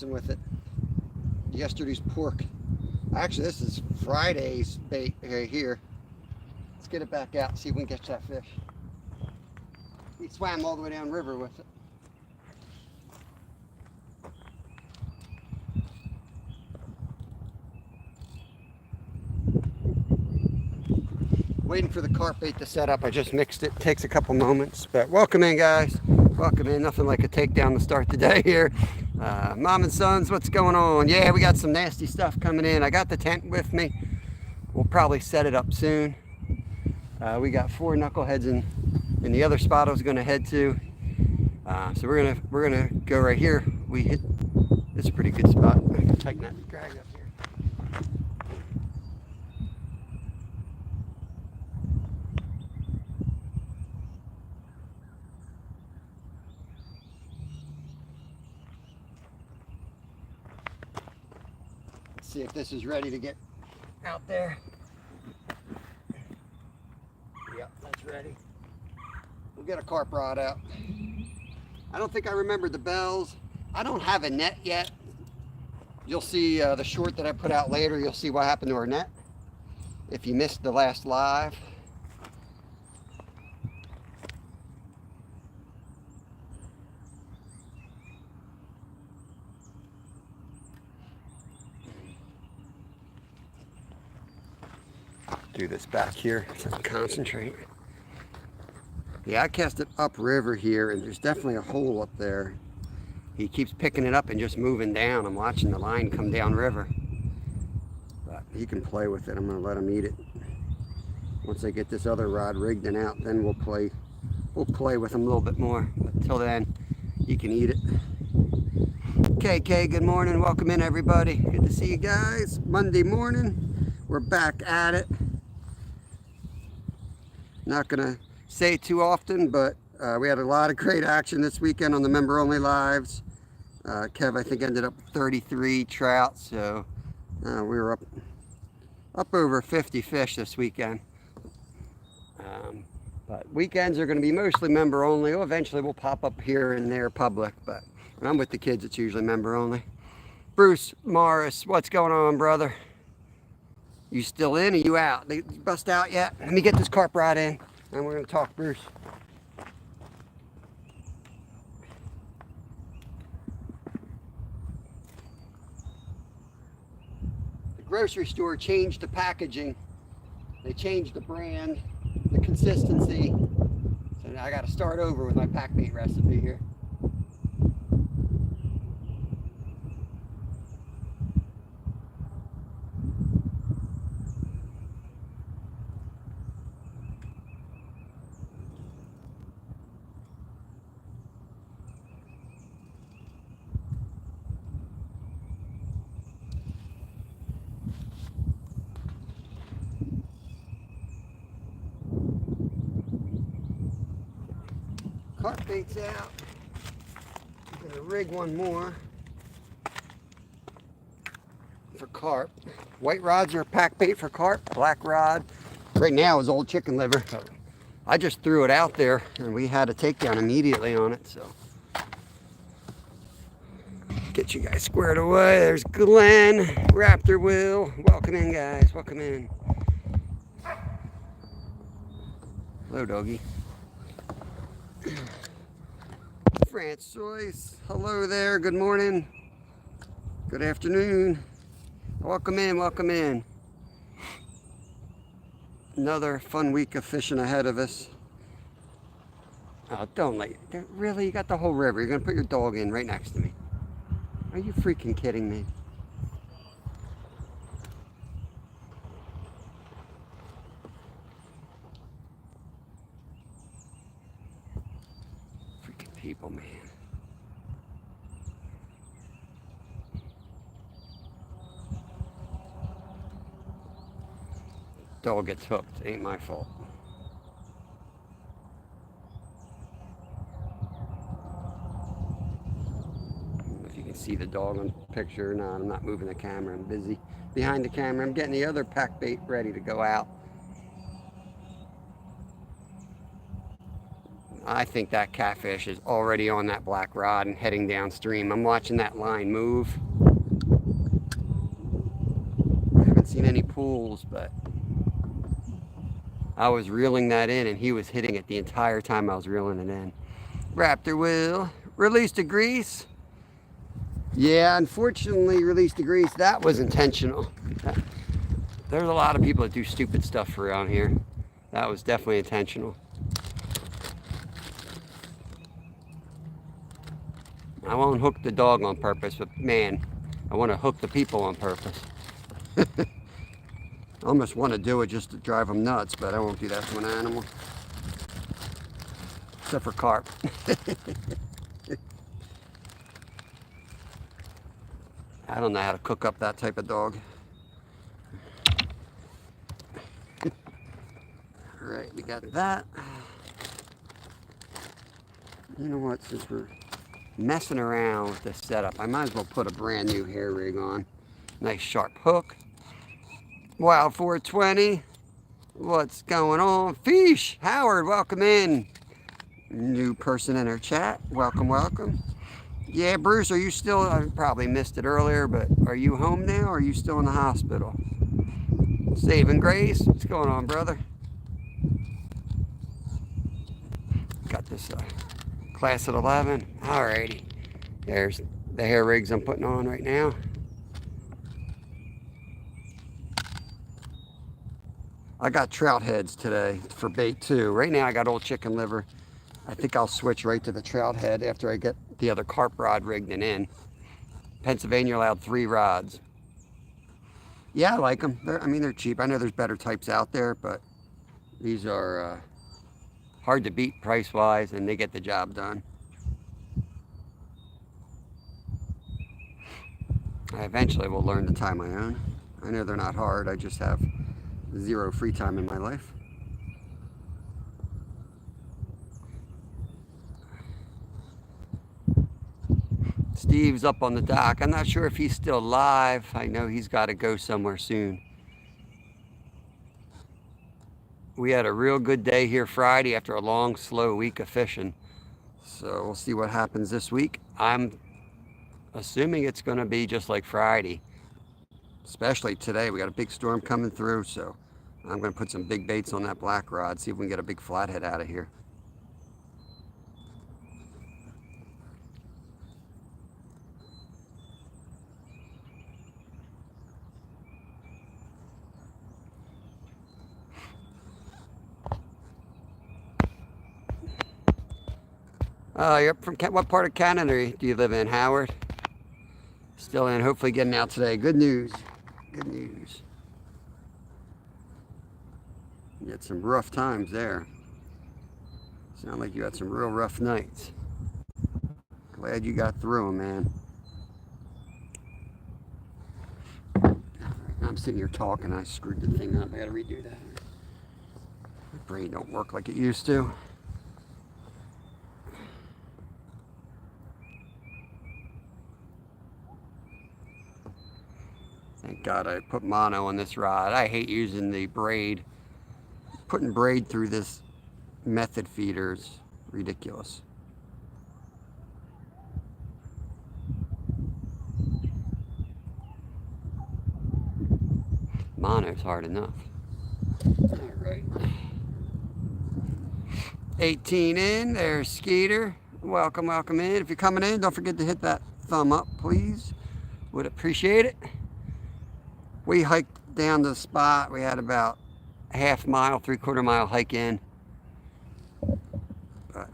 messing with it. Yesterday's pork. Actually, this is Friday's bait right here. Let's get it back out and see if we can catch that fish. He swam all the way down river with it. Waiting for the carp bait to set up. I just mixed it. Takes a couple moments, but welcome in, guys. Welcome in. Nothing like a takedown to start the day here. Mom and sons, what's going on? Yeah, we got some nasty stuff coming in. I got the tent with me. We'll probably set it up soon. We got 4 knuckleheads in the other spot I was going to head to. So we're gonna go right here. We hit this is a pretty good spot. I can tighten that drag up here. See if this is ready to get out there. Yep, that's ready. We'll get a carp rod out. I don't think I remember the bells. I don't have a net yet. You'll see the short that I put out later. You'll see what happened to our net if you missed the last live. Do this back here so I can concentrate. Yeah, I cast it upriver here, and there's definitely a hole up there. He keeps picking it up and just moving down. I'm watching the line come down river. But he can play with it. I'm going to let him eat it. Once I get this other rod rigged and out, then we'll play with him a little bit more. But until then, he can eat it. KK, good morning. Welcome in, everybody. Good to see you guys. Monday morning. We're back at it. Not going to say it too often, but we had a lot of great action this weekend on the member-only lives. Kev, I think, ended up with 33 trout, so we were up over 50 fish this weekend. But weekends are going to be mostly member-only. Oh, eventually we'll pop up here and there public, but when I'm with the kids, it's usually member-only. Bruce Morris, what's going on, brother? You still in or you out? They bust out yet? Let me get this carp rod in, and we're going to talk Bruce. The grocery store changed the packaging. They changed the brand, the consistency. So now I got to start over with my pack bait recipe here. Carp bait's out. I'm gonna rig one more for carp. White rods are pack bait for carp. Black rod right now is old chicken liver. I just threw it out there and we had a takedown immediately on it, so get you guys squared away. There's Glenn, Raptor Will. Welcome in, guys. Welcome in. Hello, doggy. Francois, hello there. Good morning. Good afternoon. Welcome in. Welcome in. Another fun week of fishing ahead of us. Oh, don't let you. Really? You got the whole river. You're going to put your dog in right next to me. Are you freaking kidding me? Freaking people, man. Dog gets hooked. Ain't my fault. If you can see the dog on the picture. No, I'm not moving the camera. I'm busy behind the camera. I'm getting the other pack bait ready to go out. I think that catfish is already on that black rod and heading downstream. I'm watching that line move. I haven't seen any pools, but I was reeling that in and he was hitting it the entire time I was reeling it in. Raptor will release the grease. Yeah, unfortunately, release the grease. That was intentional. There's a lot of people that do stupid stuff around here. That was definitely intentional. I won't hook the dog on purpose, but man, I want to hook the people on purpose. I almost want to do it just to drive them nuts, but I won't do that to an animal. Except for carp. I don't know how to cook up that type of dog. Alright, we got that. You know what, since we're messing around with this setup, I might as well put a brand new hair rig on. Nice sharp hook. Wild 420. What's going on? Fish! Howard, welcome in. New person in our chat. Welcome, welcome. Yeah, Bruce, are you still, I probably missed it earlier, but are you home now or are you still in the hospital? Saving Grace, what's going on, brother? Got this class at 11. Alrighty. There's the hair rigs I'm putting on right now. I got trout heads today for bait too. Right now I got old chicken liver. I think I'll switch right to the trout head after I get the other carp rod rigged and in. Pennsylvania allowed 3 rods. Yeah, I like them. I mean, they're cheap. I know there's better types out there, but these are hard to beat price-wise, and they get the job done. I eventually will learn to tie my own. I know they're not hard. I just have 0 free time in my life. Steve's up on the dock. I'm not sure if he's still live. I know he's got to go somewhere soon. We had a real good day here Friday after a long, slow week of fishing. So we'll see what happens this week. I'm assuming it's going to be just like Friday. Especially today. We got a big storm coming through, so I'm going to put some big baits on that black rod, see if we can get a big flathead out of here. You're from what part of Canada do you live in, Howard? Still in, hopefully getting out today. Good news. Good news. You had some rough times there. Sound like you had some real rough nights. Glad you got through them, man. I'm sitting here talking. I screwed the thing up. I gotta redo that. My brain don't work like it used to. Thank God I put mono on this rod. I hate using the braid. Putting braid through this method feeder is ridiculous. Mono's hard enough. All right. 18 in. There's Skeeter. Welcome, welcome in. If you're coming in, don't forget to hit that thumb up, please. Would appreciate it. We hiked down to the spot. We had about a half mile, 3/4 mile hike in.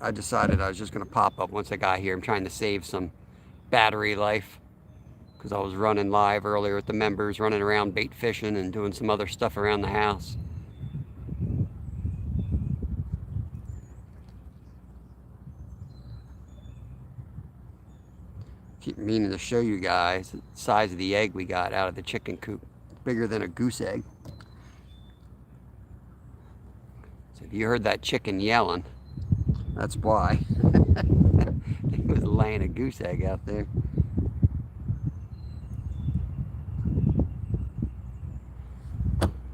I decided I was just going to pop up once I got here. I'm trying to save some battery life because I was running live earlier with the members, running around bait fishing and doing some other stuff around the house. Keep meaning to show you guys the size of the egg we got out of the chicken coop. Bigger than a goose egg. So if you heard that chicken yelling, that's why. He was laying a goose egg out there.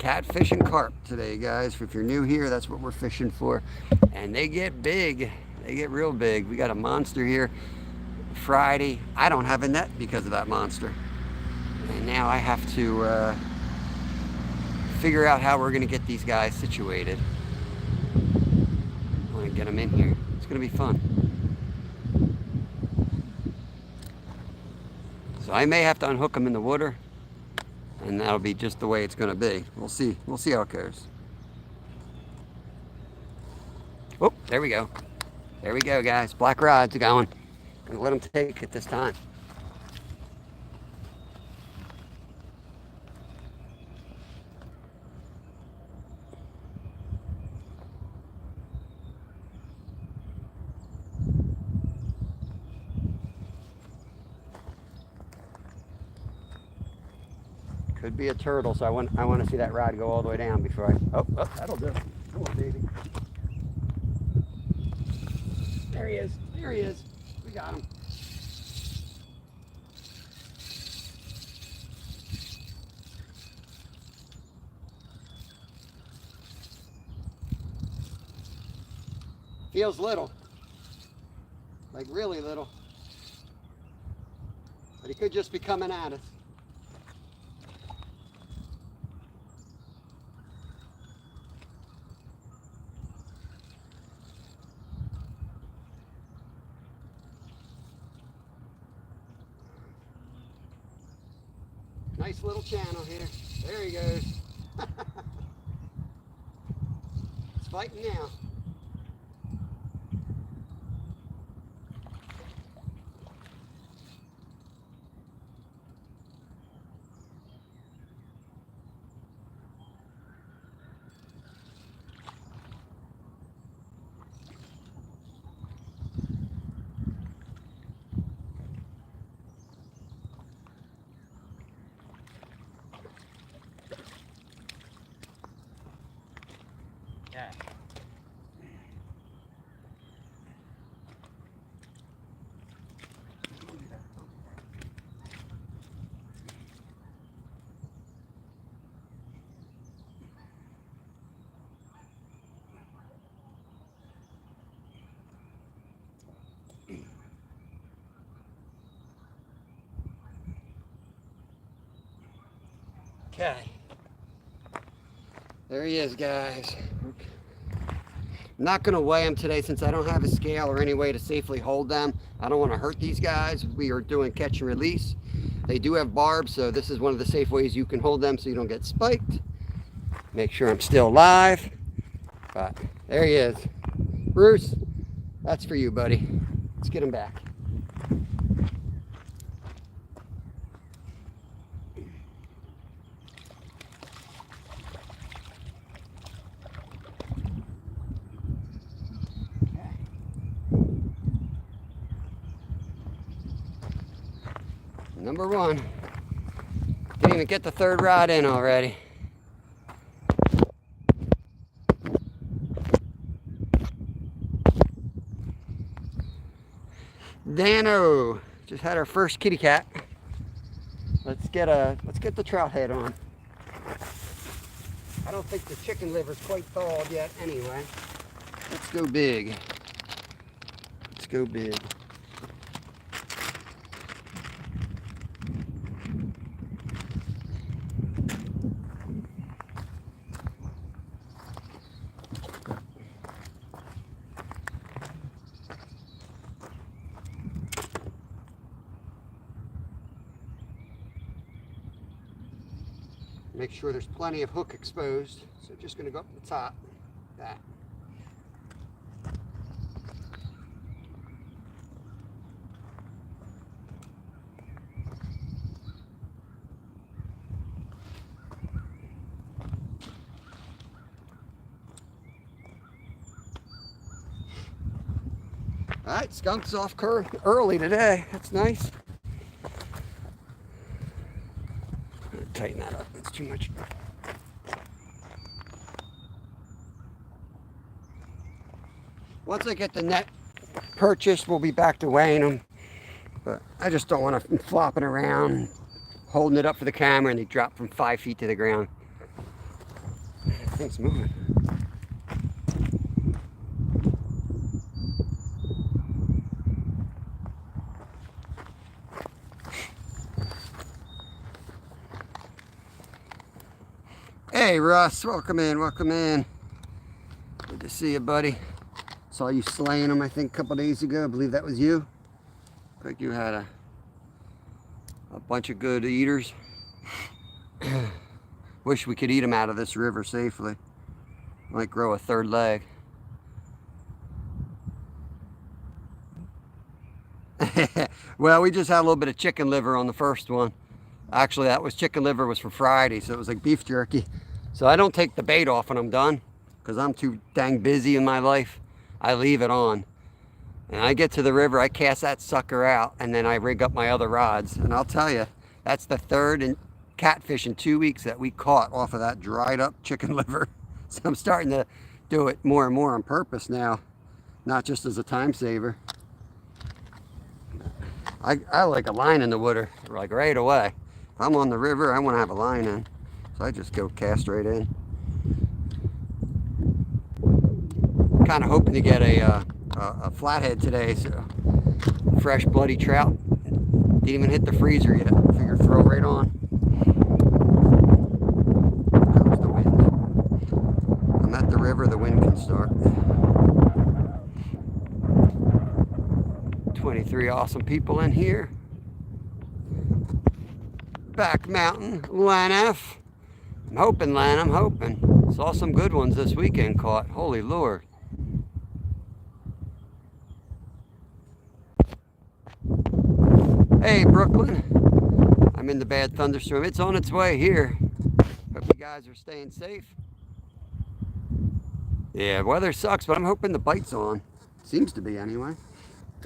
catfish and carp today, guys. If you're new here, that's what we're fishing for. And they get big. They get real big. We got a monster here Friday. I don't have a net because of that monster. And now I have to figure out how we're going to get these guys situated. I want to get them in here. It's going to be fun. So I may have to unhook them in the water, and that'll be just the way it's going to be. We'll see. We'll see how it goes. Oh, there we go. There we go, guys. Black rods are going. Gonna let them take it this time. Could be a turtle, so I want to see that rod go all the way down before I... Oh, that'll do. Come on, baby. There he is. There he is. We got him. Feels little. Like really little. But he could just be coming at us. Nice little channel here. There he goes. It's fighting now. Yeah. Okay. There he is, guys. I'm not going to weigh them today since I don't have a scale or any way to safely hold them. I don't want to hurt these guys. We are doing catch and release. They do have barbs, so this is one of the safe ways you can hold them so you don't get spiked. Make sure I'm still live. But there he is. Bruce, that's for you, buddy. Let's get him back. Number one. Didn't even get the third rod in already. Dano just had our first kitty cat. Let's get the trout head on. I don't think the chicken liver's quite thawed yet anyway. Let's go big. Let's go big. Make sure there's plenty of hook exposed. So just going to go up the top. That. All right, skunk's off early today. That's nice. Tighten that up. That's too much. Once I get the net purchased, we'll be back to weighing them. But I just don't want to flopping around, holding it up for the camera, and they drop from 5 feet to the ground. Thing's moving. Hey Russ, welcome in, welcome in. Good to see you, buddy. Saw you slaying them, I think, a couple days ago. I believe that was you. Looked like you had a bunch of good eaters. Wish we could eat them out of this river safely. Might grow a third leg. Well, we just had a little bit of chicken liver on the first one. Actually, that was chicken liver was from Friday, so it was like beef jerky. So I don't take the bait off when I'm done, because I'm too dang busy in my life. I leave it on. And I get to the river, I cast that sucker out, and then I rig up my other rods. And I'll tell you, that's the third catfish in 2 weeks that we caught off of that dried up chicken liver. So I'm starting to do it more and more on purpose now, not just as a time saver. I like a line in the water, like right away. If I'm on the river, I want to have a line in. So I just go cast right in. Kind of hoping to get a flathead today, so fresh bloody trout. Didn't even hit the freezer yet. Figure throw right on. Comes the wind. I'm at the river, the wind can start. 23 awesome people in here. Back mountain, Lanf. I'm hoping, Lan, I'm hoping. Saw some good ones this weekend caught. Holy Lord. Hey, Brooklyn. I'm in the bad thunderstorm. It's on its way here. Hope you guys are staying safe. Yeah, weather sucks, but I'm hoping the bite's on. Seems to be anyway.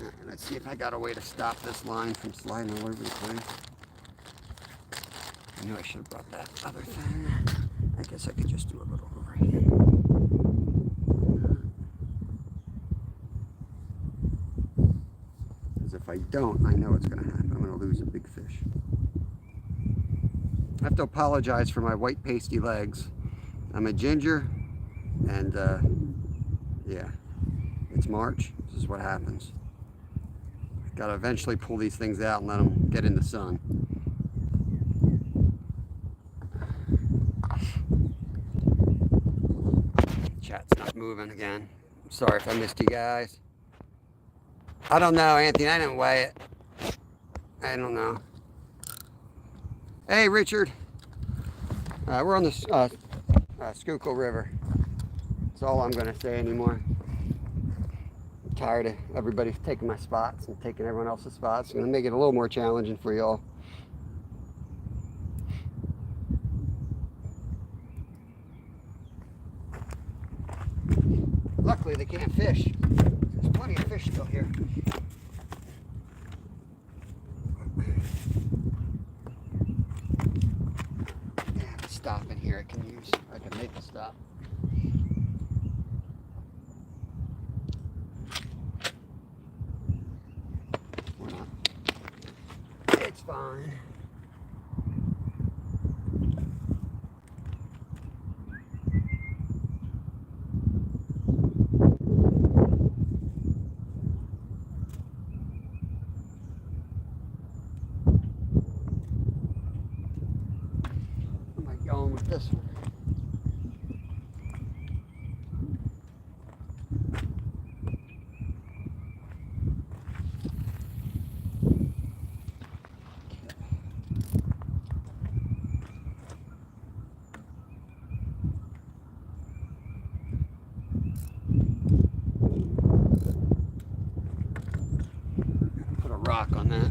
Right, let's see if I got a way to stop this line from sliding all over the place. I knew I should have brought that other thing. I guess I could just do a little overhand. Because if I don't, I know what's going to happen. I'm going to lose a big fish. I have to apologize for my white pasty legs. I'm a ginger, and yeah, it's March. This is what happens. Got to eventually pull these things out and let them get in the sun. Chat's not moving again. I'm sorry if I missed you guys. I don't know, Anthony. I didn't weigh it. I don't know. Hey, Richard. We're on the Schuylkill River. That's all I'm going to say anymore. I'm tired of everybody taking my spots and taking everyone else's spots. I'm going to make it a little more challenging for y'all. Luckily, they can't fish. There's plenty of fish still here. Yeah, the stop in here I can use. I can make a stop. Or not. It's fine. Going with this one. Put a rock on that.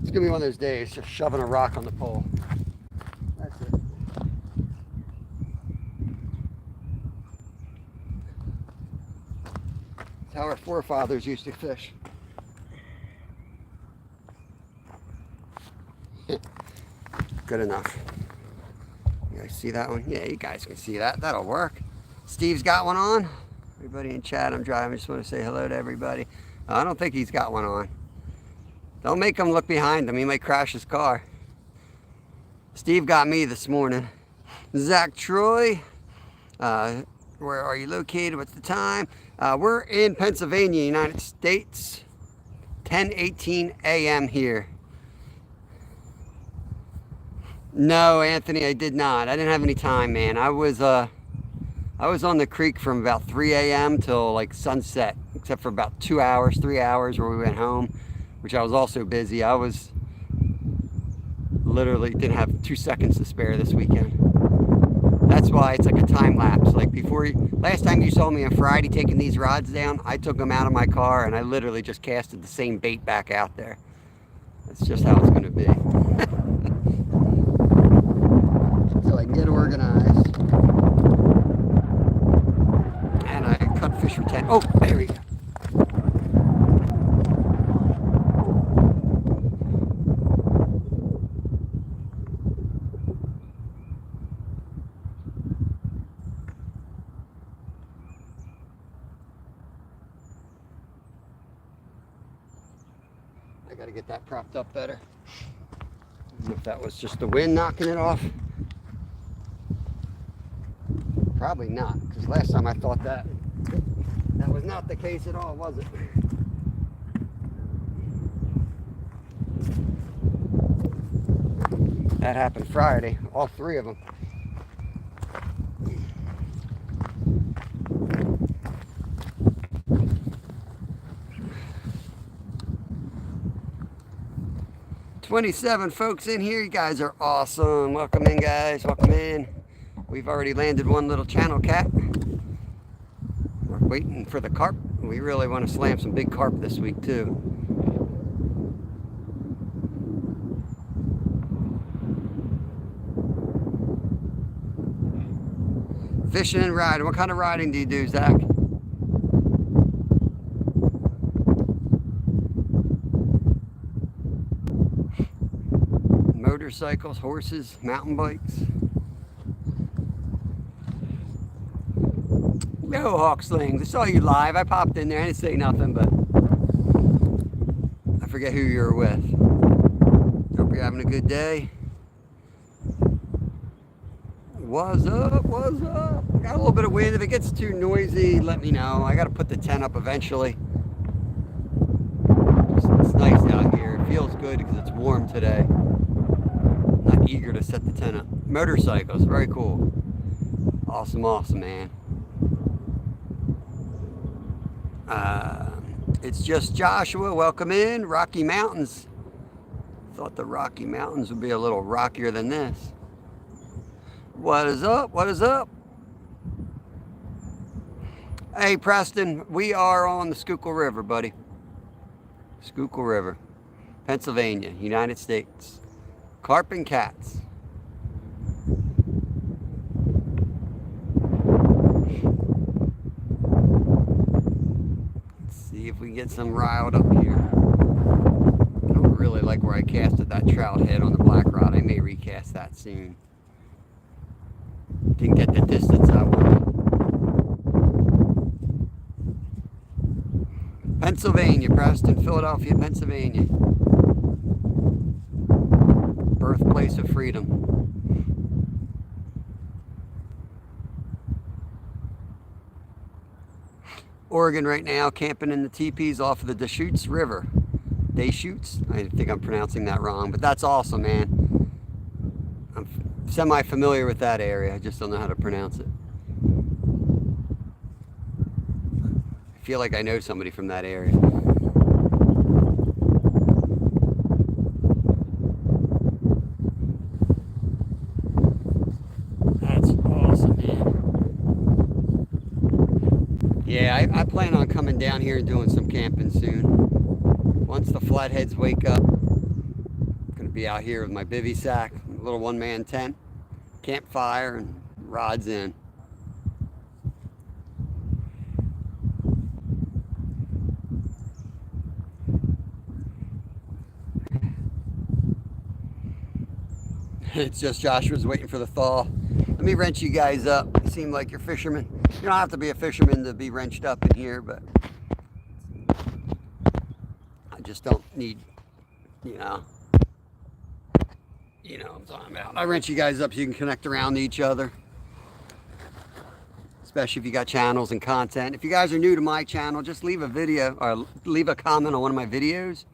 It's gonna be one of those days, just shoving a rock on the pole. That's it. It's how our forefathers used to fish. Good enough. You guys see that one? Yeah, you guys can see that. That'll work. Steve's got one on. Everybody in chat, I'm driving. I just want to say hello to everybody. I don't think he's got one on. Don't make him look behind him. He might crash his car. Steve got me this morning. Zach Troy, where are you located? What's the time? We're in Pennsylvania, United States. 10:18 a.m. here. No, Anthony, I did not. I didn't have any time, man. I was on the creek from about 3 a.m. till like sunset, except for about 2 hours, 3 hours where we went home, which I was also busy. I was literally didn't have 2 seconds to spare this weekend. That's why it's like a time lapse. Like last time you saw me on Friday taking these rods down, I took them out of my car and I literally just casted the same bait back out there. That's just how it's going to be. So I can get organized. And I cut fish for 10. Oh, there we go. I got to get that propped up better. I don't know if that was just the wind knocking it off. Probably not, because last time I thought that was not the case at all, was it? That happened Friday, all three of them. "27 folks in here. You guys are awesome. Welcome in, guys. Welcome in. We've already landed one little channel cat. We're waiting for the carp. We really want to slam some big carp this week, too. Fishing and riding. What kind of riding do you do, Zach? Motorcycles, horses, mountain bikes. Yo, Hawk Slings, I saw you live. I popped in there. I didn't say nothing, but I forget who you were with. Hope you're having a good day. What's up? What's up? Got a little bit of wind. If it gets too noisy, let me know. I got to put the tent up eventually. It's nice out here. It feels good because it's warm today. I'm not eager to set the tent up. Motorcycles, very cool. Awesome, awesome, man. It's just Joshua. Welcome in. Rocky Mountains. Thought the Rocky Mountains would be a little rockier than this. What is up? What is up? Hey, Preston. We are on the Schuylkill River, buddy. Schuylkill River, Pennsylvania, United States. Carp and cats. See if we can get some riled up here. I don't really like where I casted that trout head on the black rod. I may recast that soon. Didn't get the distance I wanted. Pennsylvania, Preston, Philadelphia, Pennsylvania. Birthplace of freedom. Oregon right now, camping in the teepees off of the Deschutes River. Deschutes? I think I'm pronouncing that wrong, but that's awesome, man. I'm semi-familiar with that area. I just don't know how to pronounce it. I feel like I know somebody from that area. That's awesome, man. Yeah, I plan on coming down here and doing some camping soon. Once the flatheads wake up, I'm going to be out here with my bivy sack, a little one-man tent, campfire, and rods in. It's just Joshua's waiting for the thaw. Let me wrench you guys up. You seem like you're fishermen. You don't have to be a fisherman to be wrenched up in here, but I just don't need, you You know what I'm talking about. I wrench you guys up so you can connect around to each other. Especially if you got channels and content. If you guys are new to my channel, just leave a video or leave a comment on one of my videos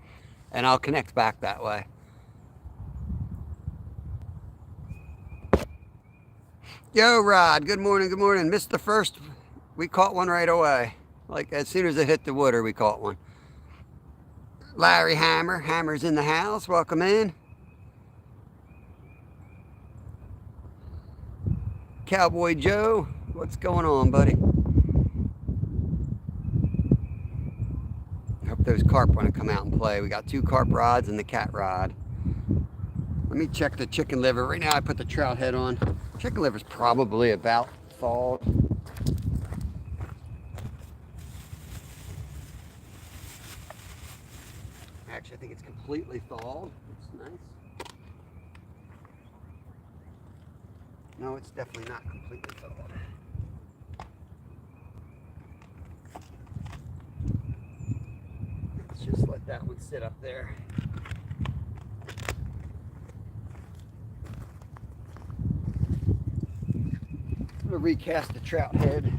and I'll connect back that way. Yo, Rod, good morning, good morning. Missed the first, we caught one right away. Like as soon as it hit the water, we caught one. Larry Hammer's in the house, welcome in. Cowboy Joe, what's going on, buddy? I hope those carp want to come out and play. We got 2 carp rods and the cat rod. Let me check the chicken liver. Right now I put the trout head on. Chicken liver's probably about thawed. Actually, I think it's completely thawed. It's nice. No, it's definitely not completely thawed. Let's just let that one sit up there. I'm going to recast the trout head.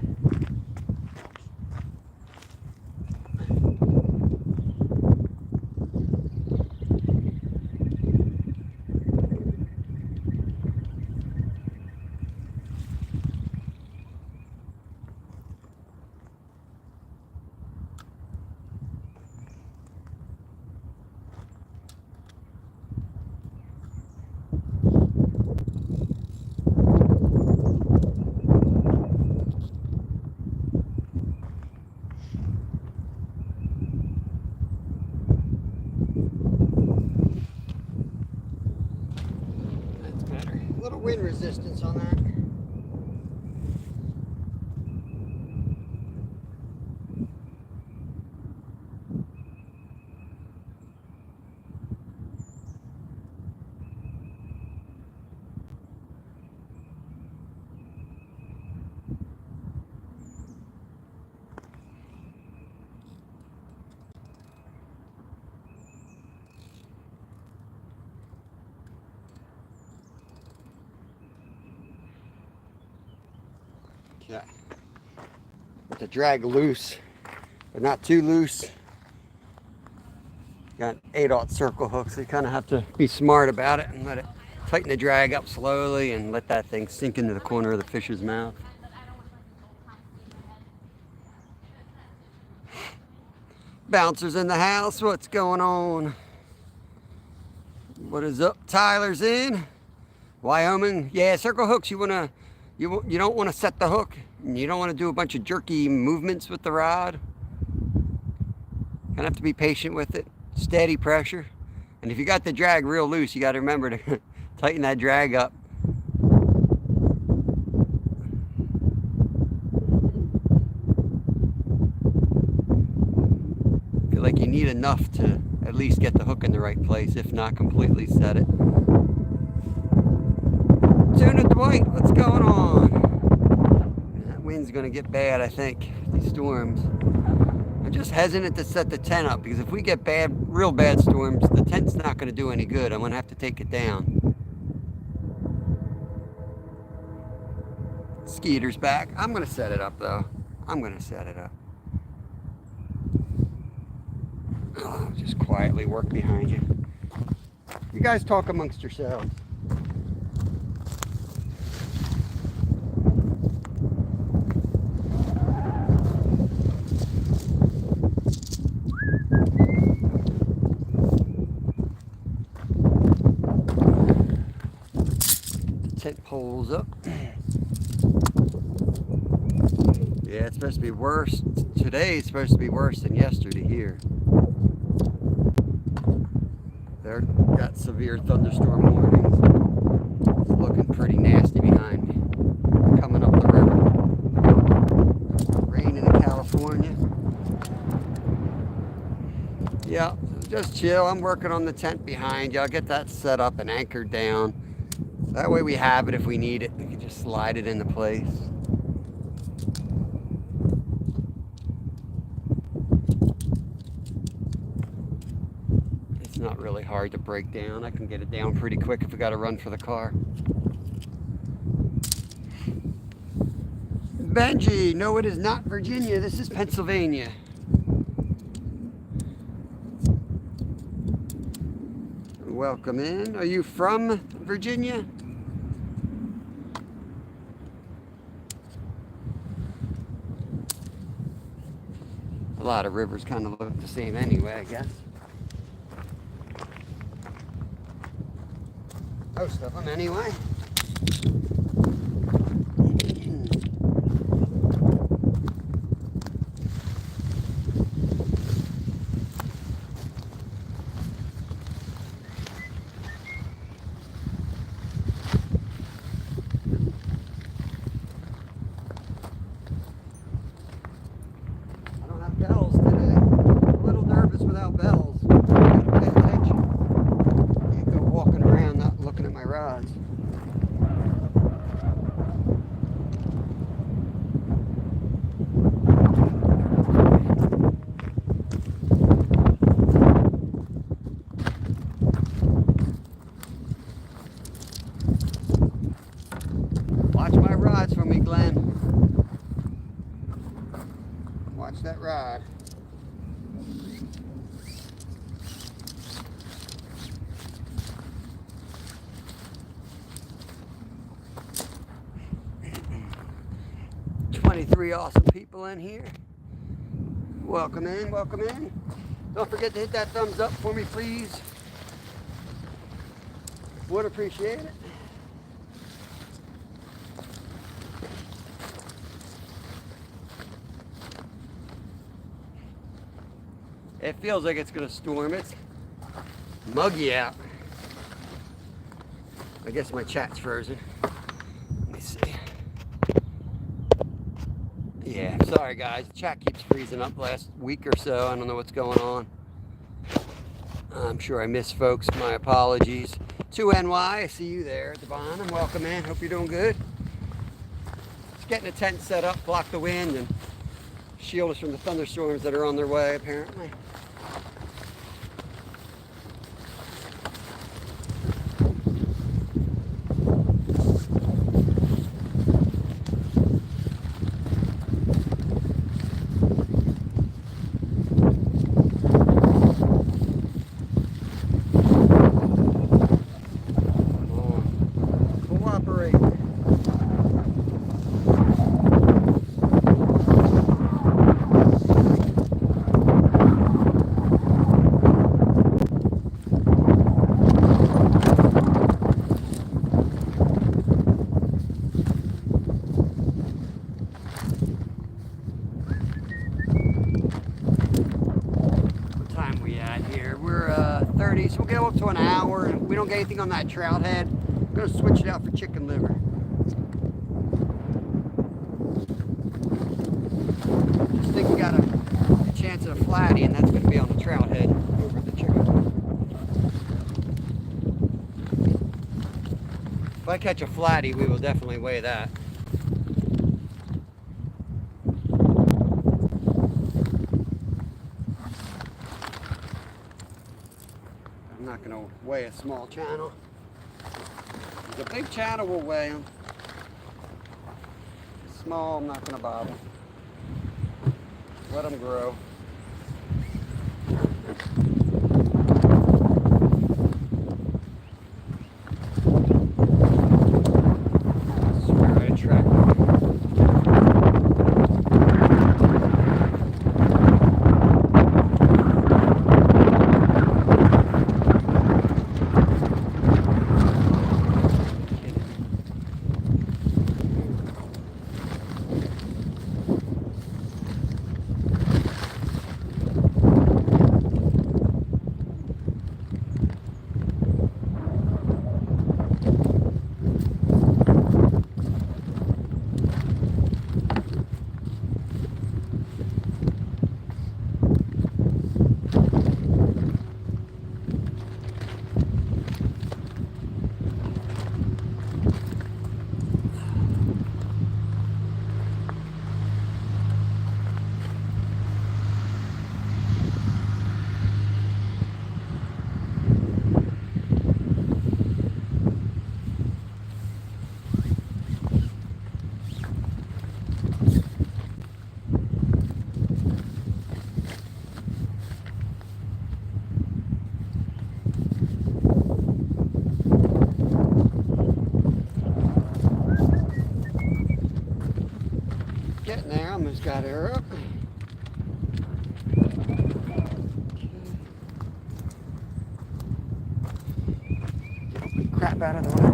Wind resistance on that. Okay. Let the drag loose, but not too loose. Got 8/0 circle hook, so you kind of have to be smart about it and let it tighten the drag up slowly and let that thing sink into the corner of the fish's mouth. Bouncers in the house, what's going on? What is up? Tyler's in. Wyoming, yeah, circle hooks, you don't want to set the hook. You don't want to do a bunch of jerky movements with the rod. Kind of have to be patient with it. Steady pressure. And if you got the drag real loose, you got to remember to tighten that drag up. Feel like you need enough to at least get the hook in the right place, if not completely set it. Tuna Dwight, what's going on? That wind's gonna get bad, I think, these storms. I'm just hesitant to set the tent up because if we get real bad storms, the tent's not gonna do any good. I'm gonna have to take it down. Skeeter's back. I'm gonna set it up though. I'm gonna set it up. Oh, just quietly work behind you. You guys talk amongst yourselves. Tent poles up. Yeah, it's supposed to be worse. Today is supposed to be worse than yesterday here. There got severe thunderstorm warnings. It's looking pretty nasty behind me. Coming up the river. Raining in California. Yeah, just chill. I'm working on the tent behind you. I'll get that set up and anchored down. That way we have it if we need it. We can just slide it into place. not really hard to break down. I can get it down pretty quick if I got to run for the car. Benji, no, it is not Virginia. This is Pennsylvania. Welcome in. Are you from Virginia? A lot of rivers kind of look the same anyway, I guess. Most of them anyway. Bells today. A little nervous without bells. Gotta pay attention. Can't go walking around not looking at my rods. Watch my rods for me, Glenn. Watch that rod. Three awesome people in here. Welcome in, welcome in. Don't forget to hit that thumbs up for me, please. Would appreciate it. It feels like it's gonna storm. It's muggy out. I guess my chat's frozen. Let me see. Yeah, sorry guys. The chat keeps freezing up last week or so. I don't know what's going on. I'm sure I missed folks. My apologies. 2NY, I see you there at the bottom. Welcome in. Hope you're doing good. Just getting a tent set up, block the wind, and shield us from the thunderstorms that are on their way, apparently. So we'll go up to an hour. If we don't get anything on that trout head, I'm going to switch it out for chicken liver. Just think we got a chance at a flatty, and that's going to be on the trout head over the chicken. If I catch a flatty, we will definitely weigh that. I'm not going to weigh a small channel. The big channel will weigh them. Small, I'm not going to bother. Let them grow. I swear I attract them. Getting there, almost got her up. Get the crap out of the way.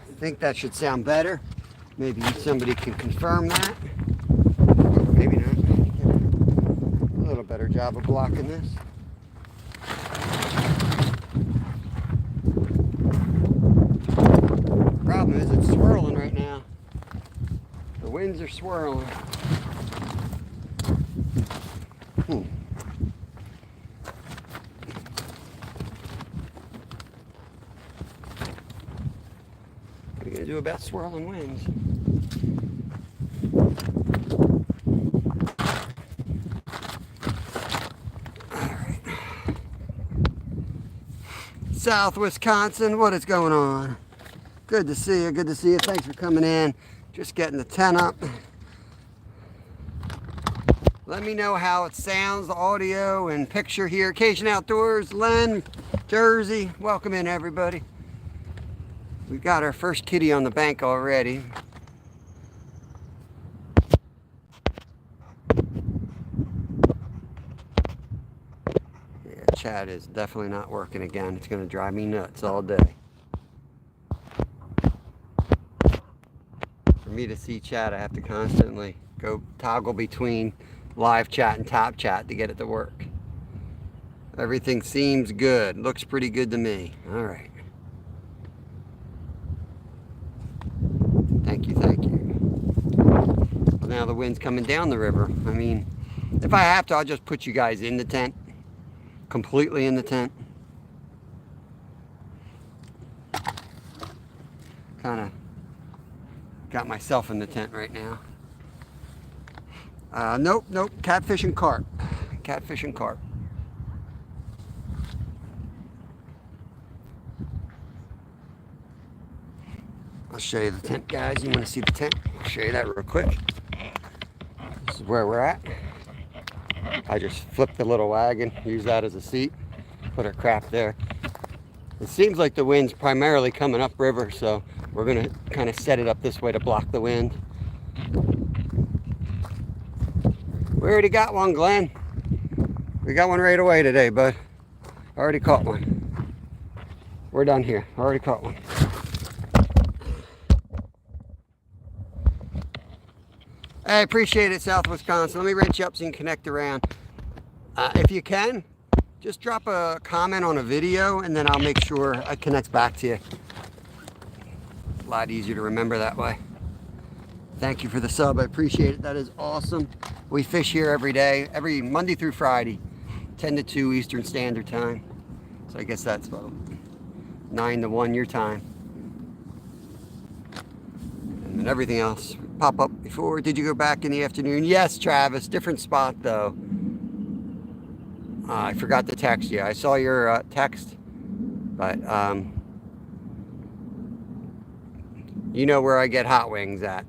I think that should sound better. Maybe somebody can confirm that. Maybe not. A little better job of blocking this. Problem is it's swirling right now. The winds are swirling. What are you going to do about swirling winds? Alright. South Wisconsin, what is going on? Good to see you, good to see you. Thanks for coming in. Just getting the tent up. Let me know how it sounds, the audio and picture here. Occasion Outdoors, Len, Jersey. Welcome in, everybody. We've got our first kitty on the bank already. Yeah, chat is definitely not working again. It's going to drive me nuts all day. For me to see chat, I have to constantly go toggle between live chat and top chat to get it to work. Everything seems good. Looks pretty good to me. All right. Thank you, thank you. Well, now the wind's coming down the river. I mean, if I have to, I'll just put you guys in the tent. Completely in the tent. Kind of got myself in the tent right now. Nope. Catfish and carp. Catfish and carp. I'll show you the tent, guys. You want to see the tent? I'll show you that real quick. This is where we're at. I just flipped the little wagon, use that as a seat, put our crap there. It seems like the wind's primarily coming upriver, so we're going to kind of set it up this way to block the wind. We already got one, Glenn. We got one right away today, bud. Already caught one. We're done here. Already caught one. I appreciate it, South Wisconsin. Let me wrench you up so you can connect around. If you can, just drop a comment on a video and then I'll make sure it connects back to you. A lot easier to remember that way. Thank you for the sub. I appreciate it. That is awesome. We fish here every day, every Monday through Friday, 10 to 2 Eastern Standard Time. So I guess that's about 9 to 1 your time. And everything else pop up before. Did you go back in the afternoon? Yes, Travis. Different spot though. I forgot to text you. I saw your text, but you know where I get hot wings at?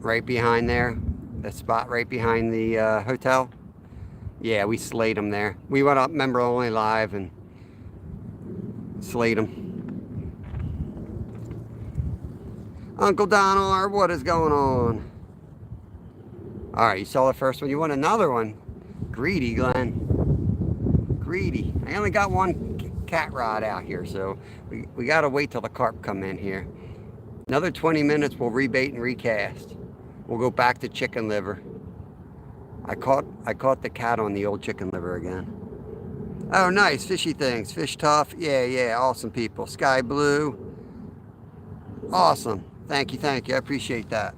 Right behind there. That spot right behind the hotel. Yeah, we slayed them there. We went up member only live and slayed them. Uncle Donald, what is going on? All right, you saw the first one. You want another one? Greedy, Glenn. Greedy. I only got one cat rod out here, so we got to wait till the carp come in here. Another 20 minutes, we'll rebait and recast. We'll go back to chicken liver. I caught the cat on the old chicken liver again. Oh, nice. Fishy things. Fish tough. Yeah. Awesome people. Sky blue. Awesome. Thank you, thank you. I appreciate that.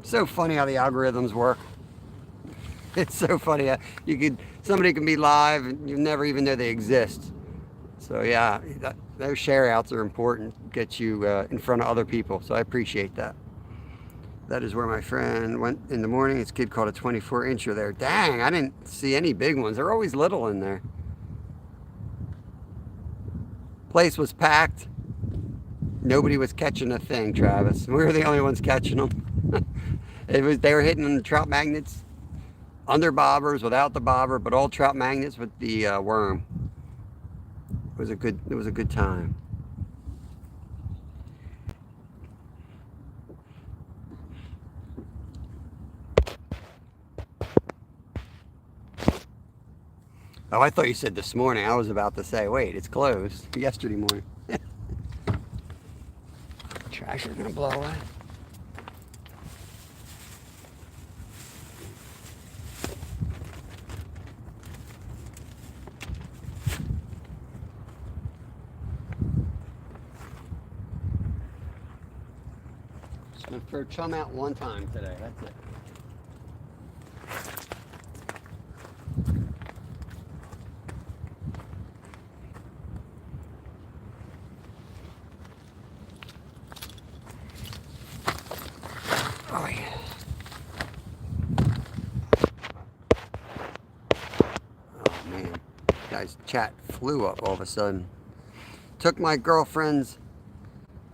So funny how the algorithms work. It's so funny. Somebody can be live and you never even know they exist. So yeah, those share outs are important. Get you in front of other people. So I appreciate that. That is where my friend went in the morning. His kid caught a 24-incher there. Dang, I didn't see any big ones. They're always little in there. Place was packed. Nobody was catching a thing, Travis. We were the only ones catching them. They were hitting the trout magnets, under bobbers, without the bobber, but all trout magnets with the worm. It was a good time. Oh, I thought you said this morning. I was about to say, wait, it's closed. Yesterday morning. Trash are gonna blow away. Just gonna throw chum out one time today. That's it. Oh yeah. Oh man, guys, chat flew up all of a sudden. Took my girlfriend's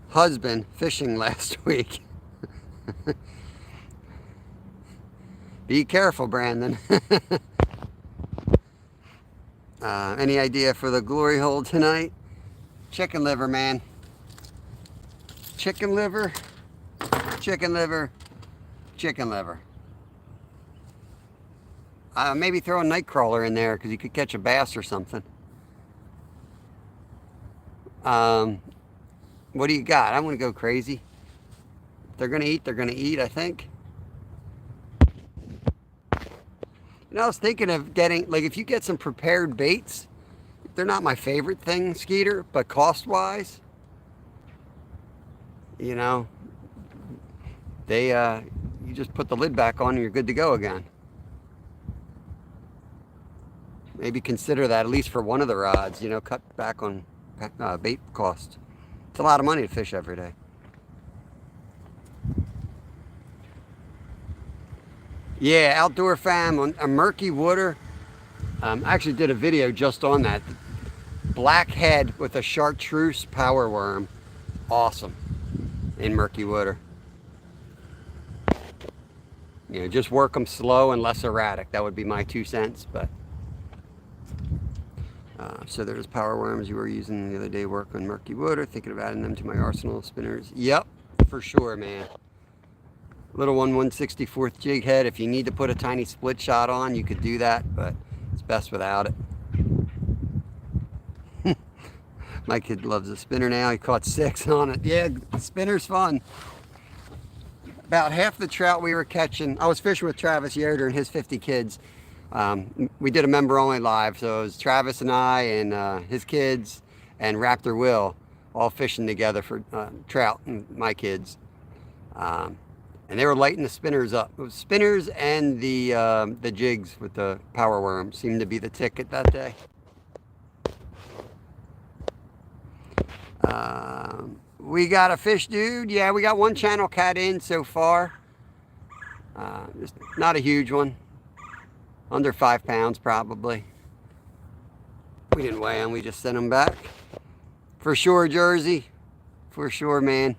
husband fishing last week. Be careful, Brandon. Any idea for the glory hole tonight? Chicken liver, man. Chicken liver, chicken liver, chicken liver. Maybe throw a night crawler in there because you could catch a bass or something. What do you got? I'm going to go crazy. If they're going to eat, they're going to eat, I think. You know, I was thinking of getting, like, if you get some prepared baits, they're not my favorite thing, Skeeter, but cost-wise, you know, you just put the lid back on and you're good to go again. Maybe consider that at least for one of the rods, you know, cut back on bait cost. It's a lot of money to fish every day. Yeah, outdoor fam on a murky water. I actually did a video just on that. Blackhead with a chartreuse power worm. Awesome in murky water. You know, just work them slow and less erratic. That would be my 2 cents, but. So there's power worms you were using the other day, work on murky water, thinking of adding them to my arsenal of spinners. Yep, for sure, man. Little 1/164th jig head. If you need to put a tiny split shot on, you could do that, but it's best without it. My kid loves a spinner now. He caught 6 on it. Yeah, spinner's fun. About half the trout we were catching, I was fishing with Travis Yoder and his 50 kids. We did a member only live, so it was Travis and I and his kids and Raptor Will all fishing together for trout and my kids. And they were lighting the spinners up. It was spinners and the jigs with the power worm seemed to be the ticket that day. We got a fish, dude. Yeah, we got one channel cat in so far. Just not a huge one. Under 5 pounds probably. We didn't weigh him, we just sent him back. For sure, Jersey. For sure, man.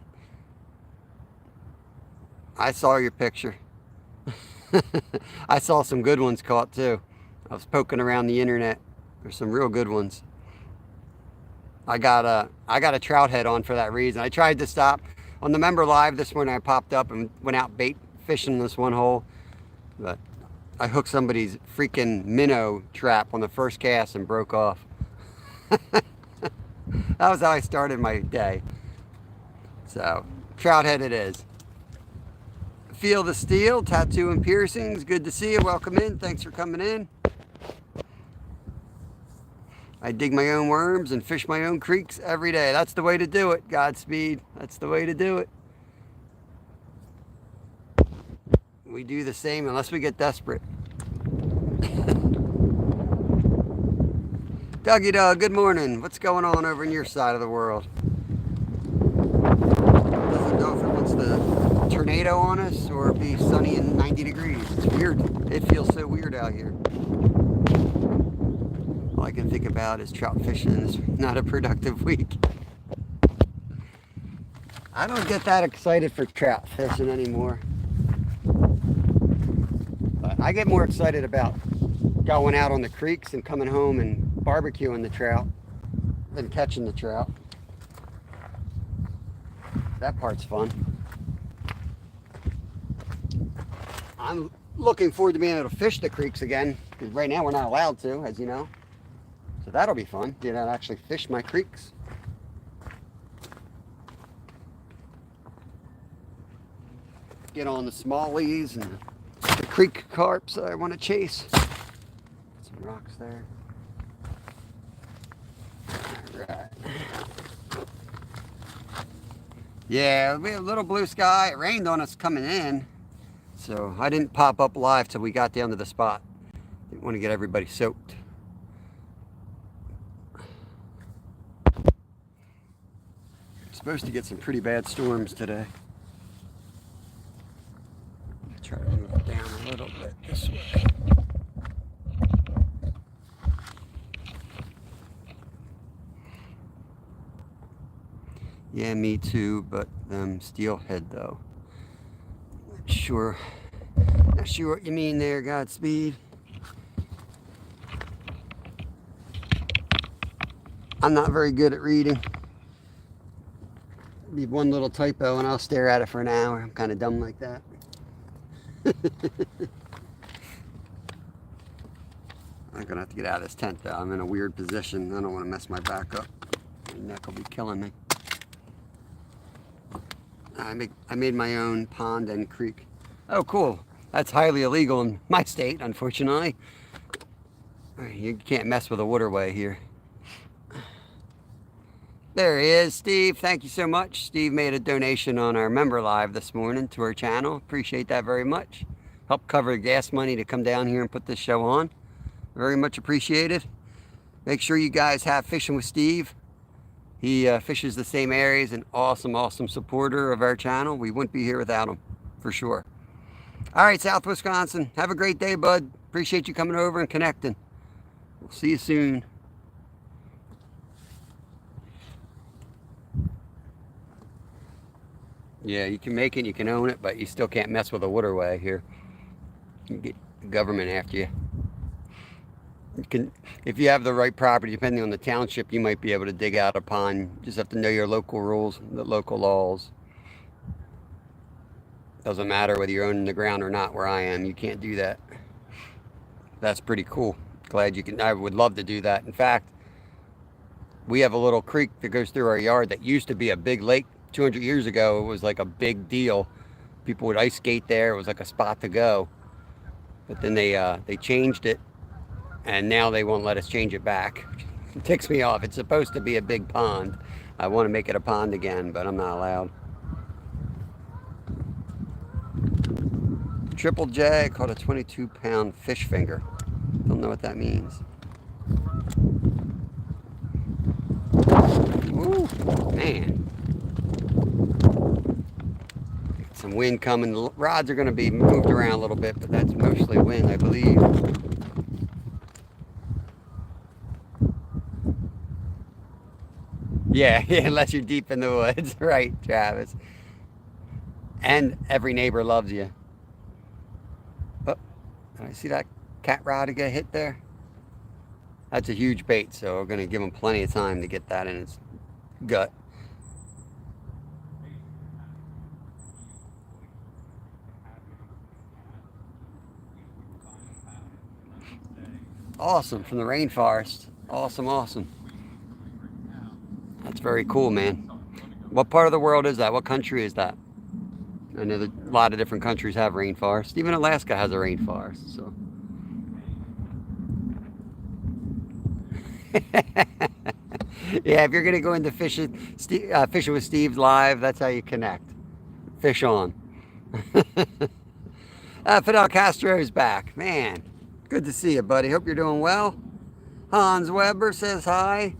I saw your picture. I saw some good ones caught too. I was poking around the internet. There's some real good ones. I got a trout head on for that reason. I tried to stop on the member live this morning. I popped up and went out bait fishing this one hole, but I hooked somebody's freaking minnow trap on the first cast and broke off. That was how I started my day. So, trout head it is. Feel the Steel, Tattoo and Piercings. Good to see you. Welcome in. Thanks for coming in. I dig my own worms and fish my own creeks every day. That's the way to do it. Godspeed. That's the way to do it. We do the same unless we get desperate. Dougie Dog, good morning. What's going on over in your side of the world? Doesn't know if it wants to tornado on us or be sunny and 90 degrees. It's weird. It feels so weird out here. All I can think about is trout fishing. It's not a productive week. I don't get that excited for trout fishing anymore. But I get more excited about going out on the creeks and coming home and barbecuing the trout than catching the trout. That part's fun. I'm looking forward to being able to fish the creeks again, because right now we're not allowed to, as you know. So that'll be fun, get out and actually fish my creeks. Get on the smallies and the creek carps that I want to chase. Some rocks there. Alright. Yeah, we had a little blue sky. It rained on us coming in, so I didn't pop up live till we got down to the spot. Didn't want to get everybody soaked. Supposed to get some pretty bad storms today. Try to move it down a little bit this way. Yeah, me too, but steelhead though. Not sure what you mean there, Godspeed. I'm not very good at reading. Leave one little typo and I'll stare at it for an hour. I'm kind of dumb like that. I'm gonna have to get out of this tent though. I'm in a weird position. I don't want to mess my back up. My neck will be killing me. I made my own pond and creek. Oh, cool. That's highly illegal in my state, unfortunately. You can't mess with a waterway here. There he is, Steve. Thank you so much. Steve made a donation on our member live this morning to our channel. Appreciate that very much. Helped cover the gas money to come down here and put this show on. Very much appreciated. Make sure you guys have Fishing with Steve. He fishes the same areas, an awesome supporter of our channel. We wouldn't be here without him, for sure. All right, South Wisconsin. Have a great day, bud. Appreciate you coming over and connecting. We'll see you soon. Yeah, you can make it, you can own it, but you still can't mess with a waterway here. You get the government after you. You can, if you have the right property, depending on the township, you might be able to dig out a pond. You just have to know your local rules, the local laws. Doesn't matter whether you're owning the ground or not where I am, you can't do that. That's pretty cool. Glad you can, I would love to do that. In fact, we have a little creek that goes through our yard that used to be a big lake. 200 years ago, it was like a big deal. People would ice skate there. It was like a spot to go. But then they changed it, and now they won't let us change it back. It ticks me off. It's supposed to be a big pond. I want to make it a pond again, but I'm not allowed. Triple J caught a 22-pound fish finger. Don't know what that means. Ooh, man. Some wind coming. The rods are going to be moved around a little bit, but that's mostly wind, I believe. Yeah, unless you're deep in the woods. Right, Travis. And every neighbor loves you. Oh, did I see that cat rod get hit there? That's a huge bait, so we're going to give him plenty of time to get that in its gut. Awesome, from the rainforest. Awesome. That's very cool, man. What part of the world is that? What country is that? I know that a lot of different countries have rainforests. Even Alaska has a rainforest, so. Yeah, if you're gonna go into fishing with Steve live, that's how you connect. Fish on. Fidel Castro is back. Man, good to see you, buddy. Hope you're doing well. Hans Weber says hi.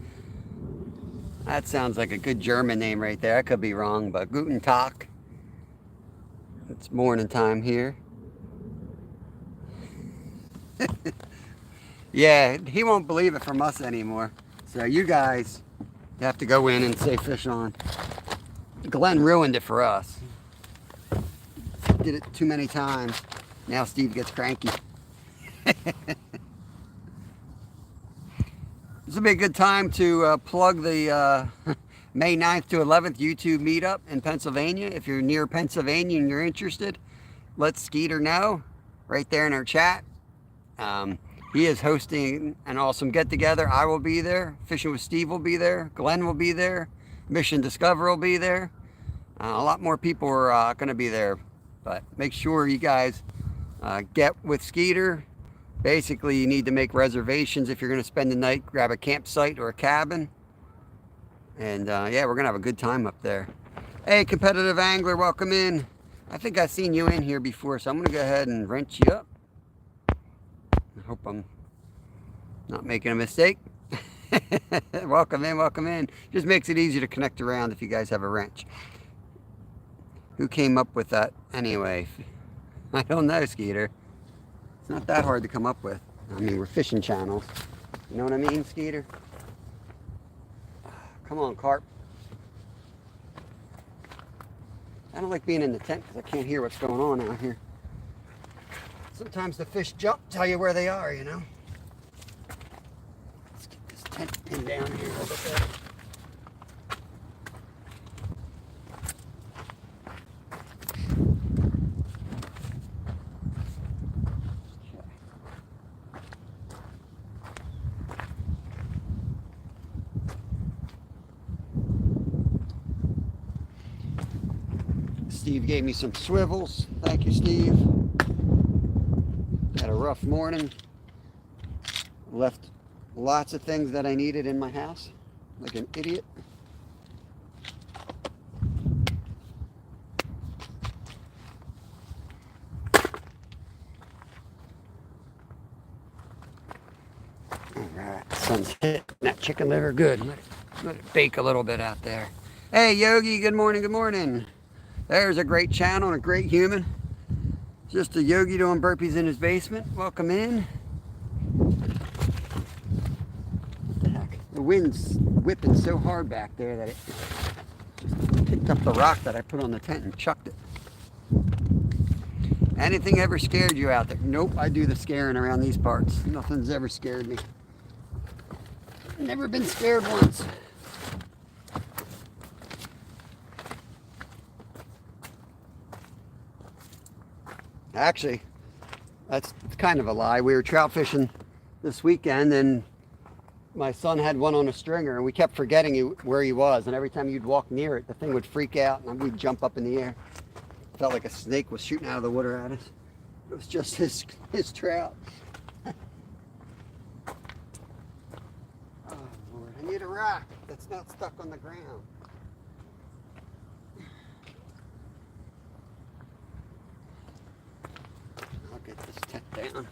That sounds like a good German name right there. I could be wrong, but Guten Tag. It's morning time here. Yeah, he won't believe it from us anymore. So you guys have to go in and say fish on. Glenn ruined it for us. Did it too many times. Now Steve gets cranky. This will be a good time to plug the May 9th to 11th YouTube meetup in Pennsylvania. If you're near Pennsylvania and you're interested, let Skeeter know right there in our chat. He is hosting an awesome get-together. I will be there. Fishing with Steve will be there. Glenn will be there. Mission Discover will be there. A lot more people are going to be there. But make sure you guys get with Skeeter. Basically, you need to make reservations if you're going to spend the night. Grab a campsite or a cabin. And yeah, we're going to have a good time up there. Hey, competitive angler, welcome in. I think I've seen you in here before, so I'm going to go ahead and wrench you up. I hope I'm not making a mistake. Welcome in, welcome in. Just makes it easier to connect around if you guys have a wrench. Who came up with that anyway? I don't know, Skeeter. It's not that hard to come up with. I mean, we're fishing channels. You know what I mean, Skeeter? Come on, carp. I don't like being in the tent because I can't hear what's going on out here. Sometimes the fish jump, tell you where they are, you know. Let's get this tent pinned down here a little bit better. Steve gave me some swivels. Thank you, Steve. Had a rough morning. Left lots of things that I needed in my house, like an idiot. All right, sun's hitting that chicken liver good. Let it bake a little bit out there. Hey, Yogi, good morning, good morning. There's a great channel and a great human. Just a yogi doing burpees in his basement. Welcome in. What the heck? The wind's whipping so hard back there that it just picked up the rock that I put on the tent and chucked it. Anything ever scared you out there? Nope, I do the scaring around these parts. Nothing's ever scared me. Never been scared once. Actually, that's kind of a lie. We were trout fishing this weekend and my son had one on a stringer and we kept forgetting where he was, and every time you'd walk near it, the thing would freak out and we'd jump up in the air. Felt like a snake was shooting out of the water at us. It was just his trout. Oh Lord, I need a rock that's not stuck on the ground. I'll get this tent down.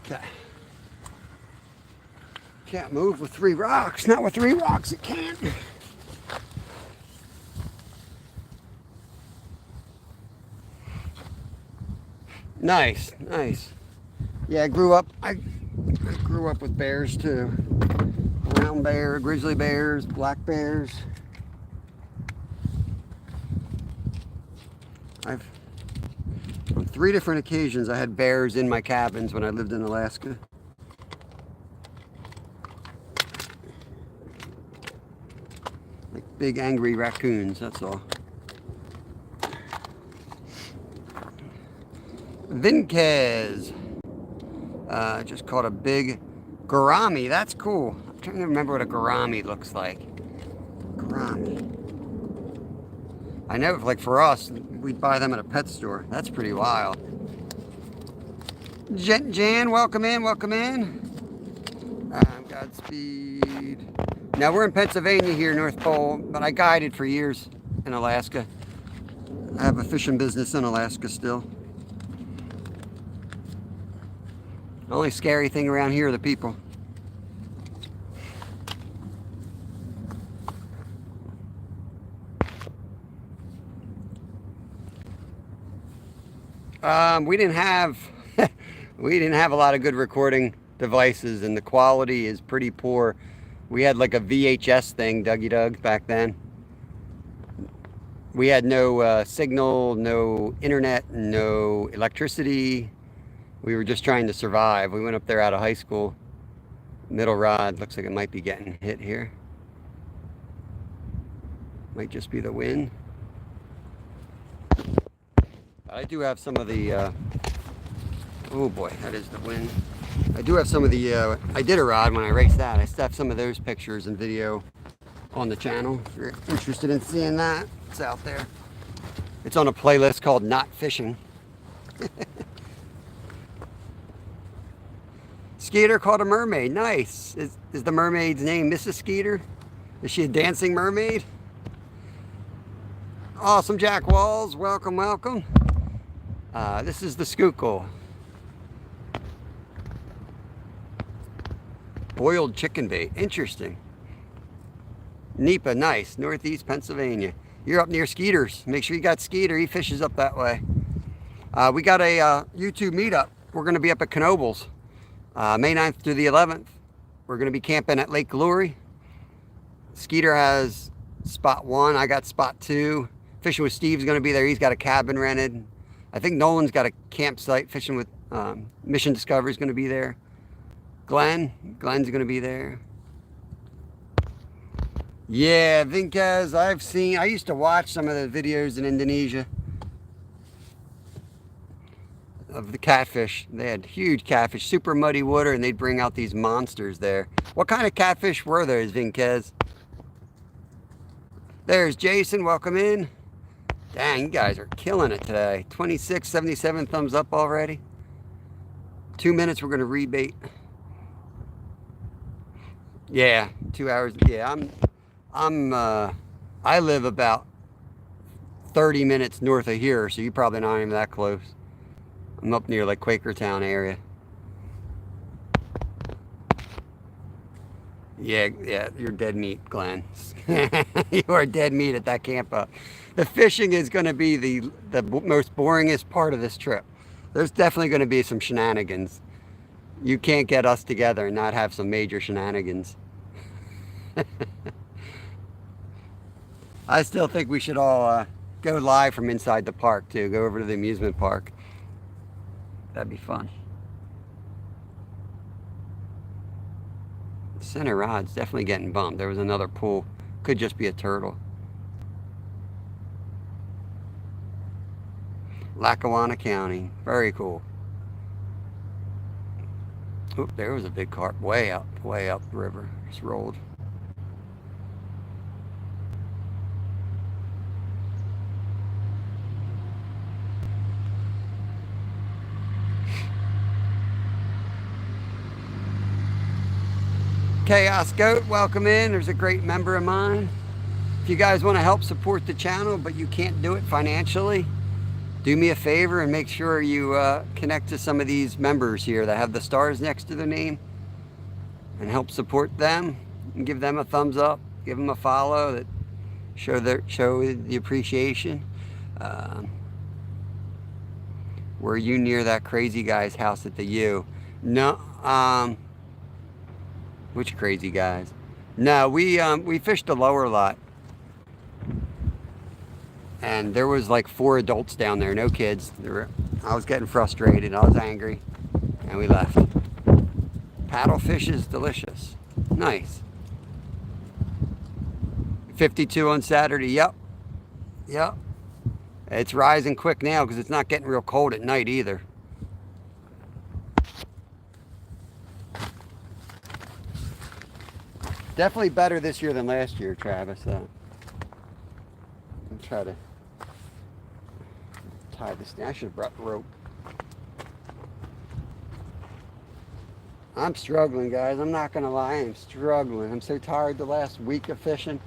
Okay. Can't move with 3 rocks. Not with 3 rocks, it can't. Nice, nice. Yeah, I grew up with bears too. Brown bear, grizzly bears, black bears. On 3 different occasions I had bears in my cabins when I lived in Alaska. Like big angry raccoons, that's all. Vinkez. Just caught a big gourami. That's cool. trying to remember what a gourami looks like. Gourami. I know, like for us, we'd buy them at a pet store. That's pretty wild. Jan, welcome in, welcome in. Godspeed. Now we're in Pennsylvania here, North Pole, but I guided for years in Alaska. I have a fishing business in Alaska still. The only scary thing around here are the people. We didn't have a lot of good recording devices, and the quality is pretty poor. We had like a VHS thing, Dougie Doug, back then. We had no signal, no internet, no electricity. We were just trying to survive. We went up there out of high school. Middle rod looks like it might be getting hit here. Might just be the wind. I do have some of the, oh boy, that is the wind. I do have some of the, I did a rod when I raced that. I still have some of those pictures and video on the channel. If you're interested in seeing that, it's out there. It's on a playlist called Not Fishing. Skeeter caught a mermaid, nice. Is the mermaid's name Mrs. Skeeter? Is she a dancing mermaid? Awesome, Jack Walls, welcome, welcome. This is the Schuylkill. Boiled chicken bait, interesting. Nipa, nice, Northeast Pennsylvania. You're up near Skeeter's. Make sure you got Skeeter, he fishes up that way. We got a YouTube meetup. We're gonna be up at Knoebels, May 9th through the 11th. We're gonna be camping at Lake Glory. Skeeter has spot 1, I got spot 2. Fishing with Steve's gonna be there, he's got a cabin rented. I think Nolan's got a campsite. Fishing with Mission Discovery's gonna be there. Glenn's gonna be there. Yeah, Vinkaz, I used to watch some of the videos in Indonesia of the catfish. They had huge catfish, super muddy water, and they'd bring out these monsters there. What kind of catfish were those, Vinkaz? There's Jason, welcome in. Dang, you guys are killing it today. 26, 77 thumbs up already. 2 minutes, we're gonna rebait. Yeah, 2 hours. Yeah, I live about 30 minutes north of here, so you're probably not even that close. I'm up near like Quakertown area. Yeah, you're dead meat, Glenn. You are dead meat at that camp up. The fishing is going to be the most boringest part of this trip. There's definitely going to be some shenanigans. You can't get us together and not have some major shenanigans. I still think we should all go live from inside the park too. Go over to the amusement park. That'd be fun. The center rod's definitely getting bumped. There was another pool. Could just be a turtle. Lackawanna County. Very cool. Oop, there was a big carp way up the river. Just rolled. Chaos Goat, welcome in. There's a great member of mine. If you guys want to help support the channel, but you can't do it financially, do me a favor and make sure you connect to some of these members here that have the stars next to their name and help support them and give them a thumbs up, give them a follow, that show the appreciation. Were you near that crazy guy's house at the U? No. Which crazy guys? No, we fished the lower lot, and there was like 4 adults down there, no kids. I was getting frustrated, I was angry, and we left. Paddlefish is delicious. Nice. 52 on Saturday, yep. It's rising quick now because it's not getting real cold at night either. Definitely better this year than last year, Travis. I'll try to tie this down. I should have brought the rope. I'm struggling, guys. I'm not going to lie. I'm struggling. I'm so tired the last week of fishing.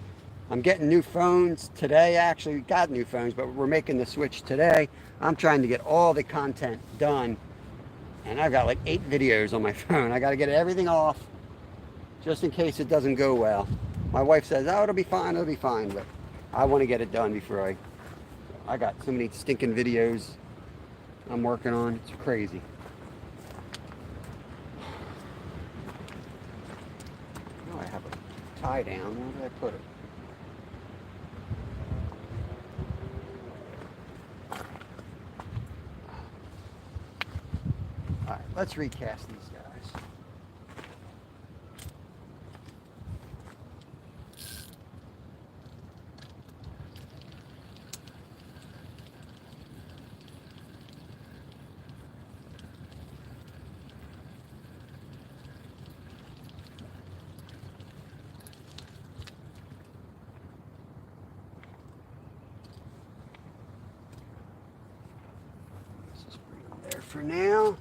I'm getting new phones today. Actually, we got new phones, but we're making the switch today. I'm trying to get all the content done. And I've got like 8 videos on my phone. I got to get everything off just in case it doesn't go well. My wife says, oh, it'll be fine, but I want to get it done before I got so many stinking videos I'm working on. It's crazy. Oh, I have a tie down. Where did I put it? All right, let's recast these guys. There for now.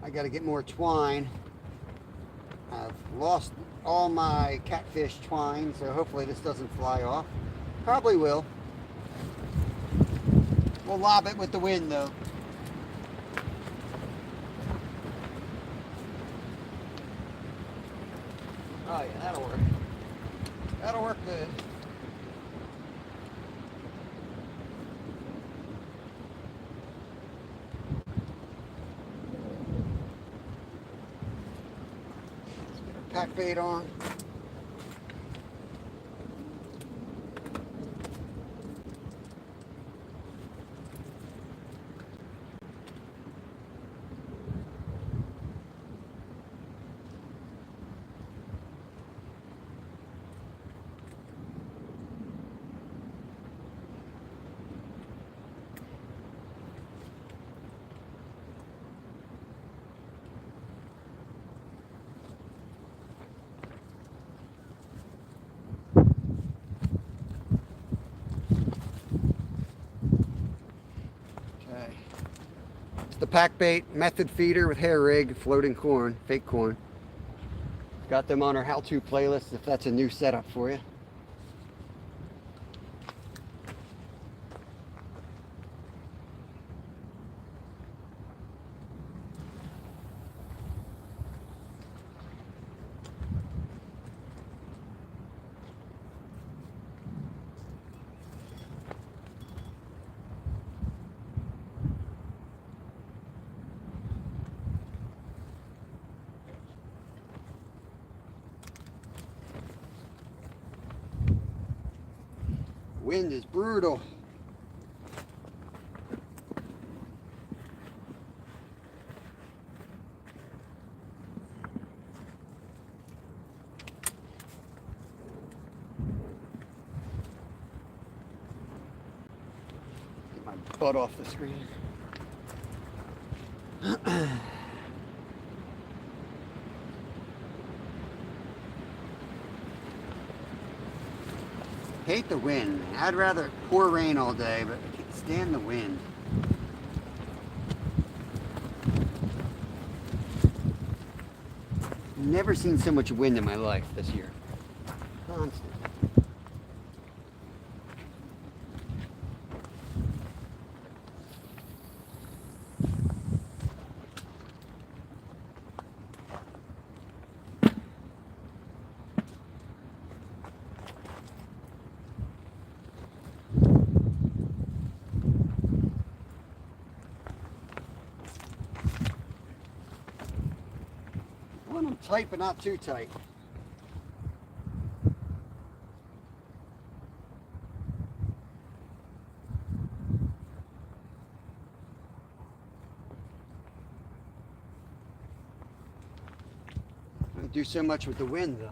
I got to get more twine. I've lost all my catfish twine, so hopefully this doesn't fly off. Probably will. We'll lob it with the wind though. Oh yeah, that'll work. That'll work good. Pack bait on. The pack bait method feeder with hair rig, floating corn, fake corn. Got them on our how-to playlist if that's a new setup for you. Wind is brutal. Get my butt off the screen. Hate the wind. I'd rather pour rain all day, but I can't stand the wind. Never seen so much wind in my life this year. Constant. I want them tight, but not too tight. Don't do so much with the wind, though.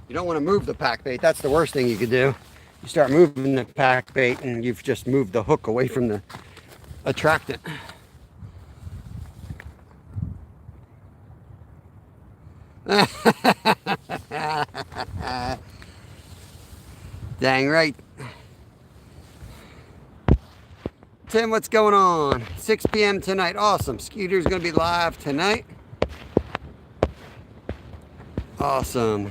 You don't want to move the pack bait. That's the worst thing you could do. You start moving the pack bait, and you've just moved the hook away from the attractant. Dang right. Tim, what's going on? 6 p.m. tonight. Awesome. Skeeter's going to be live tonight. Awesome.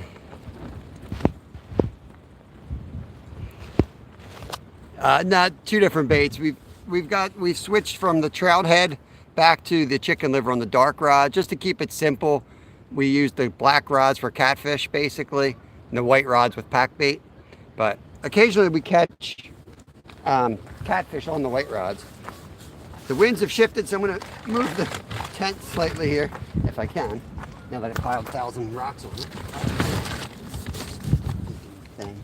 Not two different baits. We've switched from the trout head back to the chicken liver on the dark rod just to keep it simple. We use the black rods for catfish basically, and the white rods with pack bait. But occasionally we catch catfish on the white rods. The winds have shifted, so I'm going to move the tent slightly here if I can. Now that I piled 1,000 rocks on it. Thing.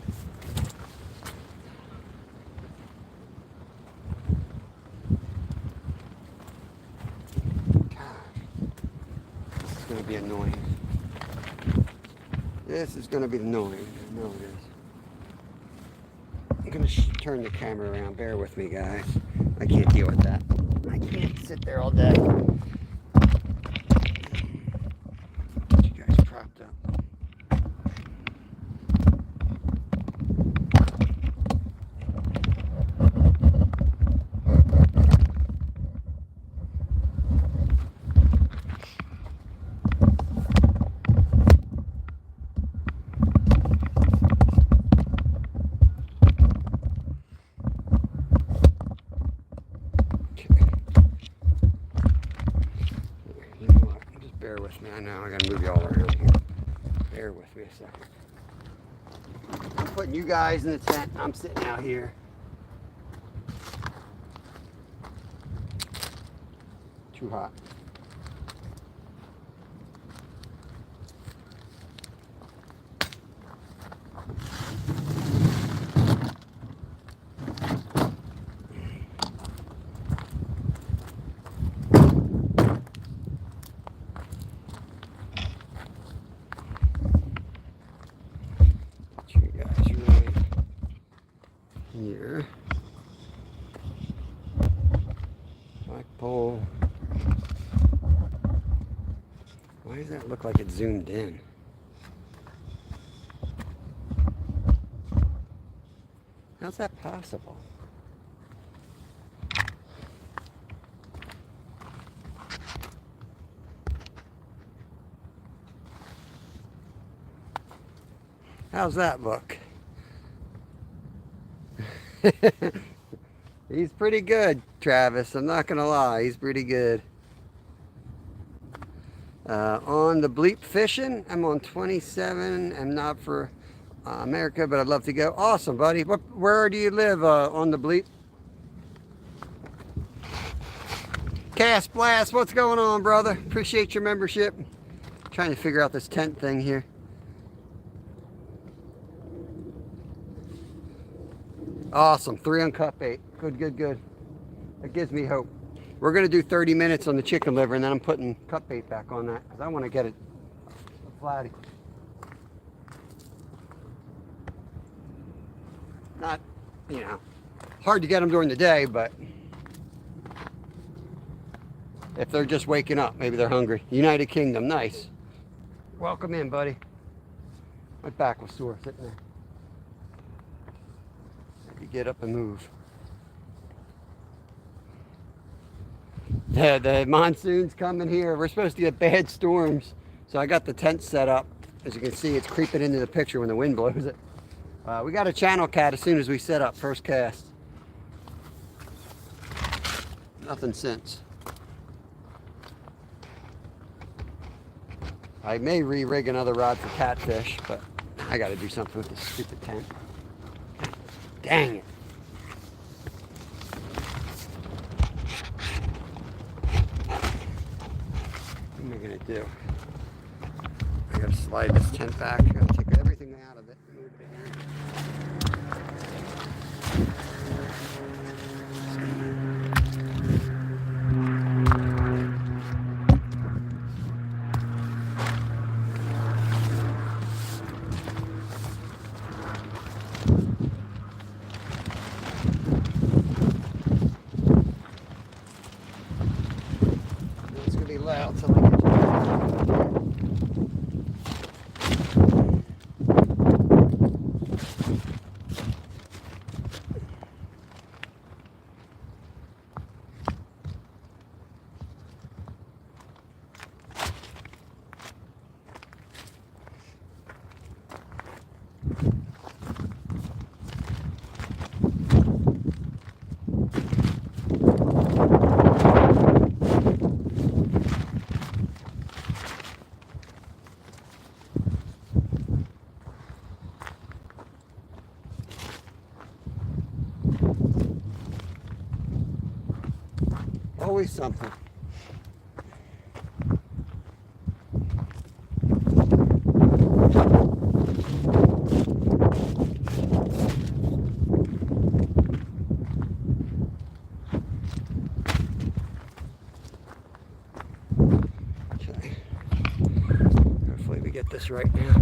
This is going to be annoying. This is going to be annoying. I know it is. I'm going to turn the camera around. Bear with me, guys. I can't deal with that. I can't sit there all day. Get you guys propped up. Bear with me. I know I gotta move you all around here. Bear with me a second. I'm putting you guys in the tent. I'm sitting out here. Too hot. Here, flagpole. Why does that look like it's zoomed in? How's that possible? How's that look? He's pretty good, Travis. I'm not gonna lie, he's pretty good. On the bleep fishing, I'm on 27. I'm not for America, but I'd love to go. Awesome, buddy. Where do you live on the bleep? Cast Blast, what's going on, brother? Appreciate your membership. Trying to figure out this tent thing here. Awesome, 3 on cut bait. Good, good, good. That gives me hope. We're gonna do 30 minutes on the chicken liver, and then I'm putting cut bait back on that because I want to get it flatty. Not, you know, hard to get them during the day, but if they're just waking up, maybe they're hungry. United Kingdom, nice. Welcome in, buddy. My back was sore sitting there. Maybe get up and move. The monsoon's coming here. We're supposed to get bad storms. So I got the tent set up. As you can see, it's creeping into the picture when the wind blows it. We got a channel cat as soon as we set up, first cast. Nothing since. I may re-rig another rod for catfish, but I got to do something with this stupid tent. Dang it. What am I going to do? I got to slide this tent back. I got to take everything out of it and move it in here. It's going to be loud till I get to always something. Okay. Hopefully we get this right now.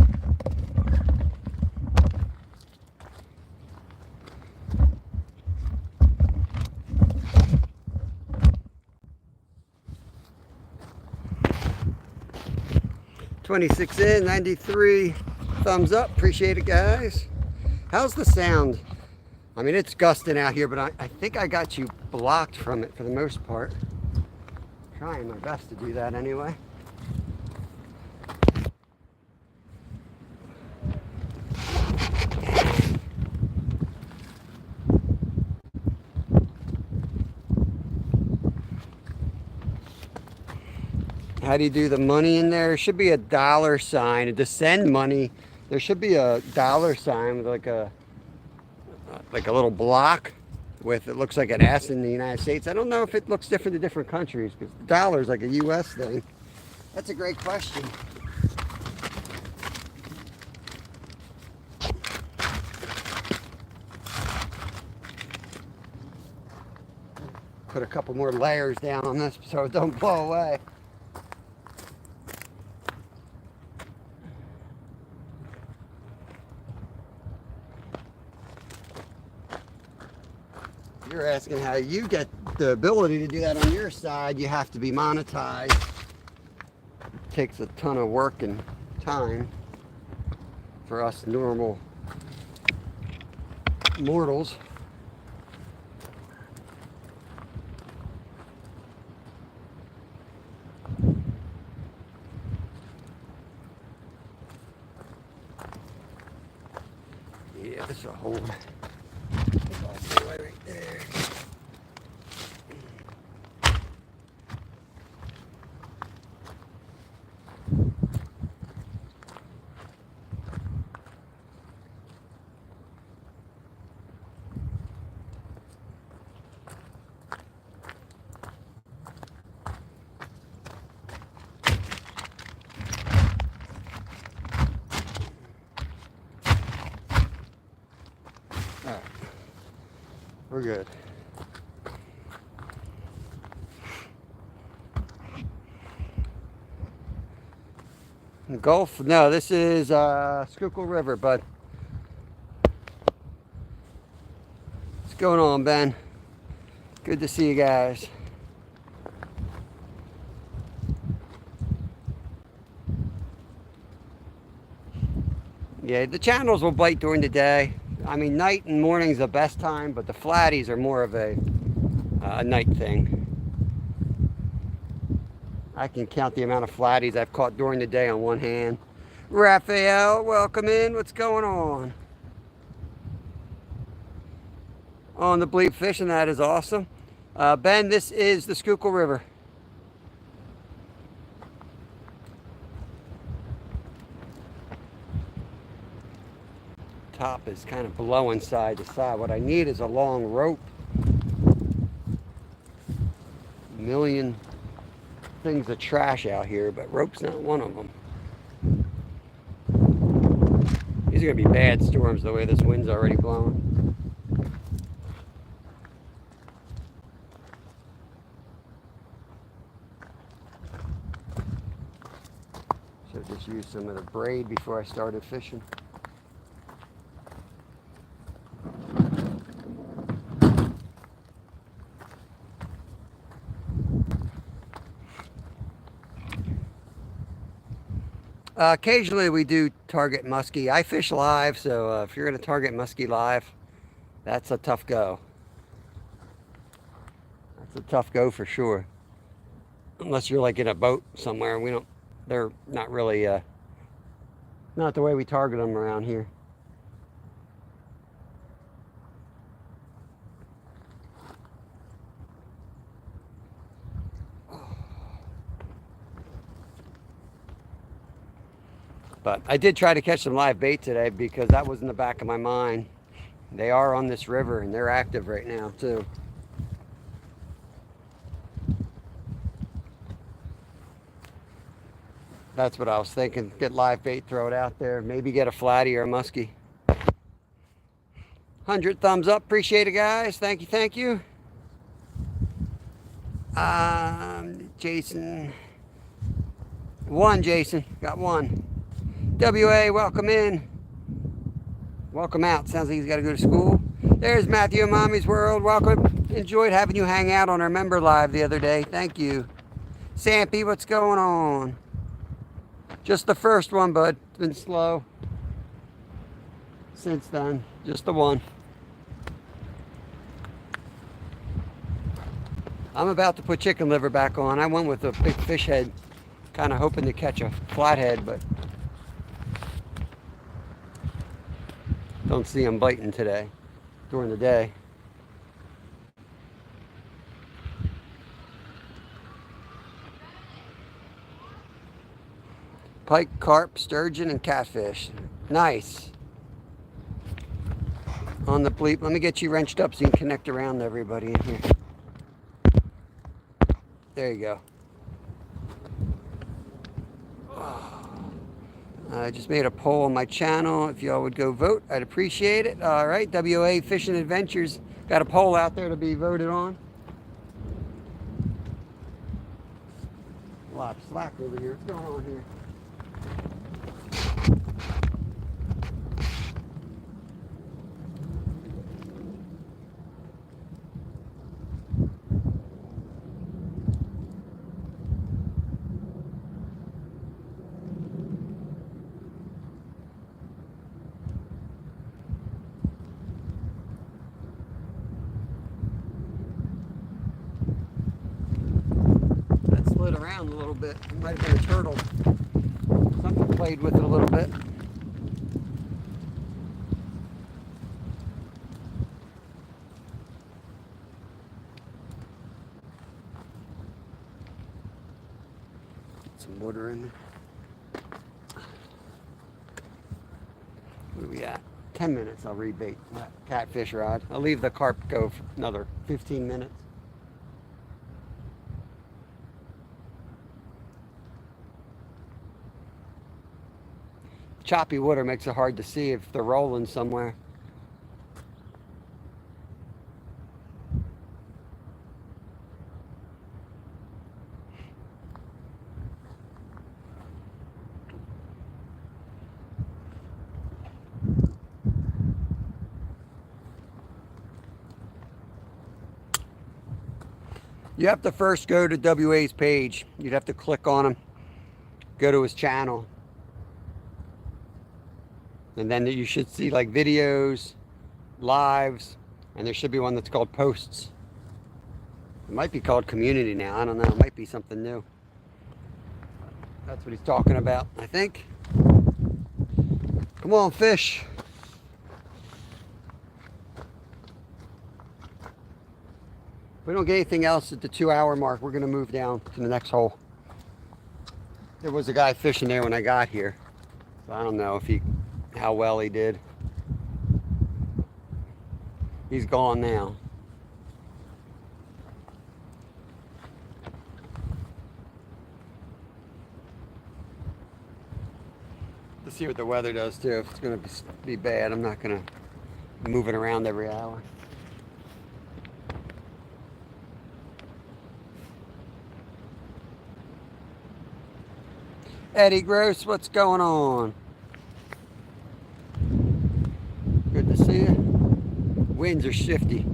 $26 in, 93 thumbs up. Appreciate it, guys. How's the sound? I mean, it's gusting out here, but I think I got you blocked from it for the most part. Trying my best to do that anyway. How do you do the money in there? There should be a dollar sign. To send money, there should be a dollar sign with like a little block with, it looks like an S in the United States. I don't know if it looks different in different countries because the dollar is like a US thing. That's a great question. Put a couple more layers down on this so it don't blow away. You're asking how you get the ability to do that on your side. You have to be monetized. It takes a ton of work and time for us normal mortals. Yeah, this will hold. Right there. All right. We're good. The Gulf? No, this is Schuylkill River, bud. What's going on, Ben? Good to see you guys. Yeah, the channels will bite during the day. I mean, night and morning is the best time, but the flatties are more of a night thing. I can count the amount of flatties I've caught during the day on one hand. Raphael, welcome in. What's going on? On the bleep fishing, that is awesome. Ben, this is the Schuylkill River. Top is kind of blowing side to side. What I need is a long rope. A million things of trash out here, but rope's not one of them. These are going to be bad storms the way this wind's already blowing. Should have just used some of the braid before I started fishing. Occasionally we do target muskie. I fish live, so if you're going to target muskie live, that's a tough go. That's a tough go for sure. Unless you're like in a boat somewhere. They're not really, not the way we target them around here. But I did try to catch some live bait today because that was in the back of my mind. They are on this river and they're active right now too. That's what I was thinking. Get live bait, throw it out there. Maybe get a flatty or a muskie. 100 thumbs up. Appreciate it, guys. Thank you, thank you. Jason. Jason. Got one. WA, welcome in. Welcome out. Sounds like he's got to go to school. There's Matthew in Mommy's World. Welcome. Enjoyed having you hang out on our member live the other day. Thank you. Sampy, what's going on? Just the first one, bud. It's been slow since then. Just the one. I'm about to put chicken liver back on. I went with a big fish head, kind of hoping to catch a flathead, but don't see them biting today, during the day. Pike, carp, sturgeon, and catfish. Nice. On the bleep. Let me get you wrenched up so you can connect around to everybody in here. There you go. I just made a poll on my channel. If y'all would go vote, I'd appreciate it. All right, WA Fishing Adventures got a poll out there to be voted on. A lot of slack over here. What's going on here? Around a little bit. It might have been a turtle. Something played with it a little bit. Some water in there. What are we at? 10 minutes I'll rebait that catfish rod. I'll leave the carp go for another 15 minutes. Choppy water makes it hard to see if they're rolling somewhere. You have to first go to WA's page. You'd have to click on him, go to his channel. And then you should see like videos, lives, and there should be one that's called posts. It might be called community now. I don't know. It might be something new. That's what he's talking about, I think. Come on, fish. If we don't get anything else at the 2-hour mark, we're going to move down to the next hole. There was a guy fishing there when I got here. So I don't know if how well he did. He's gone now. Let's see what the weather does too. If it's going to be bad, I'm not going to move it around every hour. Eddie Gross, what's going on? Good to see you. Winds are shifty.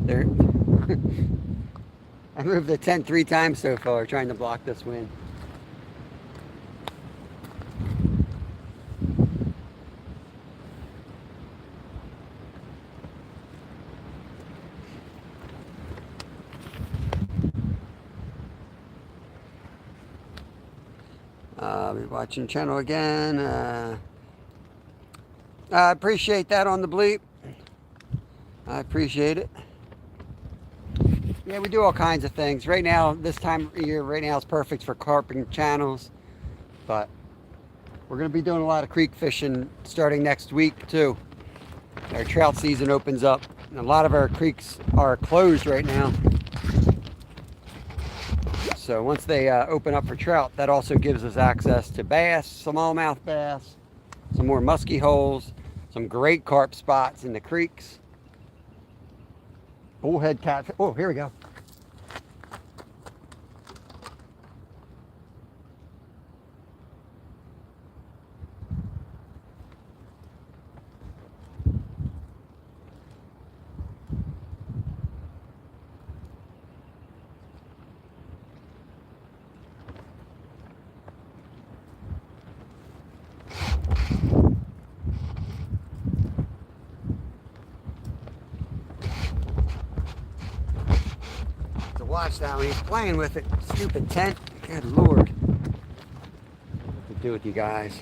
I moved the tent 3 times so far trying to block this wind. I'll be watching channel again. I appreciate that on the bleep. I appreciate it. Yeah, we do all kinds of things. Right now, this time of year, right now is perfect for carping channels. But we're going to be doing a lot of creek fishing starting next week too. Our trout season opens up. And a lot of our creeks are closed right now. So once they open up for trout, that also gives us access to bass, smallmouth bass, some more musky holes, some great carp spots in the creeks. Bullhead catfish. Oh, here we go. Watch that when he's playing with it. Stupid tent. Good Lord. What to do with you guys?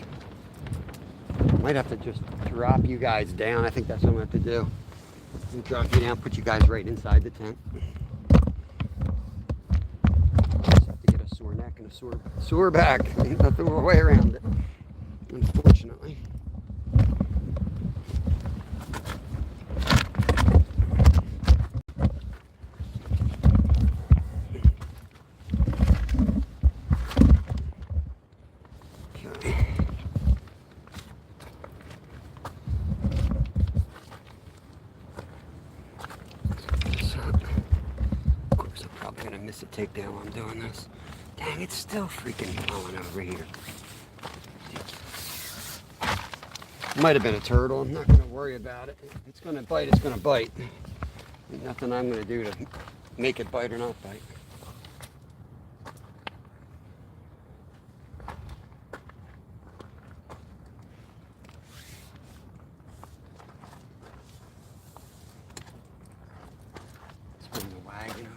Might have to just drop you guys down. I think that's what I'm going to have to do. I'm drop you down, put you guys right inside the tent. Just have to get a sore neck and a sore back. Ain't nothing way around it, unfortunately. Miss a takedown while I'm doing this. Dang, it's still freaking blowing over here. Might have been a turtle. I'm not going to worry about it. If it's going to bite, it's going to bite. Ain't nothing I'm going to do to make it bite or not bite. Let's bring the wagon over.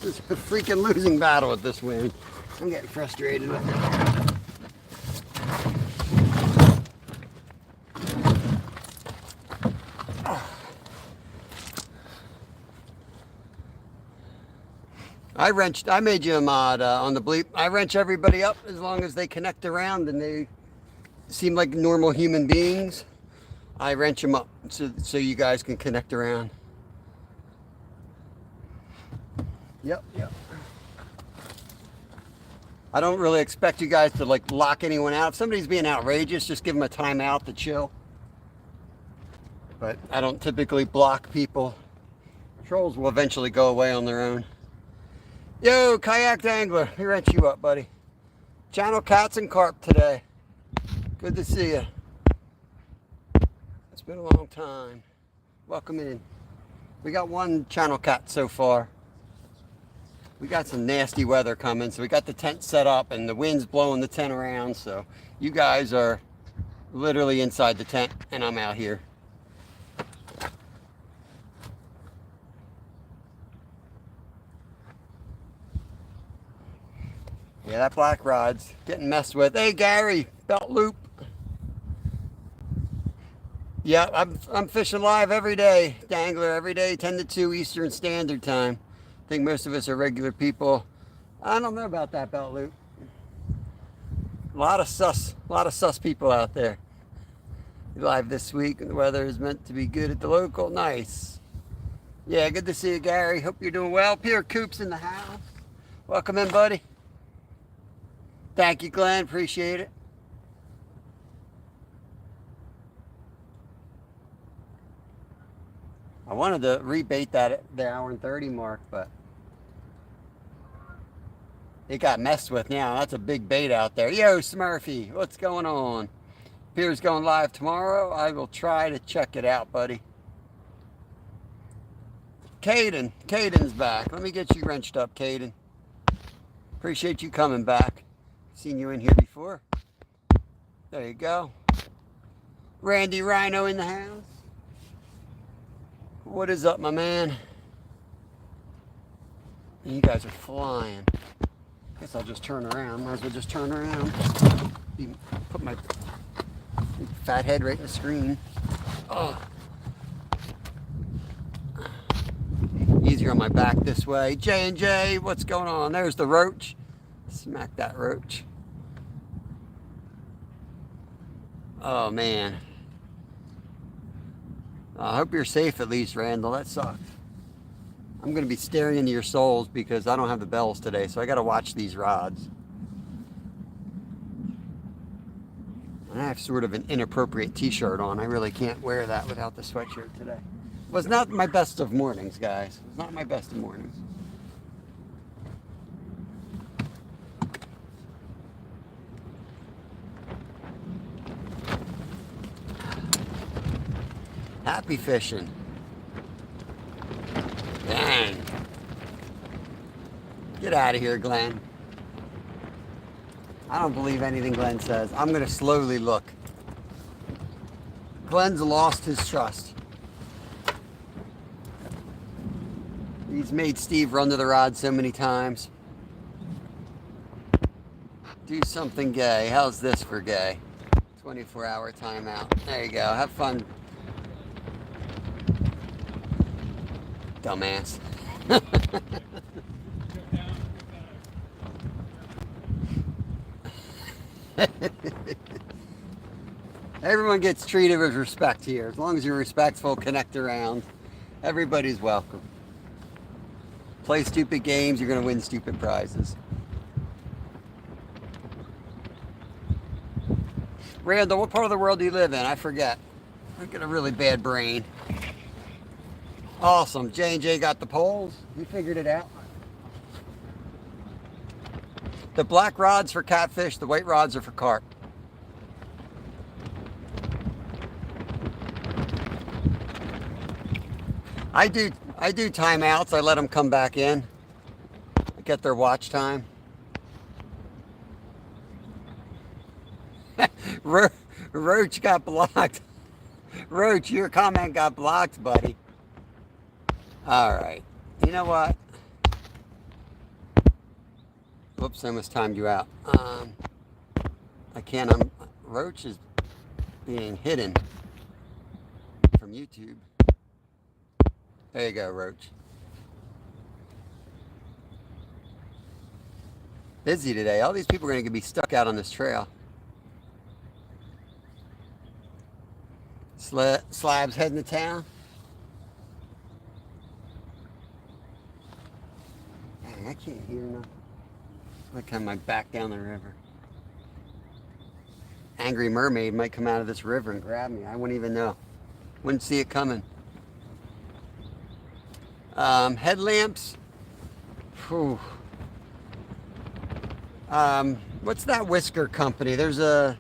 This is a freaking losing battle with this wind. I'm getting frustrated with it. I made you a mod on the bleep. I wrench everybody up as long as they connect around and they seem like normal human beings. I wrench them up so you guys can connect around. Yep. I don't really expect you guys to like lock anyone out. If somebody's being outrageous, just give them a timeout to chill. But I don't typically block people. Trolls will eventually go away on their own. Yo, kayak angler, let me wrench you up, buddy. Channel cats and carp today. Good to see you. It's been a long time. Welcome in. We got one channel cat so far. We got some nasty weather coming, so we got the tent set up and the wind's blowing the tent around, so you guys are literally inside the tent and I'm out here. Yeah, that black rod's getting messed with. Hey, Gary, belt loop. Yeah, I'm fishing live every day, Dangler, every day, 10 to 2 Eastern Standard Time. I think most of us are regular people. I don't know about that belt loop. A lot of sus people out there. Live this week, and the weather is meant to be good at the local. Nice. Yeah, good to see you, Gary. Hope you're doing well. Pierre Coop's in the house. Welcome in, buddy. Thank you, Glenn. Appreciate it. I wanted to rebait that at the hour and 30 mark, but it got messed with now. That's a big bait out there. Yo, Smurfy, what's going on? Pierre's going live tomorrow. I will try to check it out, buddy. Caden's back. Let me get you wrenched up, Caden. Appreciate you coming back. Seen you in here before. There you go. Randy Rhino in the house. What is up, my man? You guys are flying. Guess I'll just turn around. Might as well just turn around. Put my fat head right in the screen. Oh. Easier on my back this way. J&J, what's going on? There's the roach. Smack that roach. Oh, man. I hope you're safe at least, Randall. That sucks. I'm going to be staring into your souls because I don't have the bells today, so I got to watch these rods. And I have sort of an inappropriate t-shirt on. I really can't wear that without the sweatshirt today. It was not my best of mornings, guys. It was not my best of mornings. Happy fishing. Dang. Get out of here, Glenn. I don't believe anything Glenn says. I'm going to slowly look. Glenn's lost his trust. He's made Steve run to the rod so many times. Do something gay. How's this for gay? 24-hour timeout. There you go. Have fun. Dumbass. Everyone gets treated with respect here. As long as you're respectful, connect around. Everybody's welcome. Play stupid games, you're going to win stupid prizes. Randall, what part of the world do you live in? I forget. I got a really bad brain. Awesome. J&J got the poles. He figured it out. The black rod's for catfish. The white rods are for carp. I do timeouts. I let them come back in. I get their watch time. Roach got blocked. Roach, your comment got blocked, buddy. All right. You know what? Whoops, I almost timed you out. I can't. Roach is being hidden from YouTube. There you go, Roach. Busy today. All these people are going to be stuck out on this trail. Slab's heading to town. Dang, I can't hear nothing. Look at my back down the river. Angry mermaid might come out of this river and grab me. I wouldn't even know. Wouldn't see it coming. Headlamps. Whew. What's that whisker company? There's a...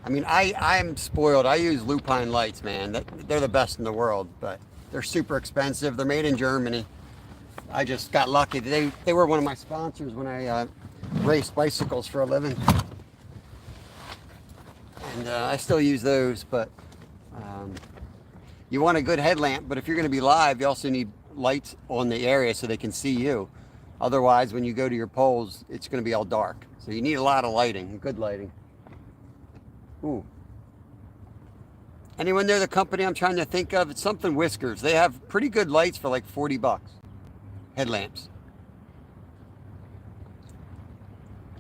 I mean, I'm spoiled. I use Lupine lights, man. They're the best in the world, but they're super expensive. They're made in Germany. I just got lucky. They were one of my sponsors when I raced bicycles for a living. And I still use those, but you want a good headlamp, but if you're going to be live, you also need lights on the area so they can see you. Otherwise, when you go to your poles, it's going to be all dark. So you need a lot of lighting, good lighting. Ooh. Anyone know the company I'm trying to think of? It's something Whiskers. They have pretty good lights for like 40 bucks. Headlamps.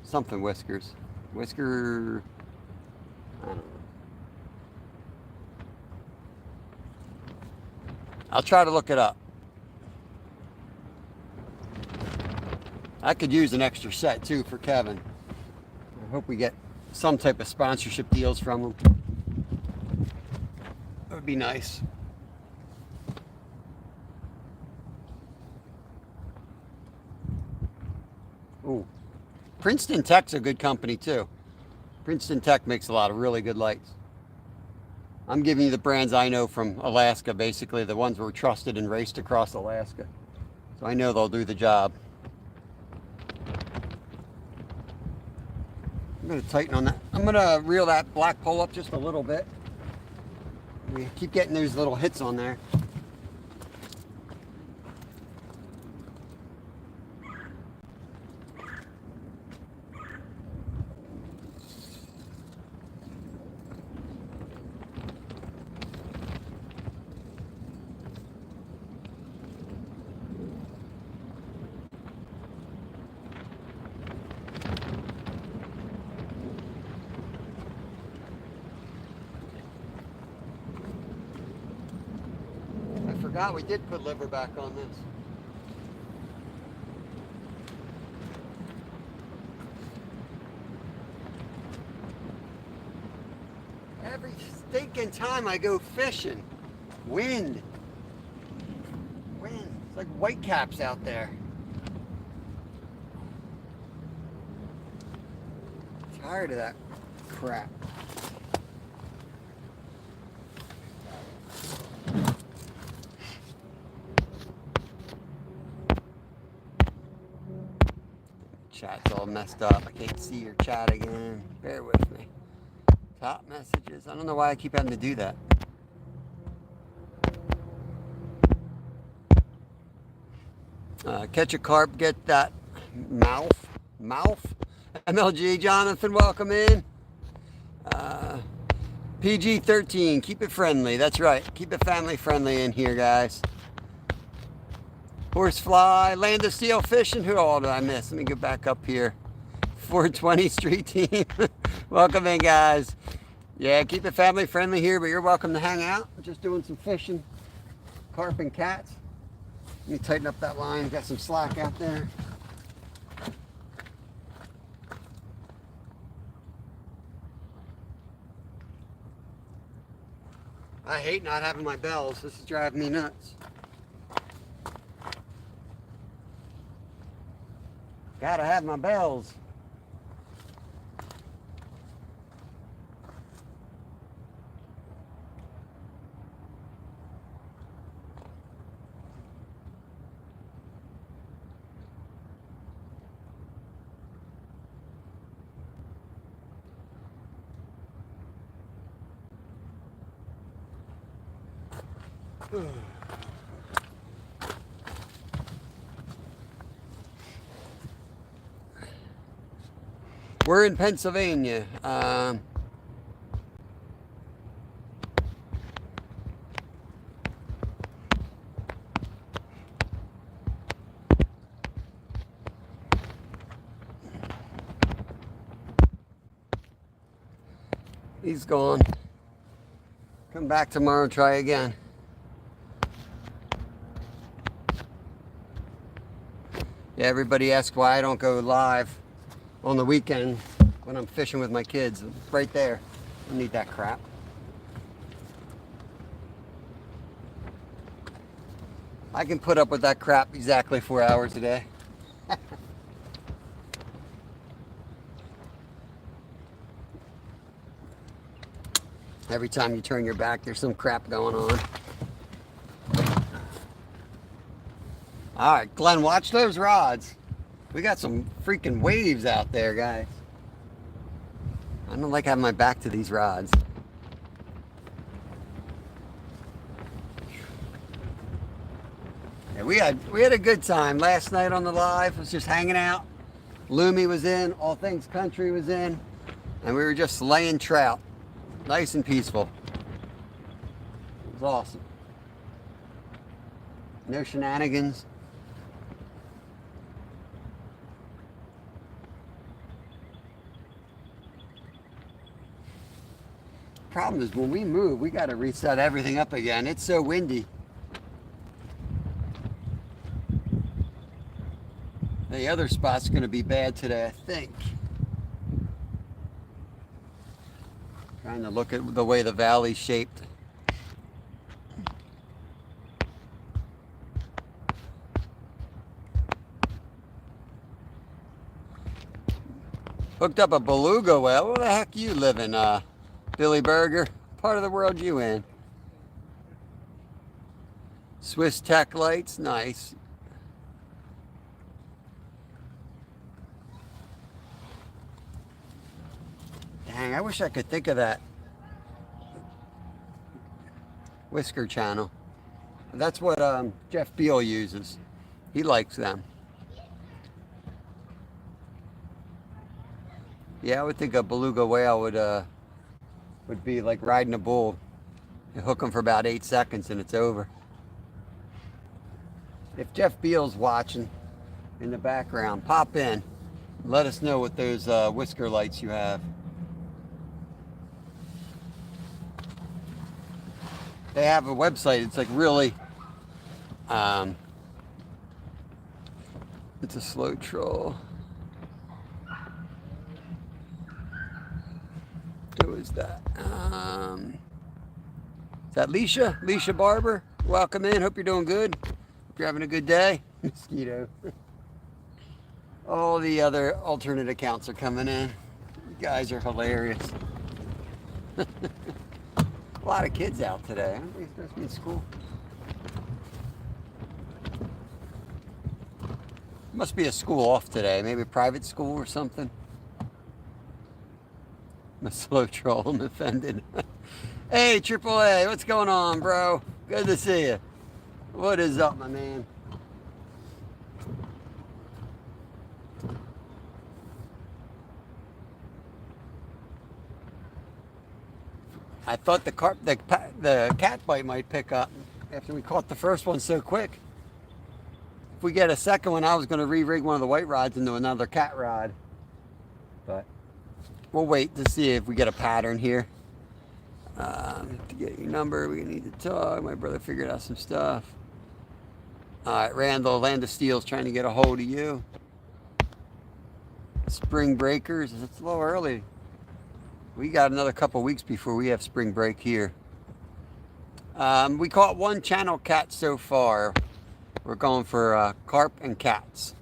Something Whiskers. Whisker... I don't know. I'll try to look it up. I could use an extra set too for Kevin. I hope we get some type of sponsorship deals from them. That would be nice. Ooh. Princeton Tech's a good company too. Princeton Tech makes a lot of really good lights. I'm giving you the brands I know from Alaska, basically the ones were trusted and raced across Alaska. So I know they'll do the job. I'm going to tighten on that. I'm going to reel that black pole up just a little bit. We keep getting those little hits on there. Forgot we did put liver back on this. Every stinking time I go fishing, wind. It's like whitecaps out there. Tired of that crap. Chat's all messed up. I can't see your chat again. Bear with me. Top messages. I don't know why I keep having to do that. Catch a carp, get that mouth. MLG Jonathan, welcome in. PG-13, keep it friendly. That's right. Keep it family friendly in here, guys. Horsefly, Land of Steel Fishing. Who all did I miss? Let me get back up here. 420 Street Team. Welcome in, guys. Yeah, keep it family friendly here, but you're welcome to hang out. We're just doing some fishing. Carp and cats. Let me tighten up that line. Got some slack out there. I hate not having my bells. This is driving me nuts. Gotta have my bells. We're in Pennsylvania. He's gone. Come back tomorrow, try again. Yeah, everybody asks why I don't go live on the weekend when I'm fishing with my kids. Right there. I don't need that crap. I can put up with that crap exactly 4 hours a day. Every time you turn your back, there's some crap going on. All right, Glenn, watch those rods. We got some freaking waves out there, guys. I don't like having my back to these rods. Yeah, we had a good time last night on the live. Was just hanging out. Loomy was in, All Things Country was in, and we were just laying trout. Nice and peaceful. It was awesome. No shenanigans. Problem is when we move, we got to reset everything up again. It's so windy. The other spot's going to be bad today, I think. Trying to look at the way the valley's shaped. Hooked up a beluga well. Where the heck you living, Billy Berger? Part of the world you in? Swiss Tech lights, nice. Dang, I wish I could think of that whisker channel. That's what Jeff Beal uses. He likes them. Yeah, I would think a beluga whale would be like riding a bull. You hook them for about 8 seconds and it's over. If Jeff Beal's watching in the background, pop in. Let us know what those whisker lights you have. They have a website. It's like really, it's a slow troll. Who is that? Is that Leisha? Leisha Barber? Welcome in. Hope you're doing good. Hope you're having a good day. Mosquito. All the other alternate accounts are coming in. You guys are hilarious. A lot of kids out today. Aren't they supposed to be in school? Must be a school off today. Maybe a private school or something. I'm a slow troll. I'm offended. Hey, AAA, what's going on, bro? Good to see you. What is up, my man? I thought the cat bite might pick up after we caught the first one so quick. If we get a second one, I was going to re-rig one of the white rods into another cat rod. But we'll wait to see if we get a pattern here. To get your number, we need to talk. My brother figured out some stuff. All right, Randall, Land of Steel's trying to get a hold of you. Spring breakers, it's a little early. We got another couple weeks before we have spring break here. We caught one channel cat so far. We're going for carp and cats.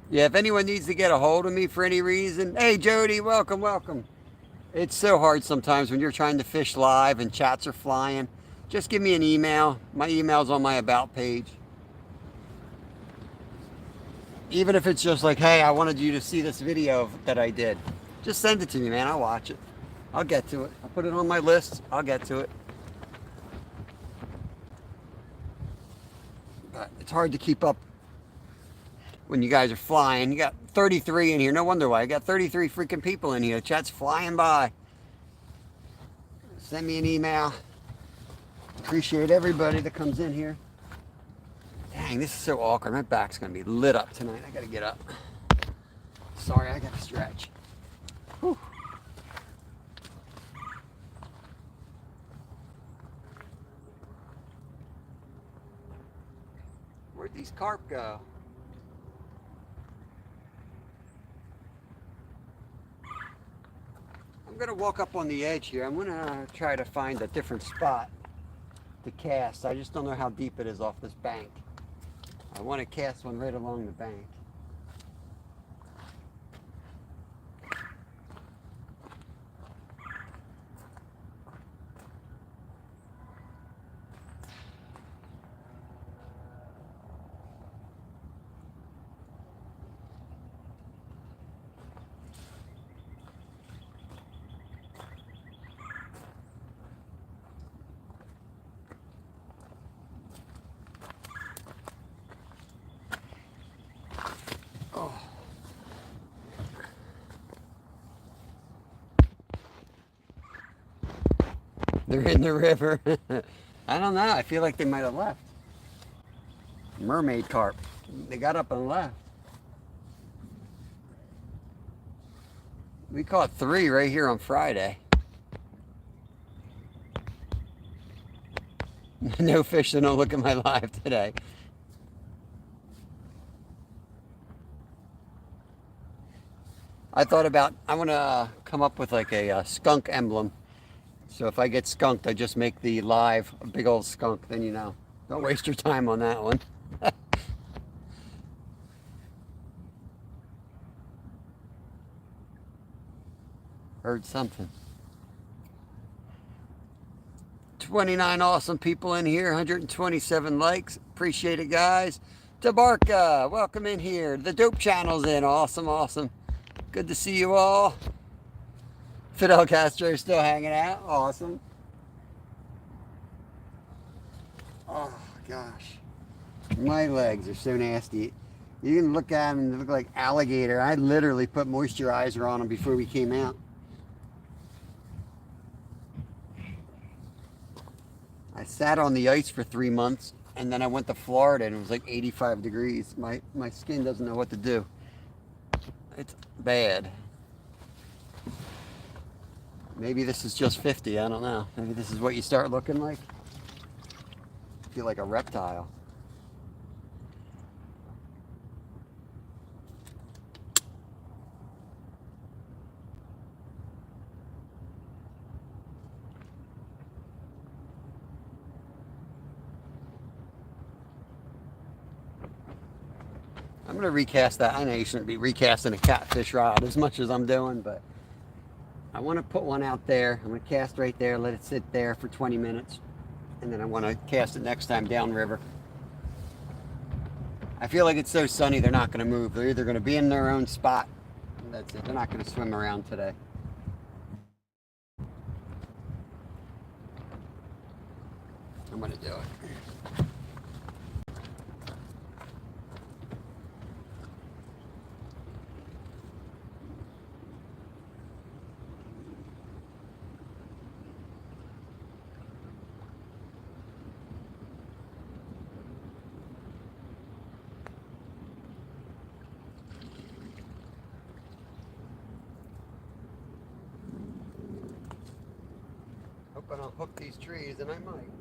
Yeah, if anyone needs to get a hold of me for any reason, hey Jody, welcome, welcome. It's so hard sometimes when you're trying to fish live and chats are flying. Just give me an email. My email's on my about page. Even if it's just like, hey, I wanted you to see this video that I did. Just send it to me, man. I'll watch it. I'll get to it. I'll put it on my list. I'll get to it. But it's hard to keep up when you guys are flying. You got 33 in here. No wonder why. I got 33 freaking people in here. Chat's flying by. Send me an email. Appreciate everybody that comes in here. Dang, this is so awkward. My back's going to be lit up tonight. I got to get up. Sorry, I got to stretch. Whew. these carp go? I'm gonna walk up on the edge here. I'm gonna try to find a different spot to cast. I just don't know how deep it is off this bank. I want to cast one right along the bank. Oh. They're in the river. I don't know. I feel like they might have left. Mermaid carp. They got up and left. We caught 3 right here on Friday. No fish, so don't look at my live today. I thought about, I want to come up with like a skunk emblem. So if I get skunked, I just make the live a big old skunk. Then you know. Don't waste your time on that one. Heard something. 29 awesome people in here, 127 likes. Appreciate it, guys. Tabarka, welcome in here. The Dope Channel's in. Awesome, awesome. Good to see you all. Fidel Castro still hanging out. Awesome. Oh, gosh. My legs are so nasty. You can look at them and they look like alligator. I literally put moisturizer on them before we came out. I sat on the ice for 3 months, and then I went to Florida, and it was like 85 degrees. My skin doesn't know what to do. It's bad. Maybe this is just 50, I don't know. Maybe this is what you start looking like. I feel like a reptile. I'm going to recast that. I know you shouldn't be recasting a catfish rod as much as I'm doing, but I want to put one out there. I'm going to cast right there, let it sit there for 20 minutes, and then I want to cast it next time downriver. I feel like it's so sunny they're not going to move. They're either going to be in their own spot. That's it. They're not going to swim around today. I'm going to do it. Hope I don't hook these trees, and I might.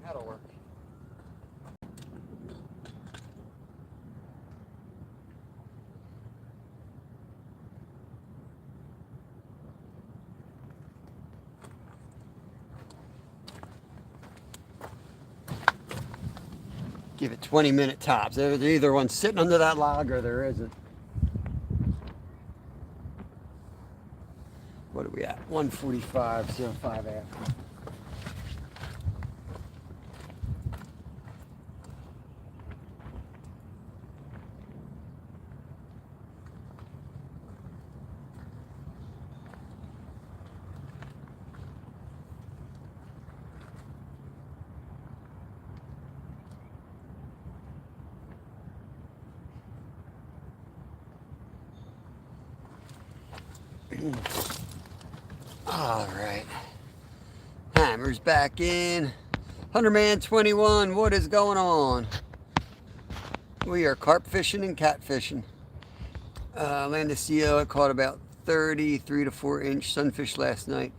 That'll work. Give it 20-minute tops. There's either one sitting under that log or there isn't. What are we at? 145, so 5 after. All right, Hammer's back in. Hunterman 21, what is going on? We are carp fishing and cat fishing. Landed CO, I caught about 33 to 4 inch sunfish last night.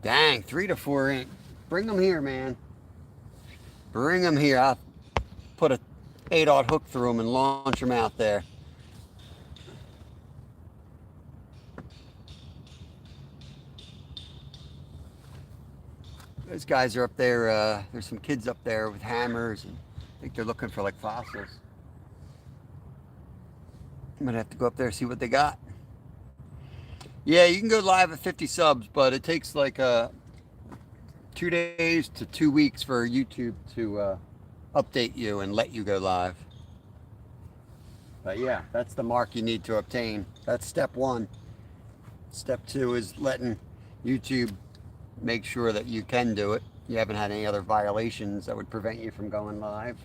Dang, 3 to 4 inch. Bring them here, man. Bring them here. I'll put a 8/0 hook through them and launch them out there. Those guys are up there. There's some kids up there with hammers, and I think they're looking for like fossils. I'm gonna have to go up there and see what they got. Yeah, you can go live at 50 subs, but it takes like 2 days to 2 weeks for YouTube to update you and let you go live. But yeah, that's the mark you need to obtain. That's step 1. Step 2 is letting YouTube make sure that you can do it. You haven't had any other violations that would prevent you from going live.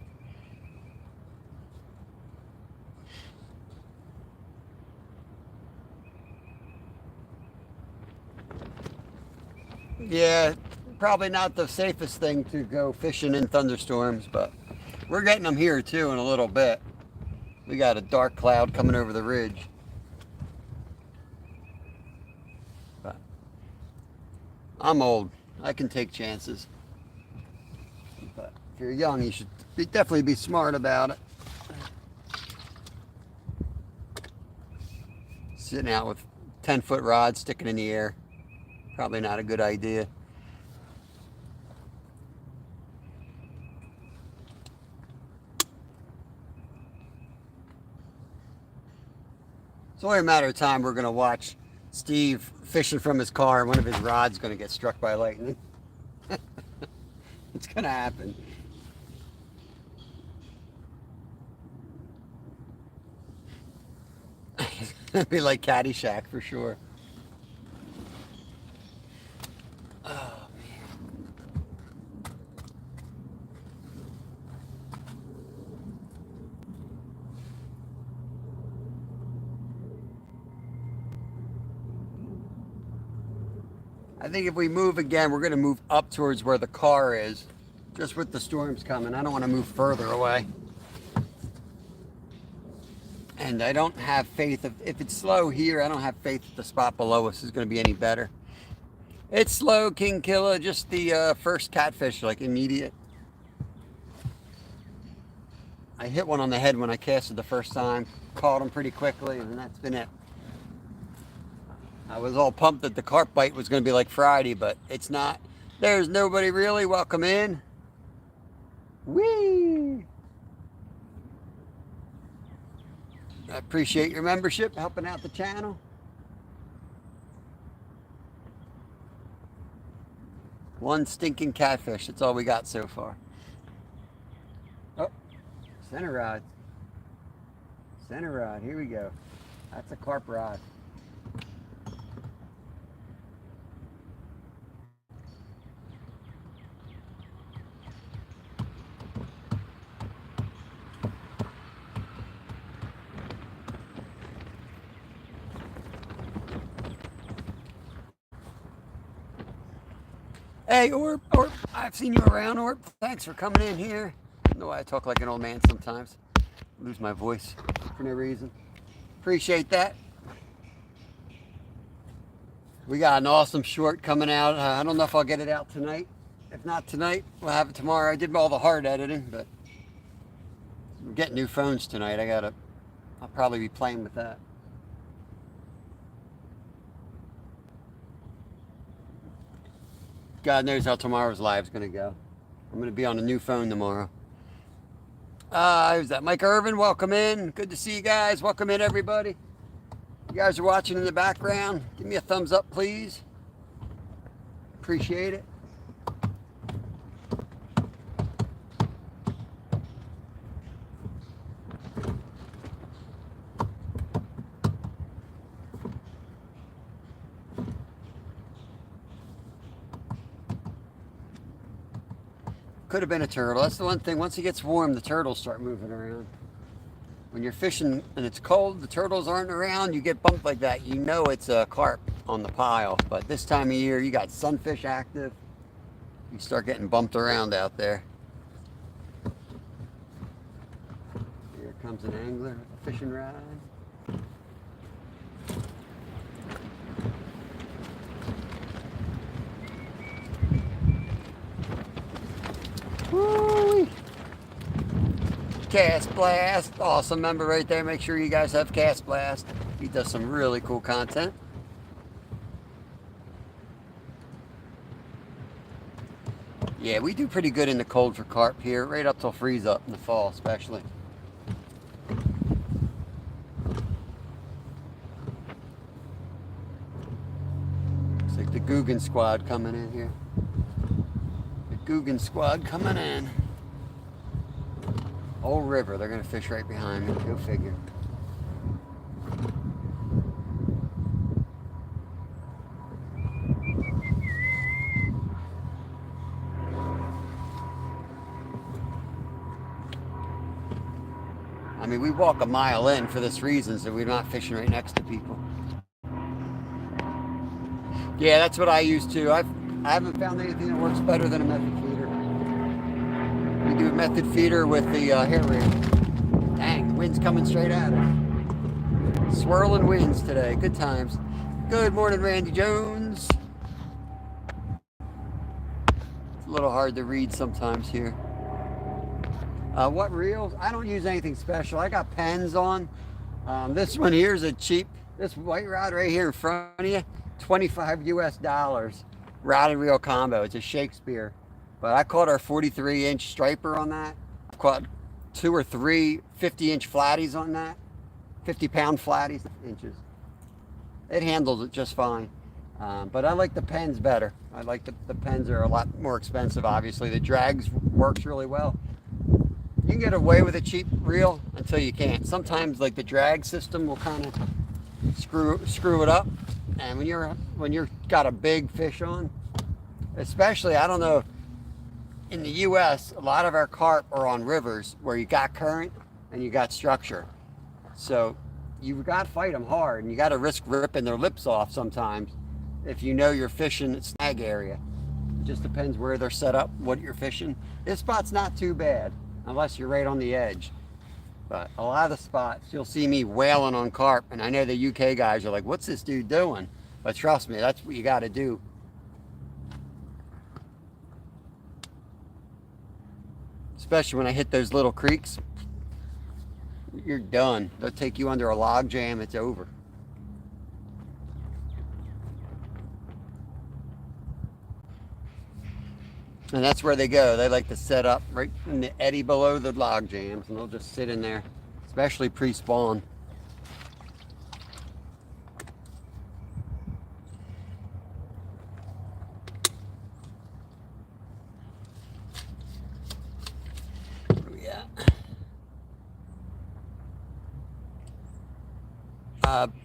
Yeah, probably not the safest thing to go fishing in thunderstorms, but we're getting them here too in a little bit. We got a dark cloud coming over the ridge. But I'm old. I can take chances. But if you're young, you should definitely be smart about it. Sitting out with 10-foot rods sticking in the air. Probably not a good idea. It's only a matter of time we're going to watch Steve fishing from his car and one of his rods going to get struck by lightning. It's going to happen. It'd be like Caddyshack for sure. Oh, man. I think if we move again, we're going to move up towards where the car is. Just with the storms coming, I don't want to move further away. And I don't have faith, if it's slow here, I don't have faith that the spot below us is going to be any better. It's slow, King Killer, just the first catfish, like immediate. I hit one on the head when I casted the first time, caught him pretty quickly, and that's been it. I was all pumped that the carp bite was going to be like Friday, but it's not. There's nobody really. Welcome in. Whee! I appreciate your membership, helping out the channel. One stinking catfish. That's all we got so far. Oh, center rod. Center rod. Here we go. That's a carp rod. Hey, Orb, I've seen you around, Orb. Thanks for coming in here. I don't know why I talk like an old man sometimes. I lose my voice for no reason. Appreciate that. We got an awesome short coming out. I don't know if I'll get it out tonight. If not tonight, we'll have it tomorrow. I did all the hard editing, but I'm getting new phones tonight. I'll probably be playing with that. God knows how tomorrow's live's going to go. I'm going to be on a new phone tomorrow. Who's that? Mike Irvin, welcome in. Good to see you guys. Welcome in, everybody. You guys are watching in the background. Give me a thumbs up, please. Appreciate it. Could have been a turtle. That's the one thing. Once it gets warm, the turtles start moving around. When you're fishing and it's cold, the turtles aren't around, you get bumped like that. You know it's a carp on the pile. But this time of year, you got sunfish active. You start getting bumped around out there. Here comes an angler with a fishing rod. Cast Blast, awesome member right there. Make sure you guys have Cast Blast. He does some really cool content. Yeah, we do pretty good in the cold for carp here, right up till freeze up in the fall especially. Looks like the Guggen squad coming in here. The Guggen squad coming in. Old River, they're gonna fish right behind me, go figure. I mean, we walk a mile in for this reason, so we're not fishing right next to people. Yeah, that's what I use too. I haven't found anything that works better than a method feeder. We do a method feeder with the hair rig. Dang, the wind's coming straight at us. Swirling winds today. Good times. Good morning, Randy Jones. It's a little hard to read sometimes here. What reels? I don't use anything special. I got pens on. This one here is a cheap, this white rod right here in front of you, $25 US. Rod and reel combo. It's a Shakespeare. But I caught our 43-inch striper on that. I've caught 2 or 3 50-inch flatties on that. 50-pound flatties, inches. It handles it just fine. But I like the pens better. I like the pens are a lot more expensive, obviously. The drags works really well. You can get away with a cheap reel until you can't. Sometimes like the drag system will kind of screw it up. And when you're got a big fish on, especially, I don't know, in the US, a lot of our carp are on rivers where you got current and you got structure. So you've got to fight them hard, and you got to risk ripping their lips off sometimes if you know you're fishing snag area. It just depends where they're set up, what you're fishing. This spot's not too bad unless you're right on the edge. But a lot of the spots, you'll see me wailing on carp, and I know the UK guys are like, what's this dude doing? But trust me, that's what you got to do. Especially when I hit those little creeks, you're done. They'll take you under a log jam, it's over. And that's where they go. They like to set up right in the eddy below the log jams, and they'll just sit in there, especially pre-spawn.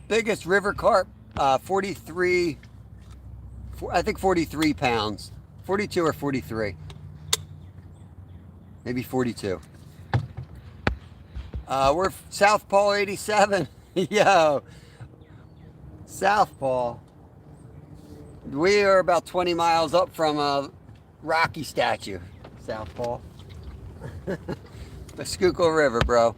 Biggest river carp, 43, I think 43 pounds. 42 or 43. Maybe 42. We're Southpaw 87. Yo. Southpaw. We are about 20 miles up from a Rocky statue. Southpaw. The Schuylkill River, bro.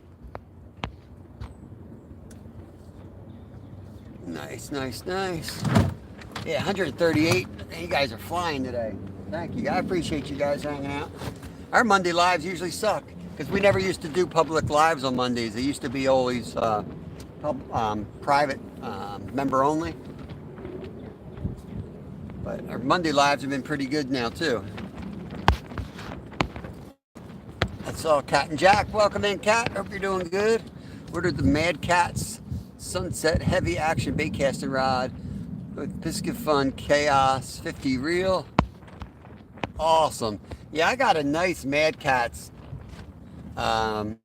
Nice, nice, nice. Yeah, 138. You guys are flying today. Thank you. I appreciate you guys hanging out. Our Monday lives usually suck because we never used to do public lives on Mondays. They used to be always private, member only. But our Monday lives have been pretty good now too. That's all. Cat and Jack, welcome in, Cat. Hope you're doing good. Ordered the Mad Cat's Sunset Heavy Action Bait Casting Rod with Biscuit Fun Chaos 50 reel. Awesome. Yeah, I got a nice Mad Cat's. I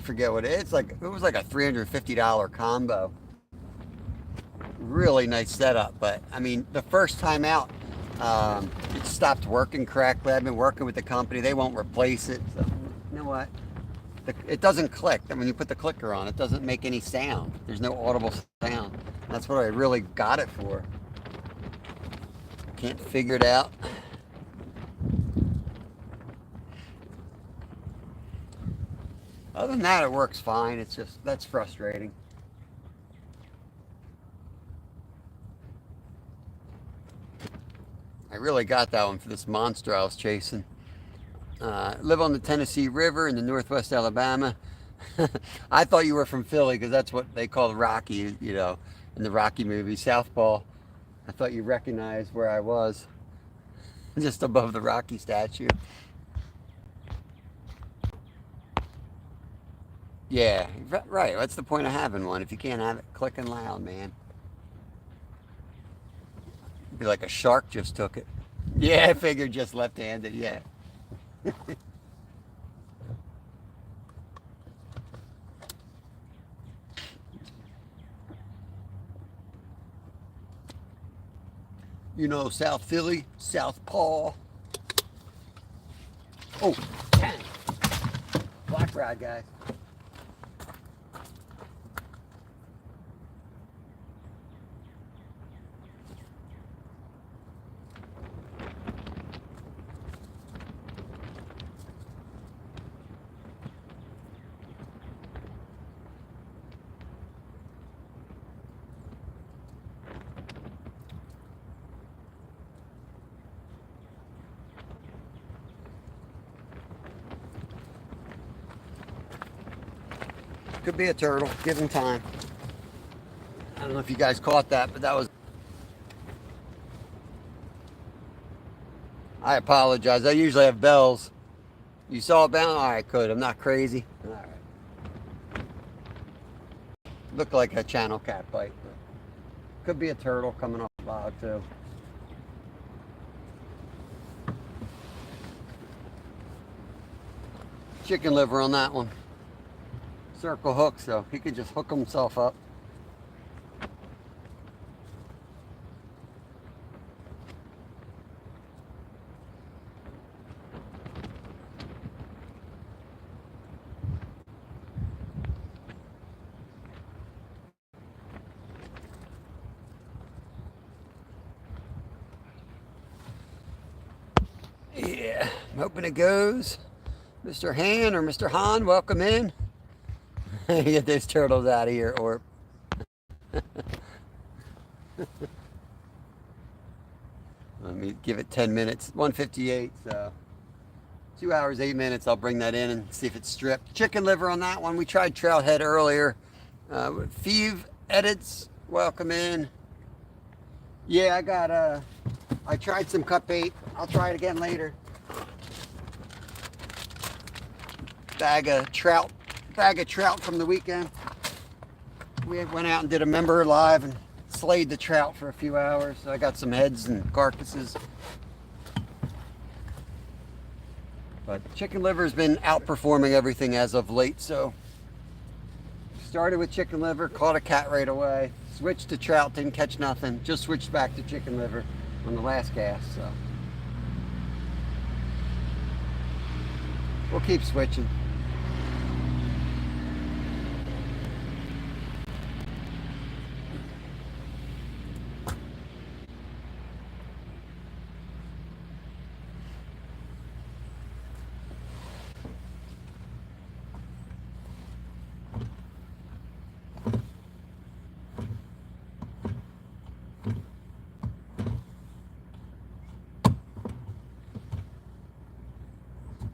forget what it is. It was like a $350 combo. Really nice setup, but I mean, the first time out, it stopped working correctly. I've been working with the company; they won't replace it. So, you know what? It doesn't click. And when you put the clicker on, it doesn't make any sound. There's no audible sound. That's what I really got it for. Can't figure it out. Other than that, it works fine. It's just, that's frustrating. I really got that one for this monster I was chasing. Live on the Tennessee River in the northwest Alabama. I thought you were from Philly because that's what they call Rocky, you know, in the Rocky movie, Southpaw. I thought you recognized where I was, just above the Rocky statue. Yeah, right. What's the point of having one if you can't have it clicking loud, man? It'd be like a shark just took it. Yeah, I figured just left-handed. Yeah. You know, South Philly, Southpaw. Oh, dang. Black rod, guys. Could be a turtle. Give him time. I don't know if you guys caught that, but that was... I apologize. I usually have bells. You saw it bound? All right, good. I'm not crazy. All right. Looked like a channel cat bite. But could be a turtle coming off the log, too. Chicken liver on that one. Circle hook, so he could just hook himself up. Yeah, I'm hoping it goes. Mr. Han or Mr. Han, welcome in. Get those turtles out of here, or let me give it 10 minutes. 1:58, so 2 hours, 8 minutes. I'll bring that in and see if it's stripped. Chicken liver on that one. We tried trout head earlier. Feeve edits, welcome in. Yeah, I tried some cut bait. I'll try it again later. Bag of trout from the weekend. We went out and did a member live and slayed the trout for a few hours. So I got some heads and carcasses. But chicken liver's been outperforming everything as of late, so started with chicken liver, caught a cat right away, switched to trout, didn't catch nothing, just switched back to chicken liver on the last cast, so we'll keep switching.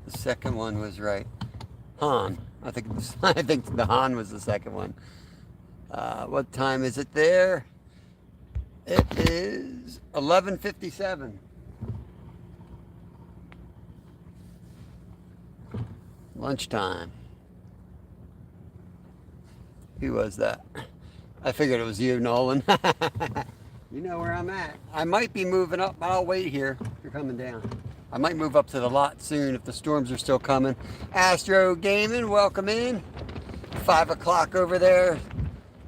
Second one was right. Han. I think the Han was the second one. What time is it there? It is 11:57. Lunchtime. Who was that? I figured it was you, Nolan. You know where I'm at. I might be moving up, but I'll wait here. You're coming down. I might move up to the lot soon if the storms are still coming. Astro Gaming, welcome in. 5 o'clock over there.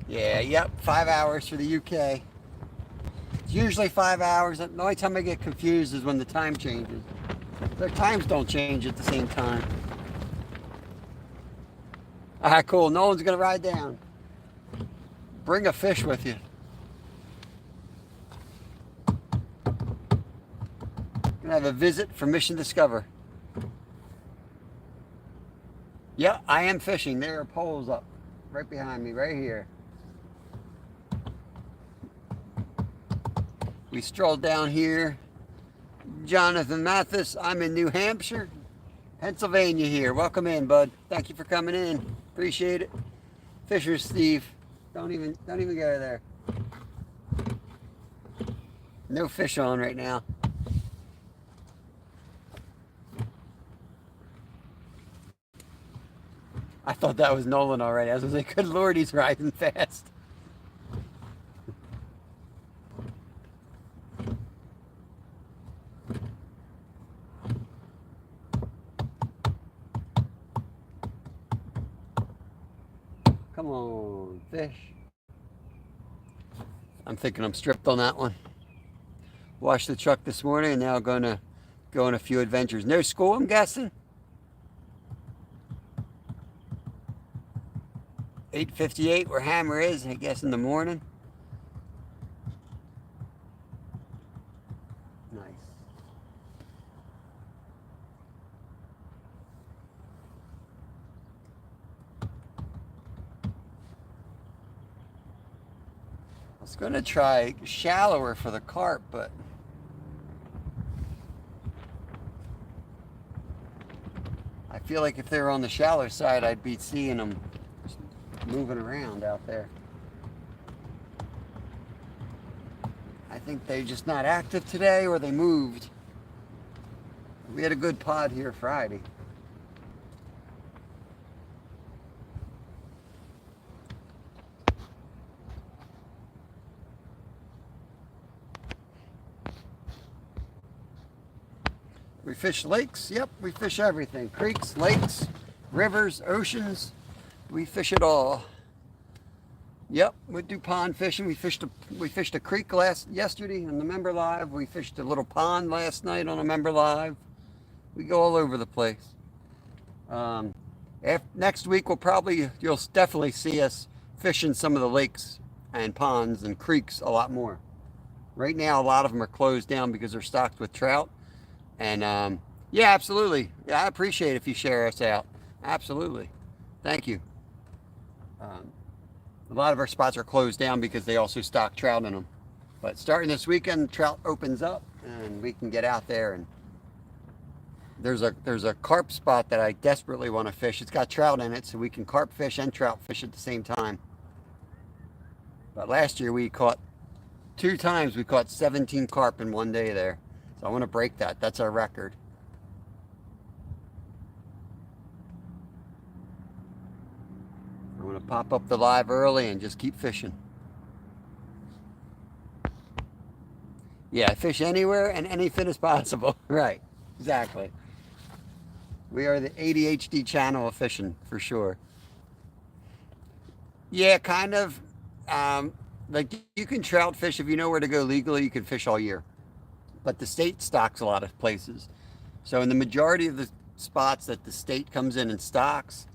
Yeah, yep, 5 hours for the UK. It's usually 5 hours. The only time I get confused is when the time changes. Their times don't change at the same time. All right, cool. No one's going to ride down. Bring a fish with you. Gonna have a visit from Mission Discover. Yeah, I am fishing. There are poles up right behind me, right here. We strolled down here. Jonathan Mathis, I'm in New Hampshire. Pennsylvania here. Welcome in, bud. Thank you for coming in. Appreciate it. Fisher Steve. Don't even go there. No fish on right now. I thought that was Nolan already. I was like, good Lord, he's riding fast. Come on, fish. I'm thinking I'm stripped on that one. Washed the truck this morning and now gonna go on a few adventures. No school, I'm guessing. 8:58 where Hammer is, I guess, in the morning. Nice. I was gonna try shallower for the carp, but I feel like if they were on the shallow side, I'd be seeing them moving around out there. I think they're just not active today, or they moved. We had a good pod here Friday. We fish lakes. Yep, we fish everything. Creeks, lakes, rivers, oceans. We fish it all. Yep, we do pond fishing. We fished a creek yesterday on the Member Live. We fished a little pond last night on a Member Live. We go all over the place. Next week you'll definitely see us fishing some of the lakes and ponds and creeks a lot more. Right now, a lot of them are closed down because they're stocked with trout. And yeah, absolutely. Yeah, I appreciate it if you share us out. Absolutely. Thank you. A lot of our spots are closed down because they also stock trout in them. But starting this weekend, trout opens up and we can get out there. And there's a carp spot that I desperately want to fish. It's got trout in it, so we can carp fish and trout fish at the same time. But last year we caught 2 times. We caught 17 carp in one day there. So I want to break that. That's our record. I'm going to pop up the live early and just keep fishing. Yeah, fish anywhere and anything is possible. Right, exactly. We are the ADHD channel of fishing, for sure. Yeah, kind of. Like, you can trout fish if you know where to go legally. You can fish all year. But the state stocks a lot of places. So in the majority of the spots that the state comes in and stocks,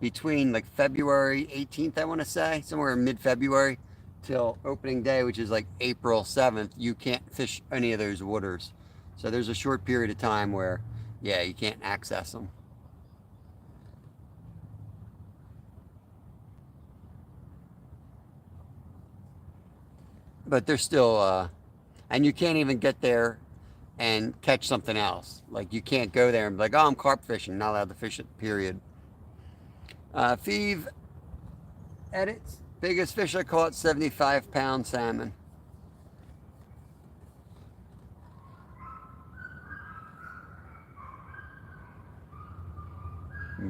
between like February 18th, I want to say, somewhere in mid-February, till opening day, which is like April 7th, you can't fish any of those waters. So there's a short period of time where, yeah, you can't access them. But they're still, and you can't even get there and catch something else. Like, you can't go there and be like, oh, I'm carp fishing, not allowed to fish it, period. Feeve edits. Biggest fish I caught, 75-pound salmon.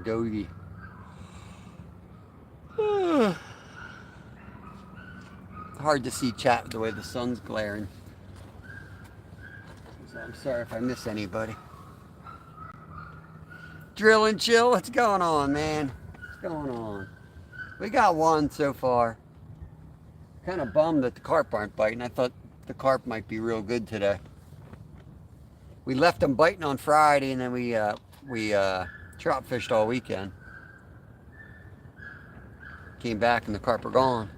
Dogie. Hard to see chat with the way the sun's glaring. So I'm sorry if I miss anybody. Drill and chill, what's going on, man? What's going on? We got one so far. Kind of bummed that the carp aren't biting. I thought the carp might be real good today. We left them biting on Friday, and then we trout fished all weekend. Came back and the carp are gone.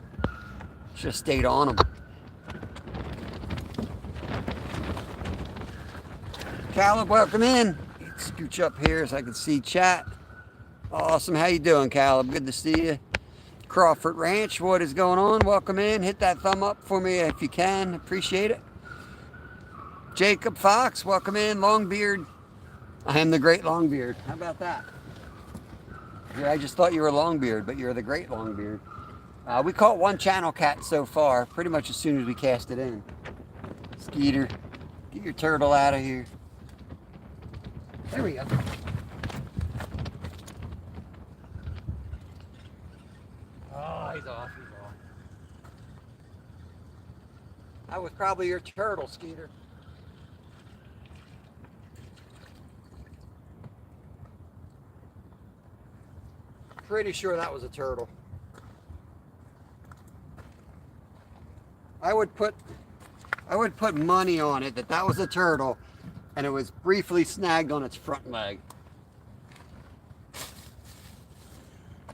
Should have stayed on them. Caleb, welcome in. Scooch up here so I can see chat. Awesome. How you doing, Caleb? Good to see you. Crawford Ranch, what is going on? Welcome in. Hit that thumb up for me if you can. Appreciate it. Jacob Fox, welcome in. Longbeard. I am the great Longbeard. How about that? here. I just thought you were longbeard, but you're the great longbeard. We caught one channel cat so far, pretty much as soon as we cast it in. Skeeter, get your turtle out of here. There we go. Oh, he's off, he's off. That was probably your turtle, Skeeter. Pretty sure that was a turtle. I would put money on it that was a turtle, and it was briefly snagged on its front leg.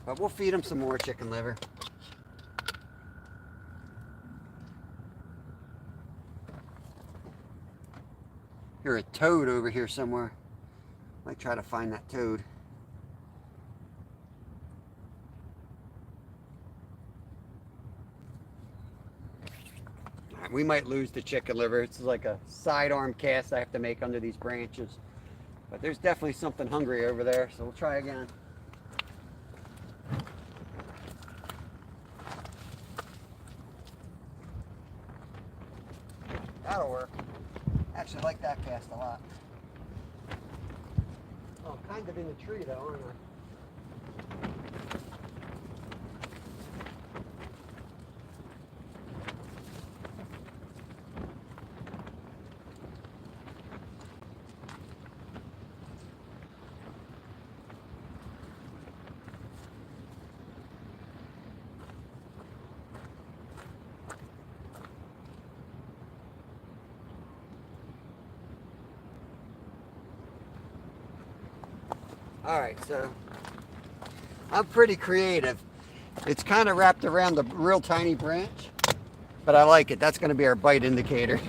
But we'll feed him some more chicken liver. Here's a toad over here somewhere. Might try to find that toad. We might lose the chicken liver. It's like a sidearm cast I have to make under these branches. But there's definitely something hungry over there, so we'll try again. That'll work. Actually like that cast a lot. Oh, I'm kind of in the tree though, aren't I? All right, so I'm pretty creative. It's kind of wrapped around the real tiny branch, but I like it. That's going to be our bite indicator.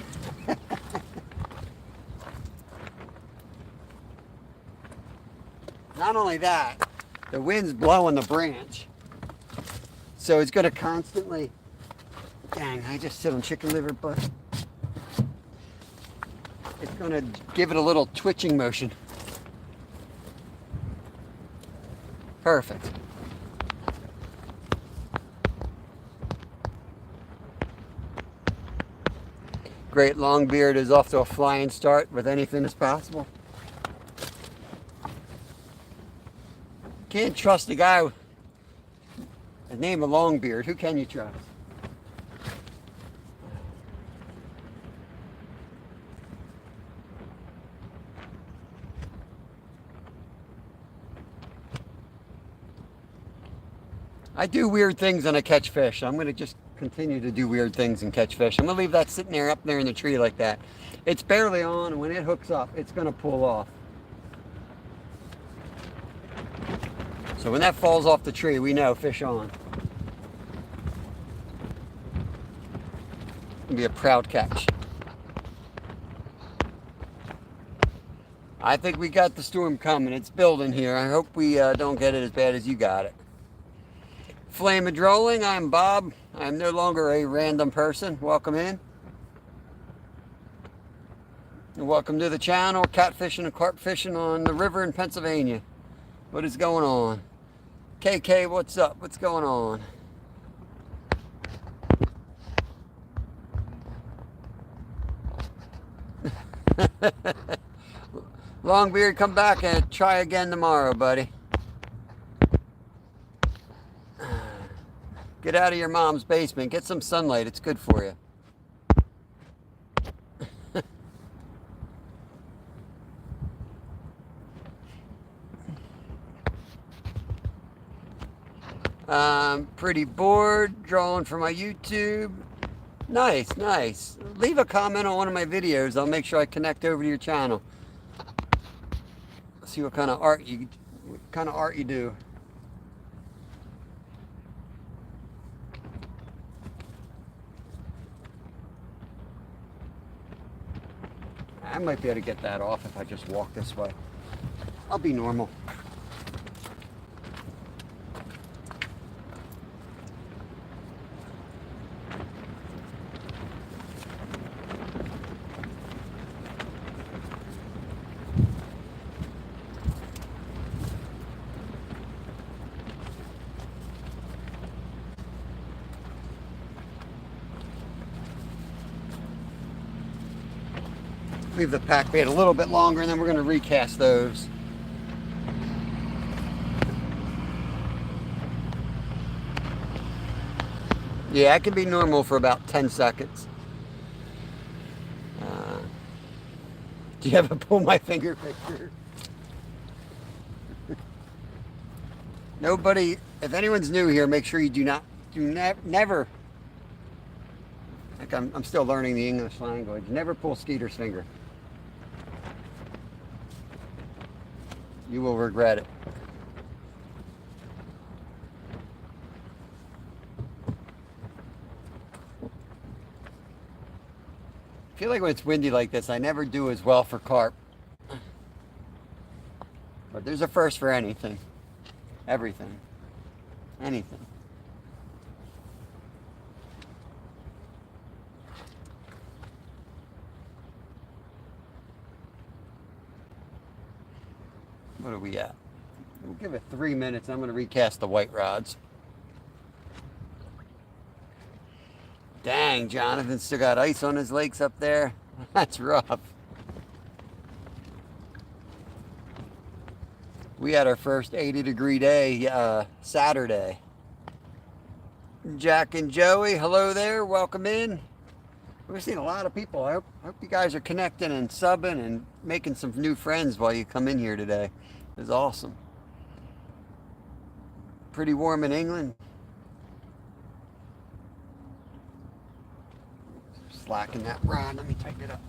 Not only that, the wind's blowing the branch, so it's going to constantly, dang, I just sit on chicken liver, but it's going to give it a little twitching motion. Perfect. Great longbeard is off to a flying start with anything as possible. Can't trust a guy with the name of Longbeard. Who can you trust? I do weird things and I catch fish. I'm going to just continue to do weird things and catch fish. I'm going to leave that sitting there up there in the tree like that. It's barely on, and when it hooks up, it's going to pull off. So when that falls off the tree, we know fish on. It'll be a proud catch. I think we got the storm coming. It's building here. I hope we don't get it as bad as you got it. Flame and Rolling, I'm Bob. I'm no longer a random person. Welcome in. And welcome to the channel, catfishing and carp fishing on the river in Pennsylvania. What is going on? KK, what's up? What's going on? Longbeard, come back and try again tomorrow, buddy. Get out of your mom's basement. Get some sunlight. It's good for you. I'm pretty bored drawing for my YouTube. Nice, nice. Leave a comment on one of my videos. I'll make sure I connect over to your channel. See what kind of art you do. I might be able to get that off if I just walk this way. I'll be normal. leave the pack bait a little bit longer, and then we're going to recast those. Yeah, it can be normal for about 10 seconds. Do you have a pull my finger picture? Nobody, if anyone's new here, make sure you never, like I'm still learning the English language, never pull Skeeter's finger. You will regret it. I feel like when it's windy like this, I never do as well for carp. But there's a first for anything. Everything. Anything. What are we at? We'll give it 3 minutes. I'm going to recast the white rods. Dang, Jonathan still got ice on his legs up there. That's rough. We had our first 80-degree day Saturday. Jack and Joey, hello there. Welcome in. We've seen a lot of people. I hope you guys are connecting and subbing and making some new friends while you come in here today. It was awesome. Pretty warm in England. Slacking that rod. Let me tighten it up.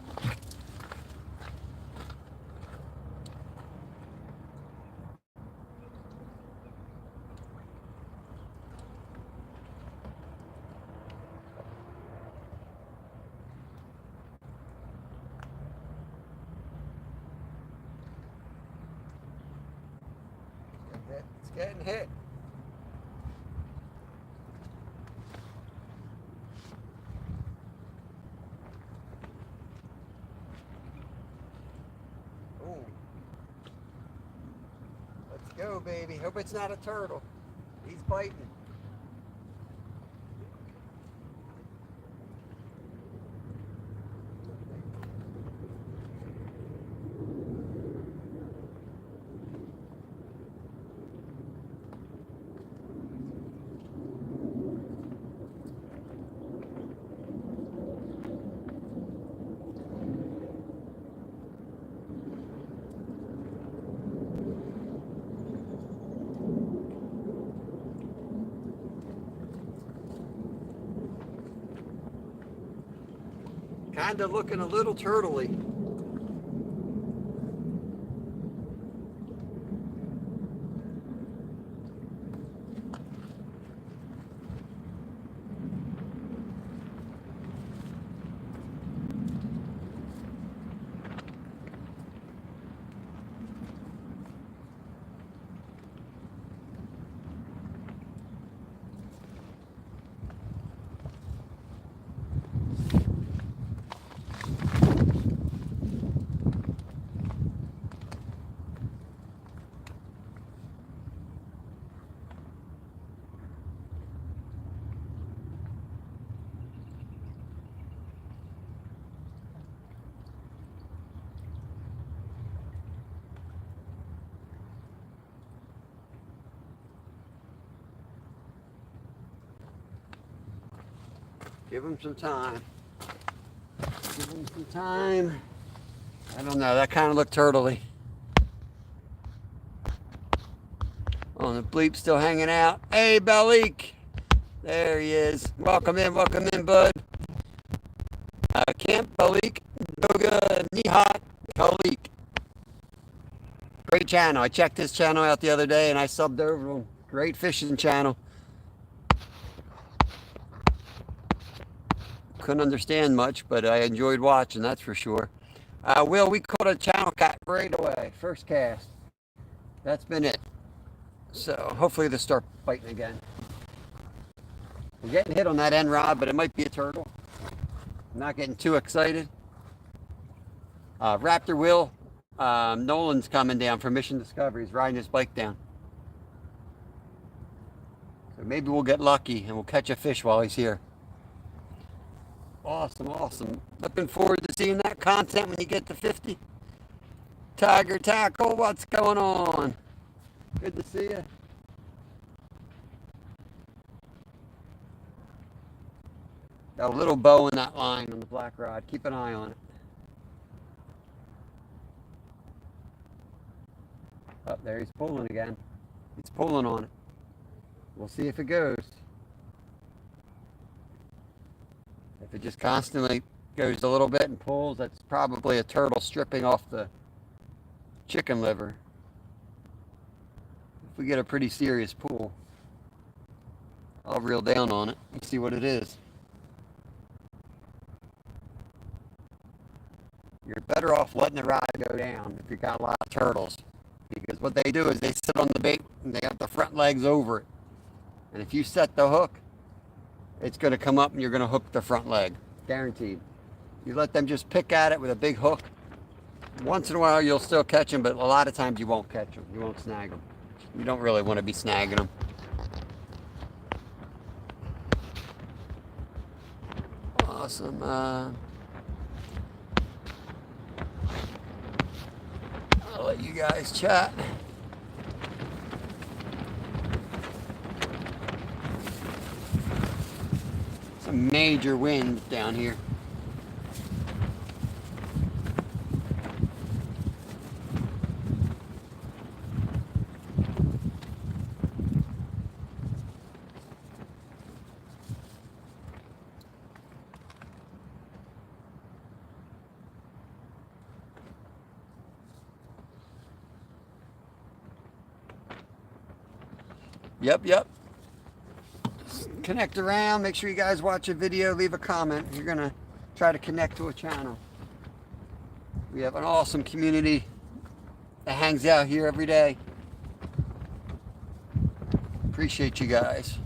It's getting hit. Go, baby. Hope it's not a turtle. He's biting. Kind of looking a little turtley. Give him some time. Give him some time. I don't know. That kind of looked turtley. Oh, the bleep's still hanging out. Hey, Balik. There he is. Welcome in, bud. Camp Balik. Doga Nihat Balik. Great channel. I checked his channel out the other day and I subbed over him. Great fishing channel. Couldn't understand much, but I enjoyed watching, that's for sure. Will, we caught a channel cat right away. First cast. That's been it. So hopefully they'll start biting again. We're getting hit on that end rod, but it might be a turtle. I'm not getting too excited. Raptor Will, Nolan's coming down from Mission Discovery. He's riding his bike down. So maybe we'll get lucky and we'll catch a fish while he's here. Awesome, awesome. Looking forward to seeing that content when you get to 50. Tiger Tackle, what's going on? Good to see you. Got a little bow in that line on the black rod. Keep an eye on it. Oh, there he's pulling again. He's pulling on it. We'll see if it goes. If it just constantly goes a little bit and pulls, that's probably a turtle stripping off the chicken liver. If we get a pretty serious pull, I'll reel down on it and see what it is. You're better off letting the rod go down if you've got a lot of turtles, because what they do is they sit on the bait and they got the front legs over it. And if you set the hook, it's going to come up and you're going to hook the front leg. Guaranteed. You let them just pick at it with a big hook. Once in a while you'll still catch them, but a lot of times you won't catch them. You won't snag them. You don't really want to be snagging them. Awesome. I'll let you guys chat. Some major winds down here. Yep. Connect around. Make sure you guys watch a video. Leave a comment if you're going to try to connect to a channel. We have an awesome community that hangs out here every day. Appreciate you guys.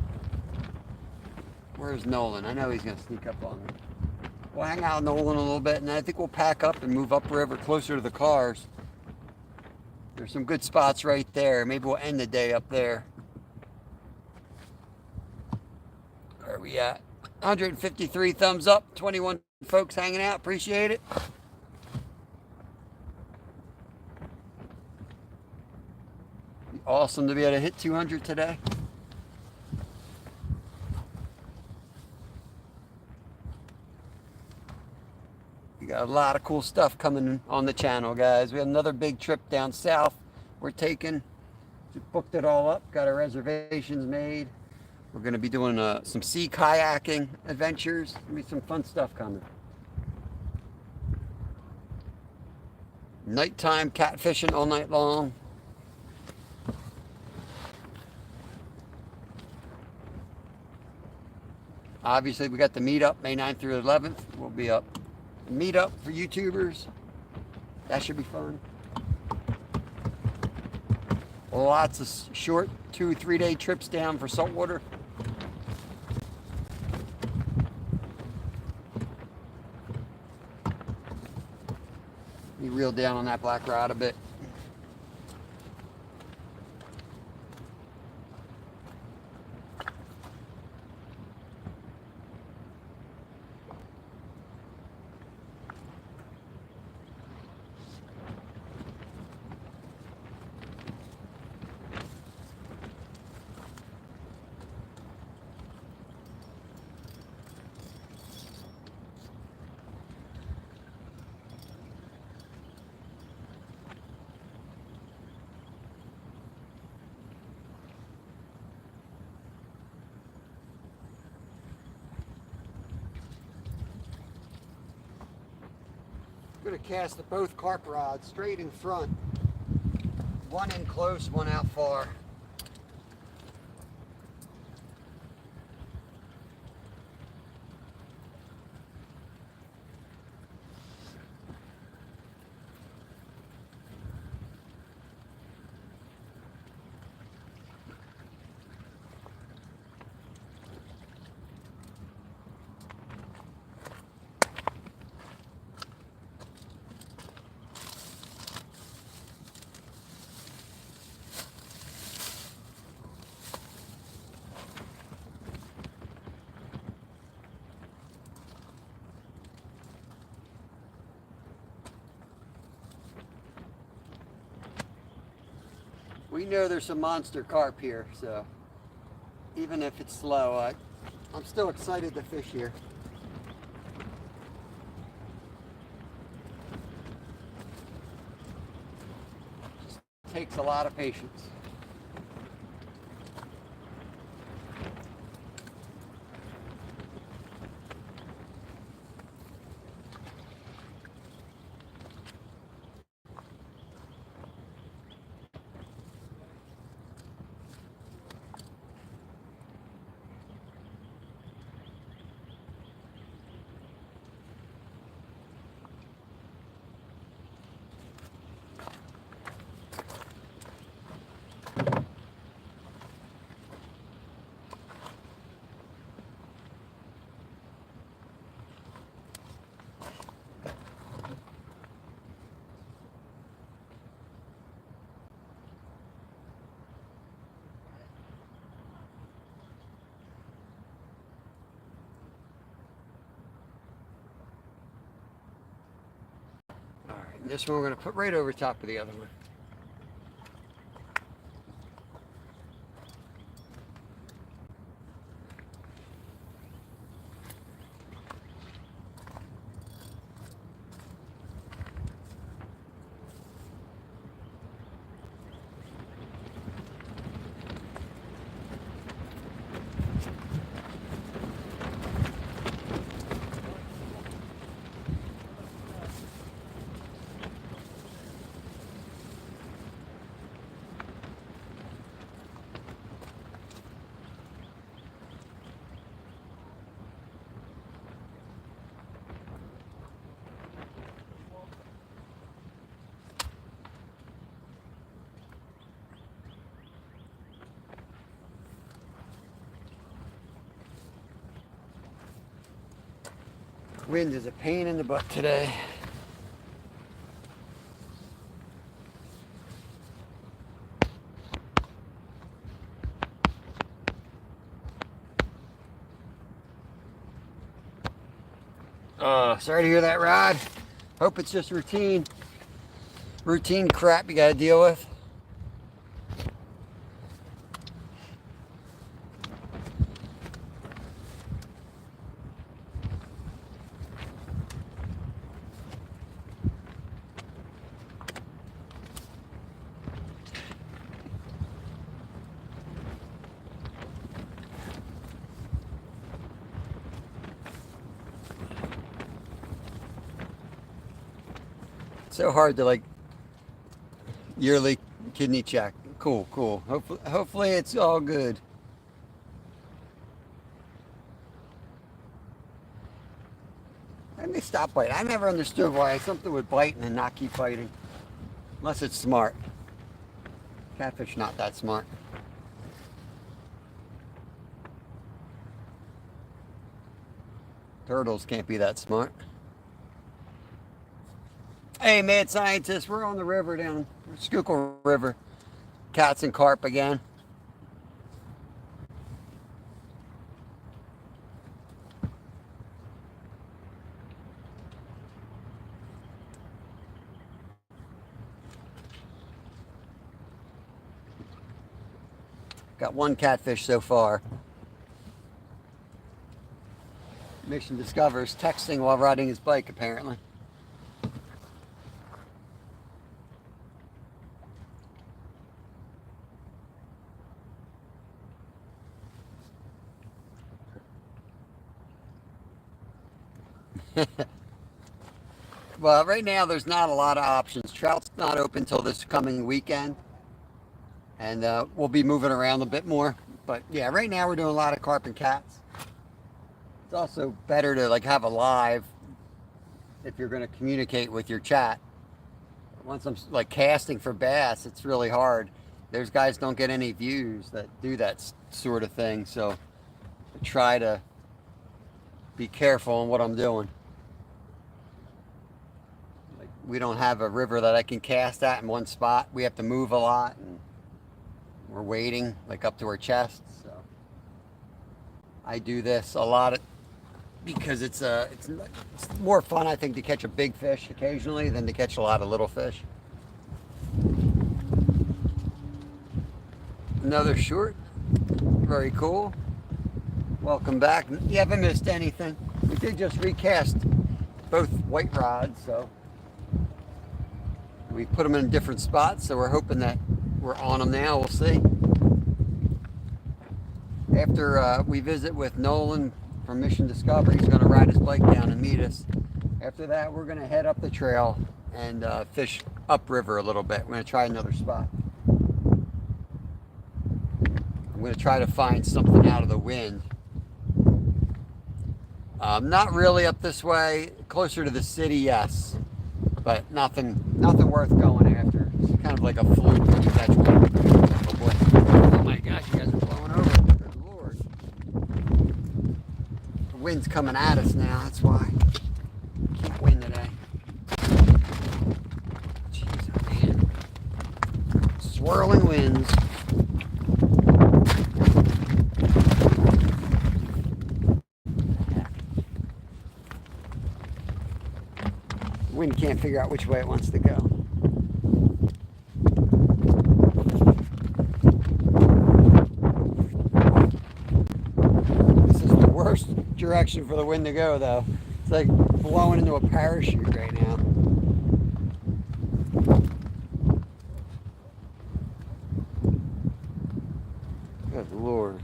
Where's Nolan? I know he's going to sneak up on me. We'll hang out with Nolan a little bit, and then I think we'll pack up and move upriver closer to the cars. There's some good spots right there. Maybe we'll end the day up there. Where are we at? 153 thumbs up, 21 folks hanging out. Appreciate it. Be awesome to be able to hit 200 today. We got a lot of cool stuff coming on the channel, guys. We have another big trip down south we're taking. Just booked it all up, got our reservations made. We're going to be doing some sea kayaking adventures. There'll be some fun stuff coming. Nighttime catfishing all night long. Obviously, we got the meetup May 9th through 11th. We'll be up. Meetup for YouTubers. That should be fun. Lots of short 2-3 day trips down for saltwater. You reel down on that black rod a bit. I'm going to cast both carp rods straight in front. One in close, one out far. we know there's some monster carp here, so even if it's slow, I'm still excited to fish here. Just takes a lot of patience. This one we're going to put right over top of the other one. Wind is a pain in the butt today. Sorry to hear that, Rod. Hope it's just routine crap you gotta deal with. So hard to like yearly kidney check. Cool. Hopefully it's all good. And they stop biting. I never understood why something would bite and then not keep biting. Unless it's smart. Catfish not that smart. Turtles can't be that smart. Hey, mad scientist, we're on the river down Schuylkill River. Cats and carp again. Got one catfish so far. Mission discovers texting while riding his bike, apparently. Well, right now there's not a lot of options. Trout's not open till this coming weekend, and we'll be moving around a bit more. But yeah, right now we're doing a lot of carp and cats. It's also better to like have a live if you're going to communicate with your chat. Once I'm like casting for bass, it's really hard. There's guys don't get any views that do that sort of thing, so I try to be careful on what I'm doing. Like, we don't have a river that I can cast at in one spot. We have to move a lot, and we're wading like up to our chests. So I do this a lot because it's more fun, I think, to catch a big fish occasionally than to catch a lot of little fish. another short. Very cool. Welcome back. You haven't missed anything. We did just recast both white rods, so we put them in different spots, so we're hoping that we're on them now. We'll see. After we visit with Nolan from Mission Discovery, he's going to ride his bike down and meet us. After that, we're going to head up the trail and fish upriver a little bit. We're going to try another spot. I'm going to try to find something out of the wind. Not really up this way. Closer to the city, yes. But nothing worth going after. It's kind of like a fluke. That's one. Oh boy. Oh my gosh, you guys are blowing over. Good Lord. The wind's coming at us now, that's why. Keep wind today. Jeez, oh man. Swirling winds. The wind can't figure out which way it wants to go. This is the worst direction for the wind to go, though. It's like blowing into a parachute right now. Good Lord.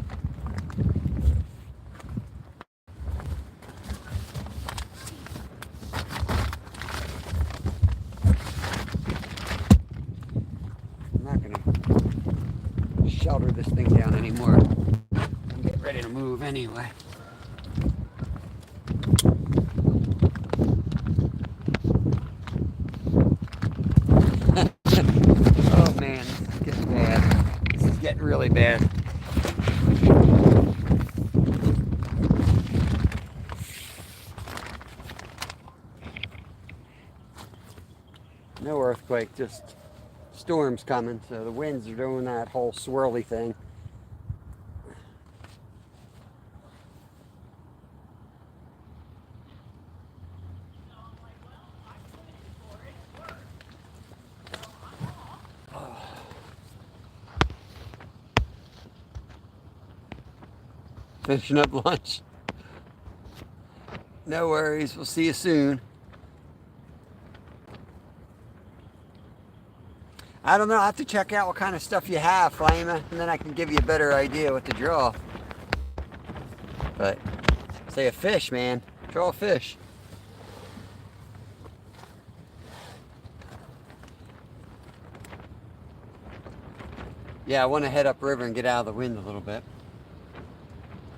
I'm not going to shelter this thing down anymore. I'm getting ready to move anyway. Oh man, this is getting bad. This is getting really bad. No earthquake, just storms coming. So the winds are doing that whole swirly thing. Finishing up lunch. No worries. We'll see you soon. I don't know. I have to check out what kind of stuff you have, Flama, and then I can give you a better idea what to draw. But say a fish, man. Draw a fish. Yeah, I want to head upriver and get out of the wind a little bit.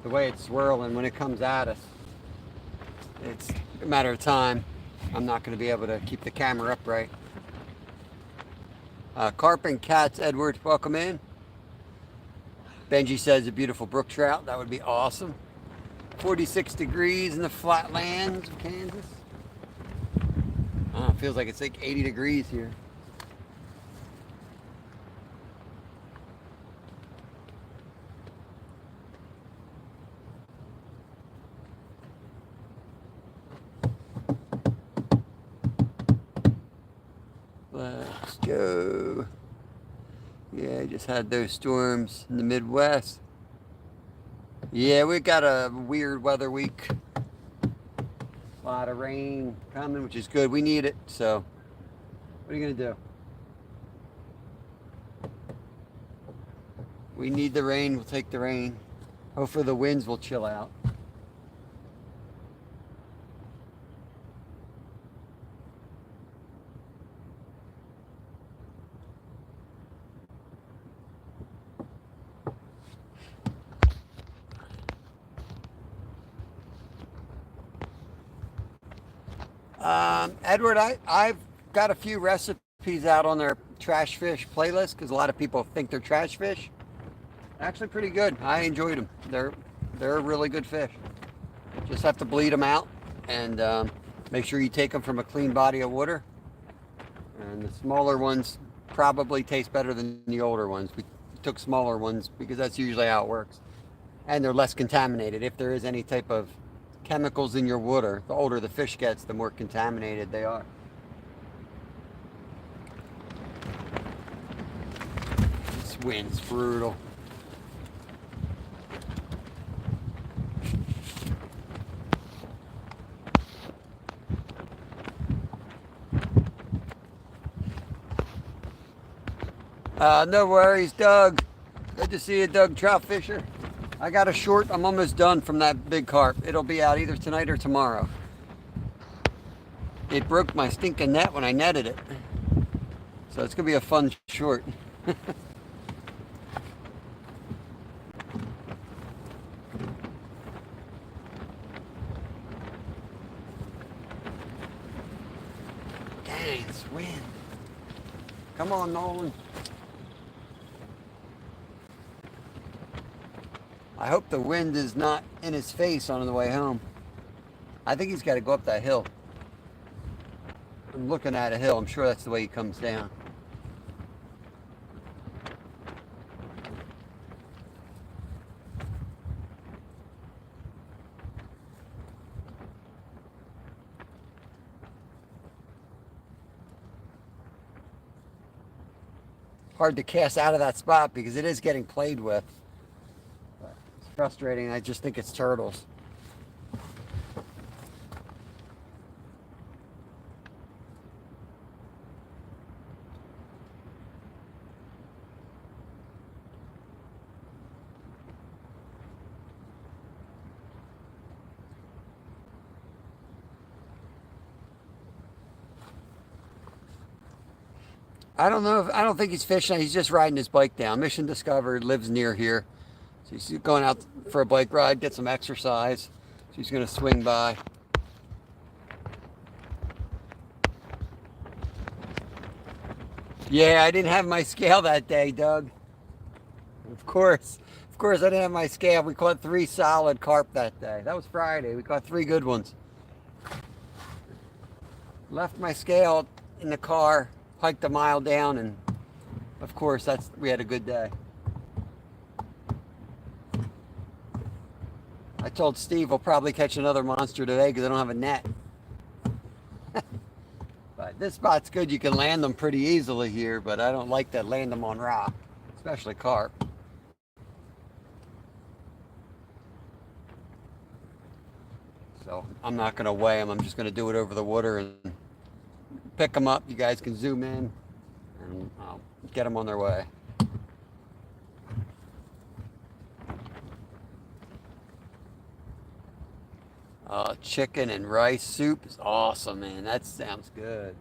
The way it's swirling when it comes at us, it's a matter of time. I'm not going to be able to keep the camera upright. Carp and cats, Edward, welcome in. Benji says a beautiful brook trout. That would be awesome. 46 degrees in the flatlands of Kansas. It feels like it's like 80 degrees here. Let's go. Yeah, just had those storms in the Midwest. Yeah, we got a weird weather week. A lot of rain coming, which is good. We need it. So, what are you going to do? We need the rain. We'll take the rain. Hopefully the winds will chill out. Edward, I've got a few recipes out on their trash fish playlist because a lot of people think they're trash fish. Actually pretty good. I enjoyed them. They're a really good fish. Just have to bleed them out and make sure you take them from a clean body of water. And the smaller ones probably taste better than the older ones. We took smaller ones because that's usually how it works. And they're less contaminated. If there is any type of chemicals in your water, the older the fish gets, the more contaminated they are. This wind's brutal. No worries, Doug. Good to see you, Doug Trout Fisher. I got a short. I'm almost done from that big carp. It'll be out either tonight or tomorrow. It broke my stinking net when I netted it. So it's going to be a fun short. Dang, it's wind. Come on, Nolan. I hope the wind is not in his face on the way home. I think he's got to go up that hill. I'm looking at a hill. I'm sure that's the way he comes down. Hard to cast out of that spot because it is getting played with. It's frustrating. I just think it's turtles. I don't know. I don't think he's fishing. He's just riding his bike down. Mission discovered. Lives near here, so he's going out for a bike ride, get some exercise. So he's going to swing by. Yeah, I didn't have my scale that day, Doug. Of course, I didn't have my scale. We caught 3 solid carp that day. That was Friday. We caught 3 good ones. Left my scale in the car. Hiked a mile down, and of course we had a good day. I told Steve we'll probably catch another monster today because I don't have a net. But this spot's good. You can land them pretty easily here, but I don't like to land them on rock, especially carp. So I'm not going to weigh them. I'm just going to do it over the water and pick them up. You guys can zoom in and I'll get them on their way. Chicken and rice soup is awesome, man. That sounds good.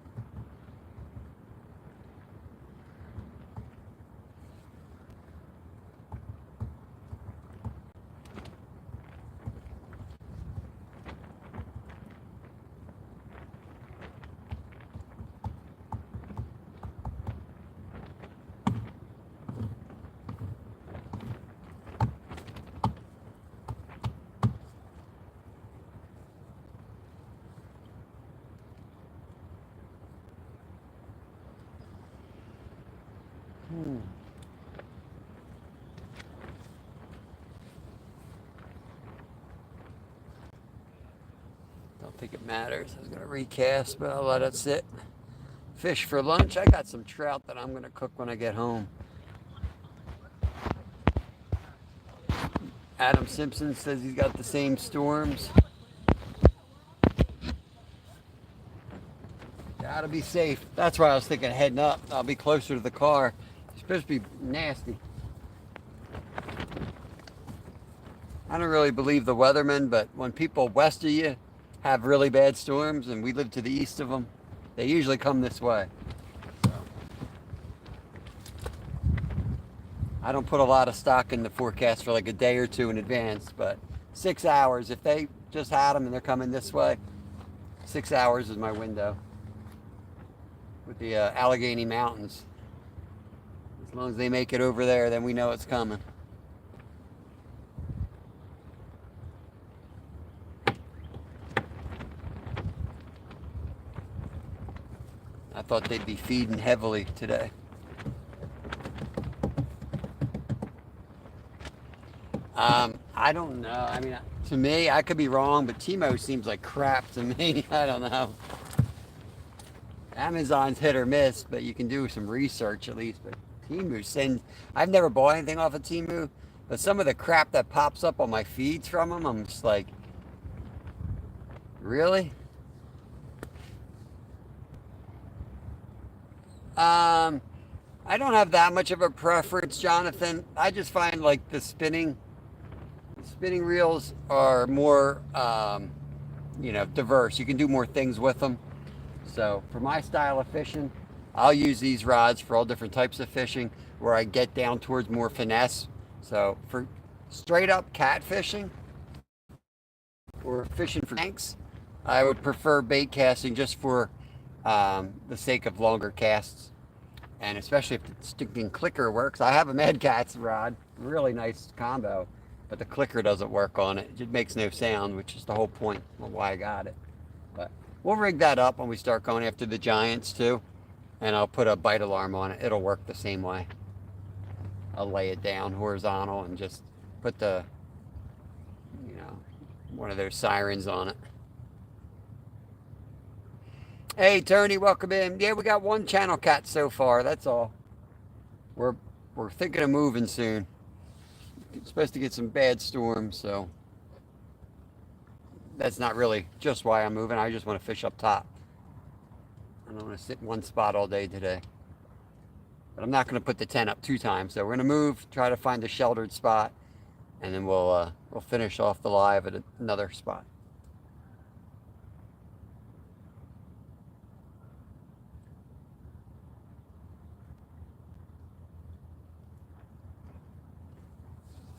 Don't think it matters. I was going to recast, but I'll let it sit. Fish for lunch. I got some trout that I'm going to cook when I get home. Adam Simpson says he's got the same storms. Gotta be safe. That's why I was thinking heading up. I'll be closer to the car. It's supposed to be nasty. I don't really believe the weathermen, but when people west of you have really bad storms and we live to the east of them, they usually come this way. So, I don't put a lot of stock in the forecast for like a day or two in advance, but 6 hours, if they just had them and they're coming this way, 6 hours is my window with the Allegheny Mountains. As long as they make it over there, then we know it's coming. I thought they'd be feeding heavily today. I don't know. I mean, to me, I could be wrong, but Timo seems like crap to me. I don't know. Amazon's hit or miss, but you can do some research at least. But Temu sends. I've never bought anything off of Temu, but some of the crap that pops up on my feeds from them, I'm just like, really? I don't have that much of a preference, Jonathan. I just find like the spinning reels are more, diverse. You can do more things with them. So for my style of fishing, I'll use these rods for all different types of fishing where I get down towards more finesse. So for straight up catfishing or fishing for tanks, I would prefer bait casting just for the sake of longer casts. And especially if the stinking clicker works. I have a Mad Catz rod, really nice combo, but the clicker doesn't work on it. It just makes no sound, which is the whole point of why I got it. But we'll rig that up when we start going after the giants too, and I'll put a bite alarm on it. It'll work the same way. I'll lay it down horizontal and just put one of those sirens on it. Hey Tony, welcome in. Yeah, we got one channel cat so far. That's all. We're thinking of moving soon. It's supposed to get some bad storms, so that's not really just why I'm moving. I just want to fish up top. I don't want to sit in one spot all day today. But I'm not going to put the tent up 2 times. So we're going to move, try to find a sheltered spot, and then we'll finish off the live at another spot.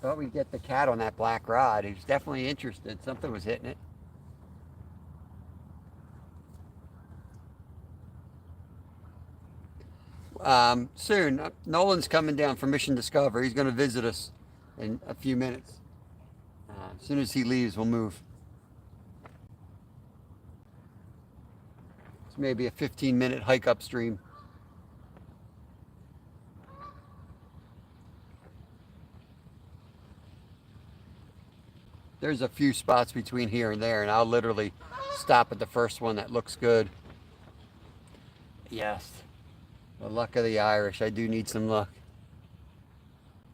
Thought we'd get the cat on that black rod. He was definitely interested. Something was hitting it. Soon. Nolan's coming down from Mission Discovery. He's going to visit us in a few minutes. As soon as he leaves, we'll move. It's maybe a 15-minute hike upstream. There's a few spots between here and there, and I'll literally stop at the first one that looks good. Yes. The luck of the Irish. I do need some luck.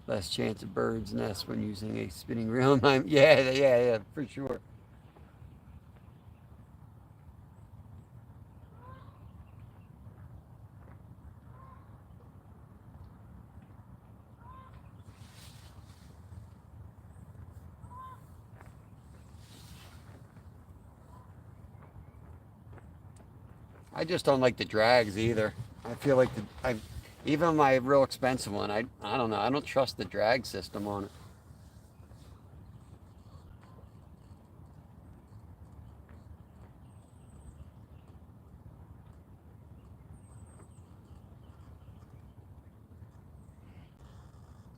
Less chance of bird's nest when using a spinning reel. Yeah, for sure. I just don't like the drags either. I feel like even my real expensive one, I don't know. I don't trust the drag system on it.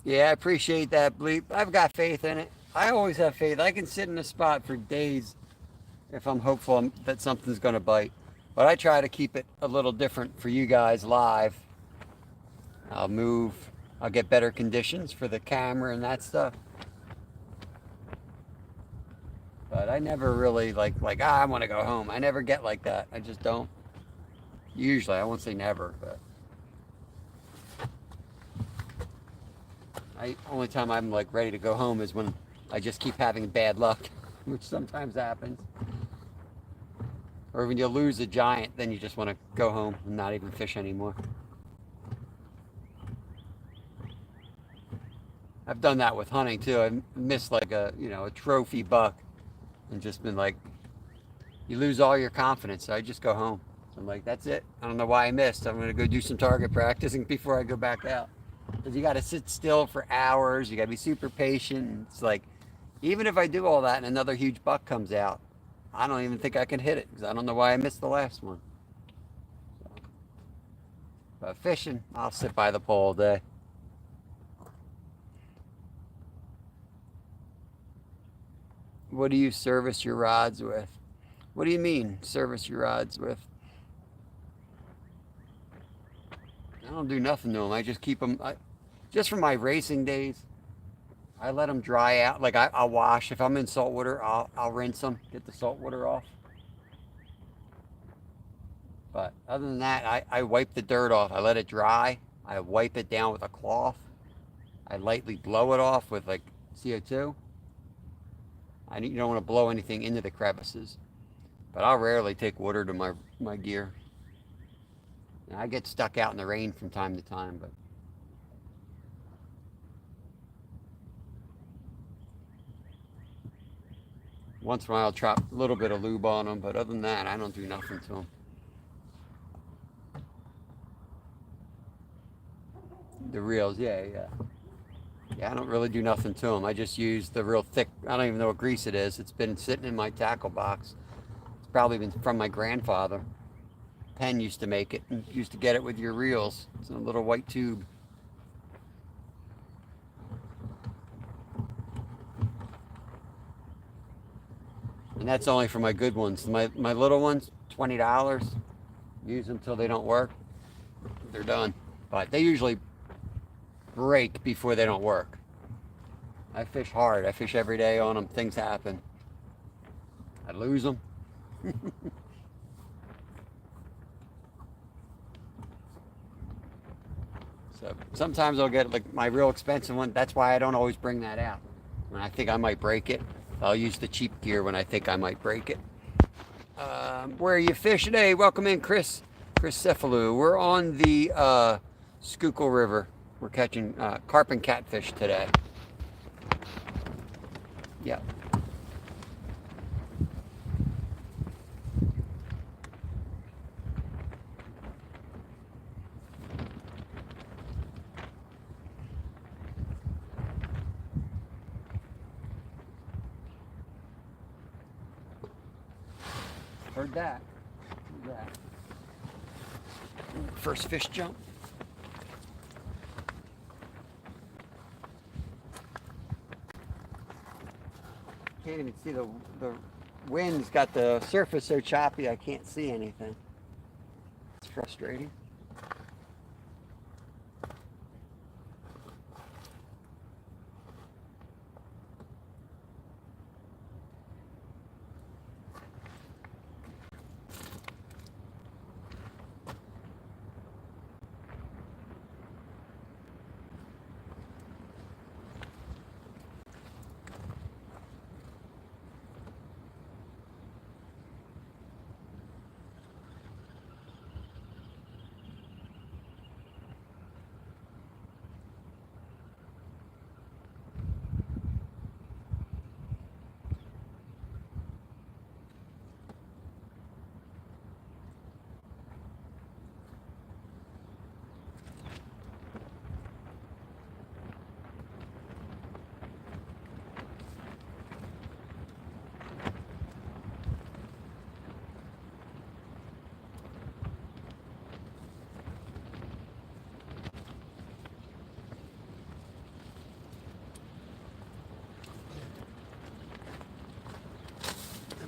Yeah, I appreciate that, Bleep. I've got faith in it. I always have faith. I can sit in a spot for days if I'm hopeful that something's going to bite. But I try to keep it a little different for you guys live. I'll move. I'll get better conditions for the camera and that stuff. But I never really I want to go home. I never get like that. I just don't. Usually, I won't say never, but only time I'm like ready to go home is when I just keep having bad luck, which sometimes happens. Or when you lose a giant, then you just want to go home and not even fish anymore. I've done that with hunting too. I missed like a trophy buck and just been like, you lose all your confidence. So I just go home. So I'm like, that's it. I don't know why I missed. I'm going to go do some target practicing before I go back out. Because you got to sit still for hours. You got to be super patient. It's like, even if I do all that and another huge buck comes out, I don't even think I can hit it because I don't know why I missed the last one. So, but fishing, I'll sit by the pole all day. What do you service your rods with? What do you mean, service your rods with? I don't do nothing to them. I just keep them, just from my racing days. I let them dry out. Like I'll wash. If I'm in salt water, I'll rinse them, get the salt water off. But other than that, I wipe the dirt off. I let it dry. I wipe it down with a cloth. I lightly blow it off with like CO2. You don't want to blow anything into the crevices. But I'll rarely take water to my gear. And I get stuck out in the rain from time to time, but Once in a while I'll drop a little bit of lube on them, but other than that, I don't do nothing to them. The reels, yeah. Yeah, I don't really do nothing to them. I just use the real thick, I don't even know what grease it is. It's been sitting in my tackle box. It's probably been from my grandfather. Penn used to make it and used to get it with your reels. It's in a little white tube. And that's only for my good ones. My little ones, $20. Use them until they don't work. They're done. But they usually break before they don't work. I fish hard. I fish every day on them. Things happen. I lose them. So sometimes I'll get like my real expensive one. That's why I don't always bring that out. When I think I might break it, I'll use the cheap gear when I think I might break it. Where are you fishing today? Welcome in, Chris Cephalou. We're on the Schuylkill River. We're catching carp and catfish today. Yeah. Heard that. First fish jump. Can't even see the wind's got the surface so choppy I can't see anything. It's frustrating.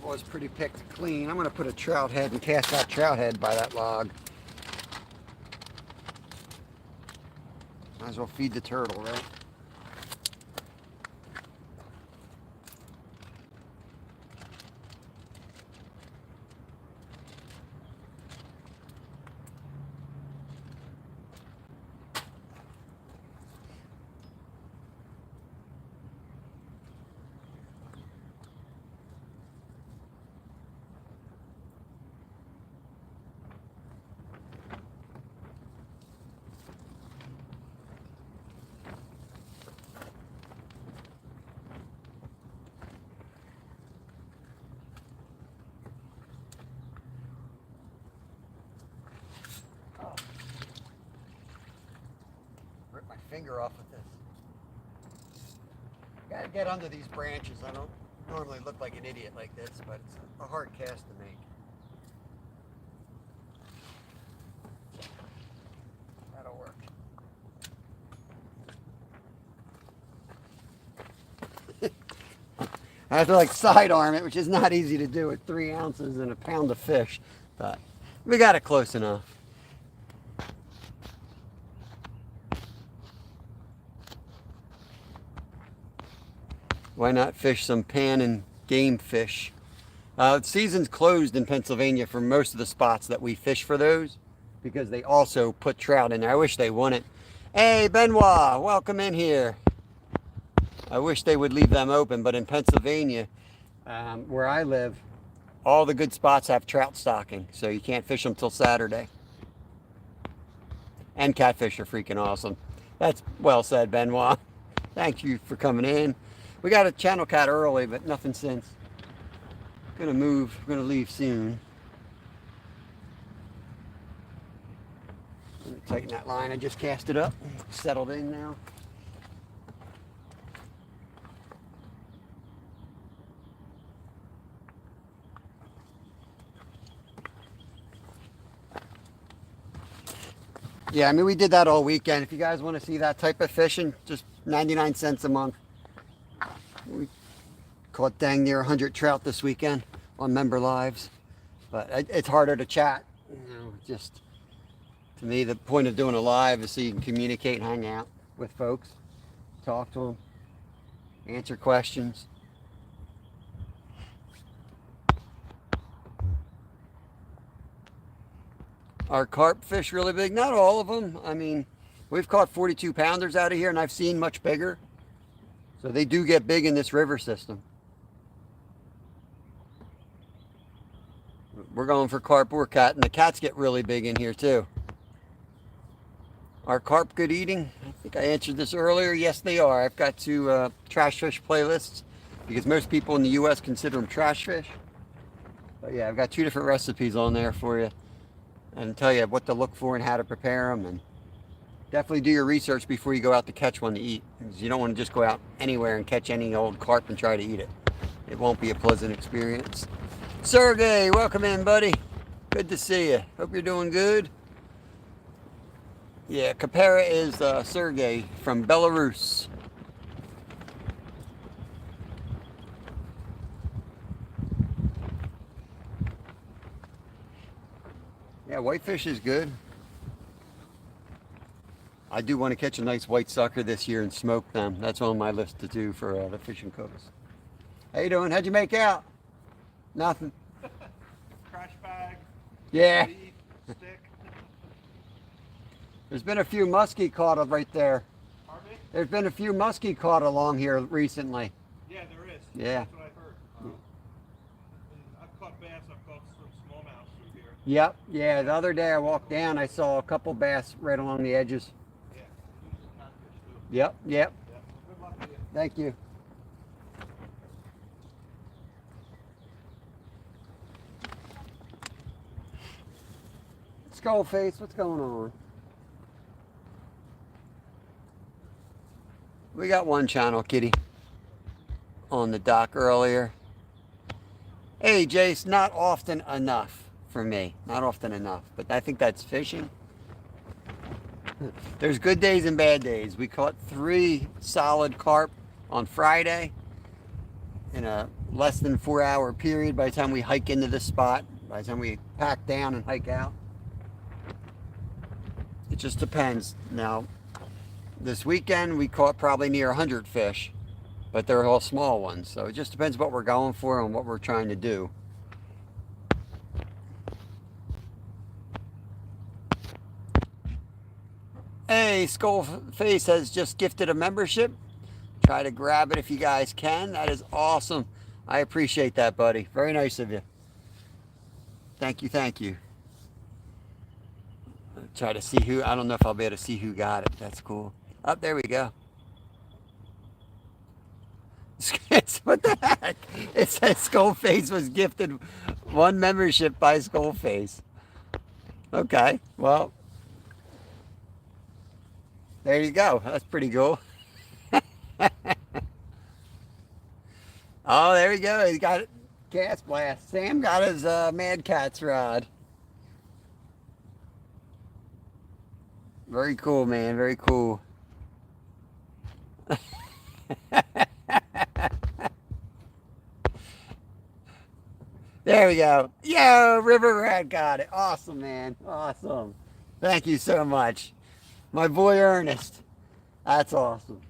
Was pretty picked clean. I'm going to put a trout head and cast that trout head by that log. Might as well feed the turtle, right? Finger off with this. Gotta get under these branches. I don't normally look like an idiot like this, but it's a hard cast to make. That'll work. I have to like sidearm it, which is not easy to do with 3 ounces and a pound of fish, but we got it close enough. Why not fish some pan and game fish? The season's closed in Pennsylvania for most of the spots that we fish for those because they also put trout in there. I wish they wouldn't. Hey, Benoit, welcome in here. I wish they would leave them open, but in Pennsylvania, where I live, all the good spots have trout stocking, so you can't fish them till Saturday. And catfish are freaking awesome. That's well said, Benoit. Thank you for coming in. We got a channel cat early, but nothing since. Gonna move. We're gonna leave soon. Let me tighten that line. I just cast it up. Settled in now. Yeah, I mean, we did that all weekend. If you guys want to see that type of fishing, just 99 cents a month. We caught dang near 100 trout this weekend on member lives. But it's harder to chat. You know, just, to me, the point of doing a live is so you can communicate and hang out with folks. Talk to them. Answer questions. Are carp fish really big? Not all of them. I mean, we've caught 42 pounders out of here, and I've seen much bigger. So they do get big in this river system. We're going for carp or cat, and the cats get really big in here too. Are carp good eating? I think I answered this earlier. Yes, they are. I've got two trash fish playlists because most people in the U.S. consider them trash fish. But yeah, I've got 2 different recipes on there for you. And tell you what to look for and how to prepare them, and definitely do your research before you go out to catch one to eat, because you don't want to just go out anywhere and catch any old carp and try to eat it. It won't be a pleasant experience. Sergey, welcome in, buddy. Good to see you. Hope you're doing good. Yeah, Kapara is Sergey from Belarus. Yeah, whitefish is good. I do want to catch a nice white sucker this year and smoke them. That's on my list to do for the fishing cooks. How you doing? How'd you make out? Nothing. Trash bag. Yeah. Leaf, stick. There's been a few muskie caught right there. Pardon me? There's been a few muskie caught along here recently. Yeah, there is. Yeah. That's what I've heard. I've caught bass. I've caught some smallmouth through here. Yep. Yeah. The other day I walked down, I saw a couple bass right along the edges. Yeah. Use some catfish too. Yep. Yep. Yeah. Good luck to you. Thank you. Skullface, what's going on? We got one channel kitty on the dock earlier. Hey Jace, not often enough for me. Not often enough, but I think that's fishing. There's good days and bad days. We caught 3 solid carp on Friday in a less than 4-hour period by the time we hike into this spot, by the time we pack down and hike out. It just depends. Now, this weekend we caught probably near 100 fish, but they're all small ones. So it just depends what we're going for and what we're trying to do. Hey, Skullface has just gifted a membership. Try to grab it if you guys can. That is awesome. I appreciate that, buddy. Very nice of you. Thank you, thank you. I'll try to see who, I don't know if I'll be able to see who got it. That's cool. Oh, there we go. What the heck? It says Skullface was gifted 1 membership by Skullface. Okay, well, there you go. That's pretty cool. Oh, there we go. He got it. Cast blast. Sam got his Mad Catz rod. Very cool, man. Very cool. There we go. Yo, River Rat got it. Awesome, man. Awesome. Thank you so much. My boy Ernest. That's awesome.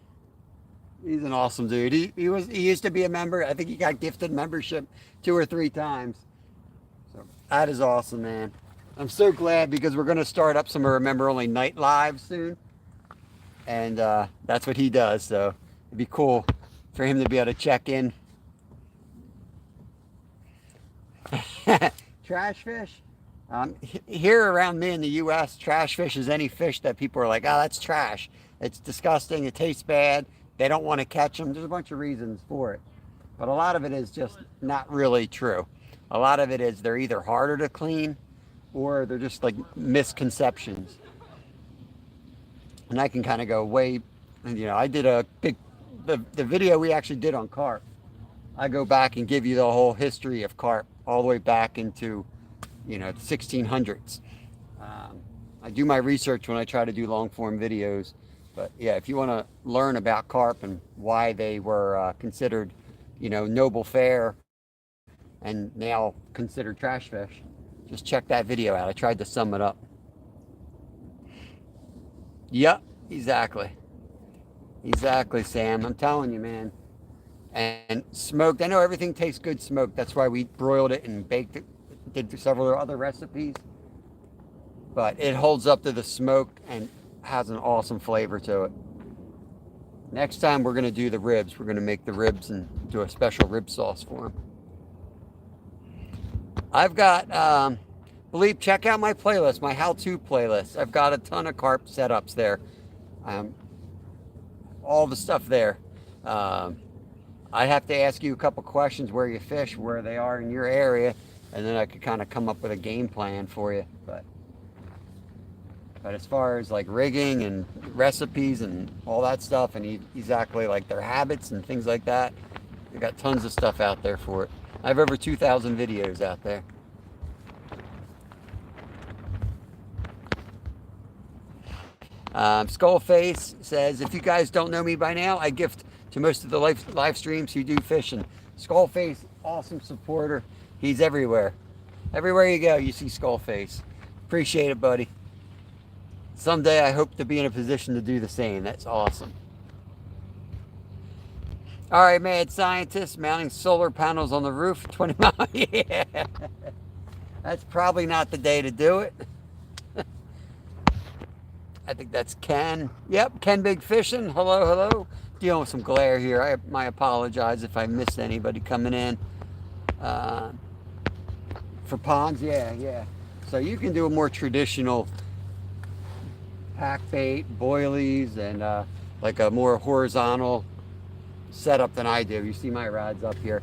He's an awesome dude. He used to be a member. I think he got gifted membership 2 or 3 times. So that is awesome, man. I'm so glad because we're going to start up some Remember Only night lives soon. And that's what he does. So it'd be cool for him to be able to check in. Trash fish? Here around me in the U.S., trash fish is any fish that people are like, oh, that's trash. It's disgusting. It tastes bad. They don't want to catch them. There's a bunch of reasons for it. But a lot of it is just not really true. A lot of it is they're either harder to clean or they're just like misconceptions. And I can kind of go way, I did a big, the video we actually did on carp. I go back and give you the whole history of carp all the way back into, the 1600s. I do my research when I try to do long form videos. But yeah, if you want to learn about carp and why they were considered, noble fare and now considered trash fish, just check that video out. I tried to sum it up. Yep, exactly. Exactly, Sam. I'm telling you, man. And smoked, I know everything tastes good smoked. That's why we broiled it and baked it. Did several other recipes. But it holds up to the smoke and has an awesome flavor to it. Next time we're going to do the ribs. We're going to make the ribs and do a special rib sauce for them. I've got, check out my playlist, my how-to playlist. I've got a ton of carp setups there. All the stuff there. I have to ask you a couple questions where you fish, where they are in your area, and then I could kind of come up with a game plan for you. But as far as like rigging and recipes and all that stuff, and exactly like their habits and things like that, we got tons of stuff out there for it. I have over 2,000 videos out there. Skullface says, if you guys don't know me by now, I gift to most of the live streams who do fishing. Skullface, awesome supporter. He's everywhere. Everywhere you go, you see Skullface. Appreciate it, buddy. Someday I hope to be in a position to do the same. That's awesome. All right, mad scientist mounting solar panels on the roof. 20 miles. Yeah. That's probably not the day to do it. I think that's Ken. Yep, Ken Big Fishing. Hello, hello. Dealing with some glare here. I apologize if I missed anybody coming in. For ponds, yeah. So you can do a more traditional pack bait, boilies, and like a more horizontal setup than I do. You see my rods up here.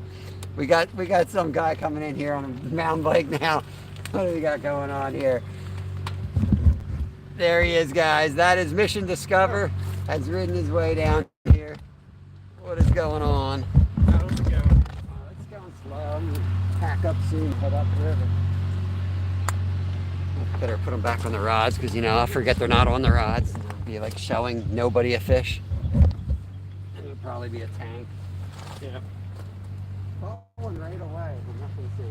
We got some guy coming in here on a mountain bike now. What do we got going on here? There he is, guys. That is Mission Discover. Has ridden his way down here. What is going on? How's it going? It's going slow. I'm gonna pack up soon, head up the river. Better put them back on the rods because, I forget they're not on the rods. It'll be like showing nobody a fish. It'll probably be a tank. Yeah. Falling right away, but nothing to see.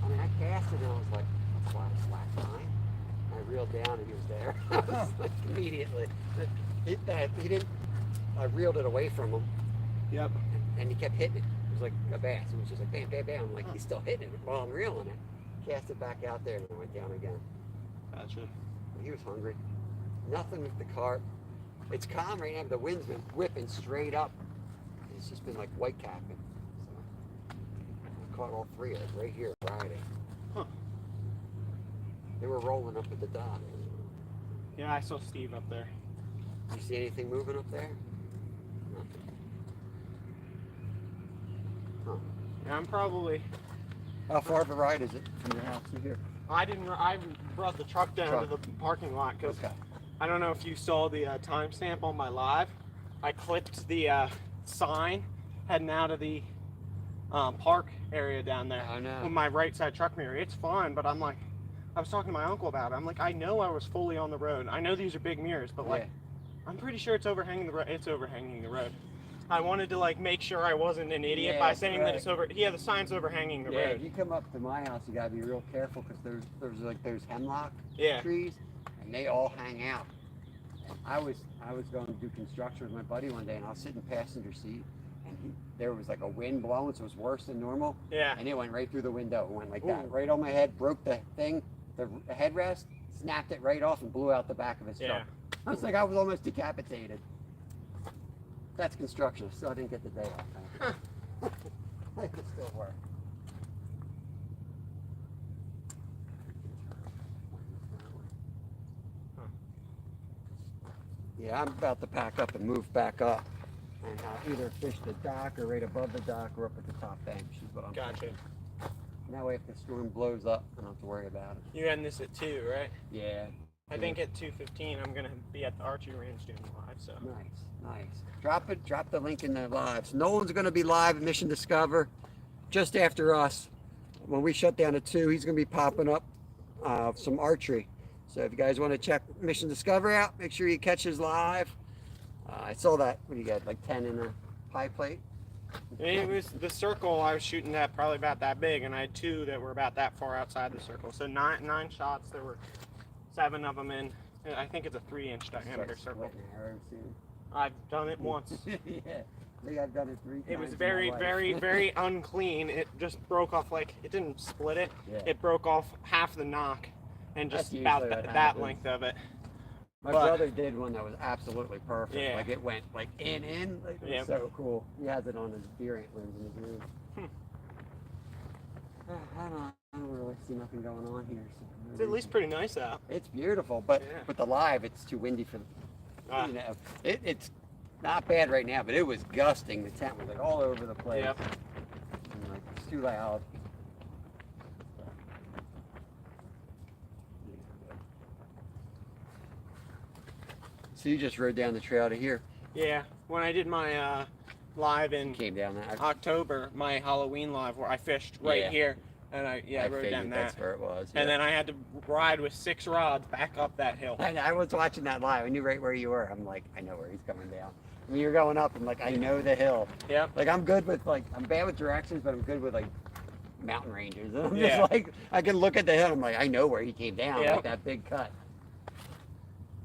I mean, I cast it and I was like, that's why it's slack line. I reeled down and he was there. I was like, immediately. He didn't, I reeled it away from him. Yep. And he kept hitting it. It was like a bass. It was just like bam, bam, bam. I'm like, he's still hitting it while I'm reeling it. Cast it back out there and it went down again. Gotcha. He was hungry. Nothing with the carp. It's calm right now. The wind's been whipping straight up. It's just been like white capping. So I caught all three of it right here Friday. Huh. They were rolling up at the dock. Yeah, I saw Steve up there. You see anything moving up there? Nothing. Huh. Yeah, I'm probably. How far of a ride is it from your house to here? I brought the truck down to the parking lot because Okay. I don't know if you saw the timestamp on my live. I clipped the sign heading out of the park area down there. I know. With my right side truck mirror. It's fine, but I'm like, I was talking to my uncle about it. I'm like, I know I was fully on the road. I know these are big mirrors, but like, I'm pretty sure it's overhanging the road. It's overhanging the road. I wanted to like make sure I wasn't an idiot by saying that it's over. Yeah, the sign's overhanging the road. If you come up to my house, you gotta be real careful because there's hemlock Yeah. trees, and they all hang out. And I was going to do construction with my buddy one day, and I was sitting in the passenger seat, and there was like a wind blowing, so it was worse than normal. Yeah. And it went right through the window, and went like that, Ooh. right on my head, broke the thing, the headrest, snapped it right off, and blew out the back of his truck. I was like, I was almost decapitated. That's construction, so I didn't get the day off. I could still work. Yeah, I'm about to pack up and move back up, and either fish the dock or right above the dock or up at the top bank. Is what I'm Gotcha. thinking. And that way, if the storm blows up, I don't have to worry about it. You end this at 2, right? Yeah. I think at 2:15 I'm gonna be at the archery range doing live. So Nice. Drop the link in the lives. Nolan's gonna be live at Mission Discover just after us. When we shut down at 2, he's gonna be popping up some archery. So if you guys want to check Mission Discover out, make sure you catch his live. I saw that. What do you got? Like 10 in a pie plate. it was the circle I was shooting at probably about that big, and I had 2 that were about that far outside the circle. So nine shots. There were 7 of them in. I think it's a 3-inch diameter circle. I've done it once. Yeah, I think I've done it 3 times. It was very unclean. It just broke off, like, it didn't split it. Yeah. It broke off half the knock and just That's about usually what that happens. length of it. My But- brother did one that was absolutely perfect. Yeah. Like it went like in. Like, it was Yep. so cool. He has it on his deer antlers in his room. I don't really see nothing going on here. So It's at least pretty nice out. it's beautiful, but Yeah. with the live, it's too windy for. Ah. You know, it's not bad right now, but it was gusting. The tent was like all over the place. Yep. And, like, it's too loud. So you just rode down the trail to here. Yeah, when I did my live in Came down that. October, my Halloween live where I fished right Yeah. here, and I rode figured down that's that. where it was. And yeah. then I had to ride with 6 rods back up that hill. I was watching that live. I knew right where you were. I'm like, I know where he's coming down. When you're going up, I'm like, I know the hill. Yep. Like I'm good with I'm bad with directions, but I'm good with like mountain ranges. I'm Yeah. just like, I can look at the hill. I'm like, I know where he came down. Yep. Like that big cut.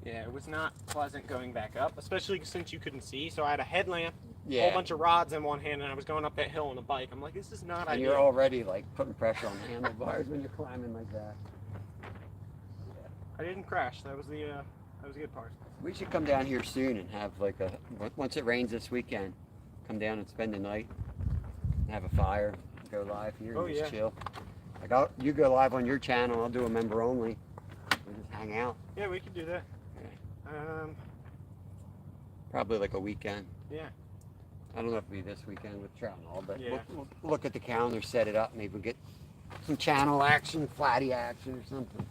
Yeah, it was not pleasant going back up, especially since you couldn't see. So I had a headlamp, a Yeah. whole bunch of rods in one hand, and I was going up that hill on a bike. I'm like, this is not And ideal. you're already like putting pressure on the handlebars when you're climbing like that. I didn't crash. That was the good part. We should come down here soon and have like once it rains this weekend, come down and spend the night, and have a fire, go live here and Oh, just yeah. chill. Like you go live on your channel, I'll do a member only. We'll just hang out. Yeah, we could do that. Probably like a weekend. Yeah. I don't know if it'll be this weekend with trout and all, but Yeah. we'll look at the calendar, set it up, maybe we'll get some channel action, flatty action or something.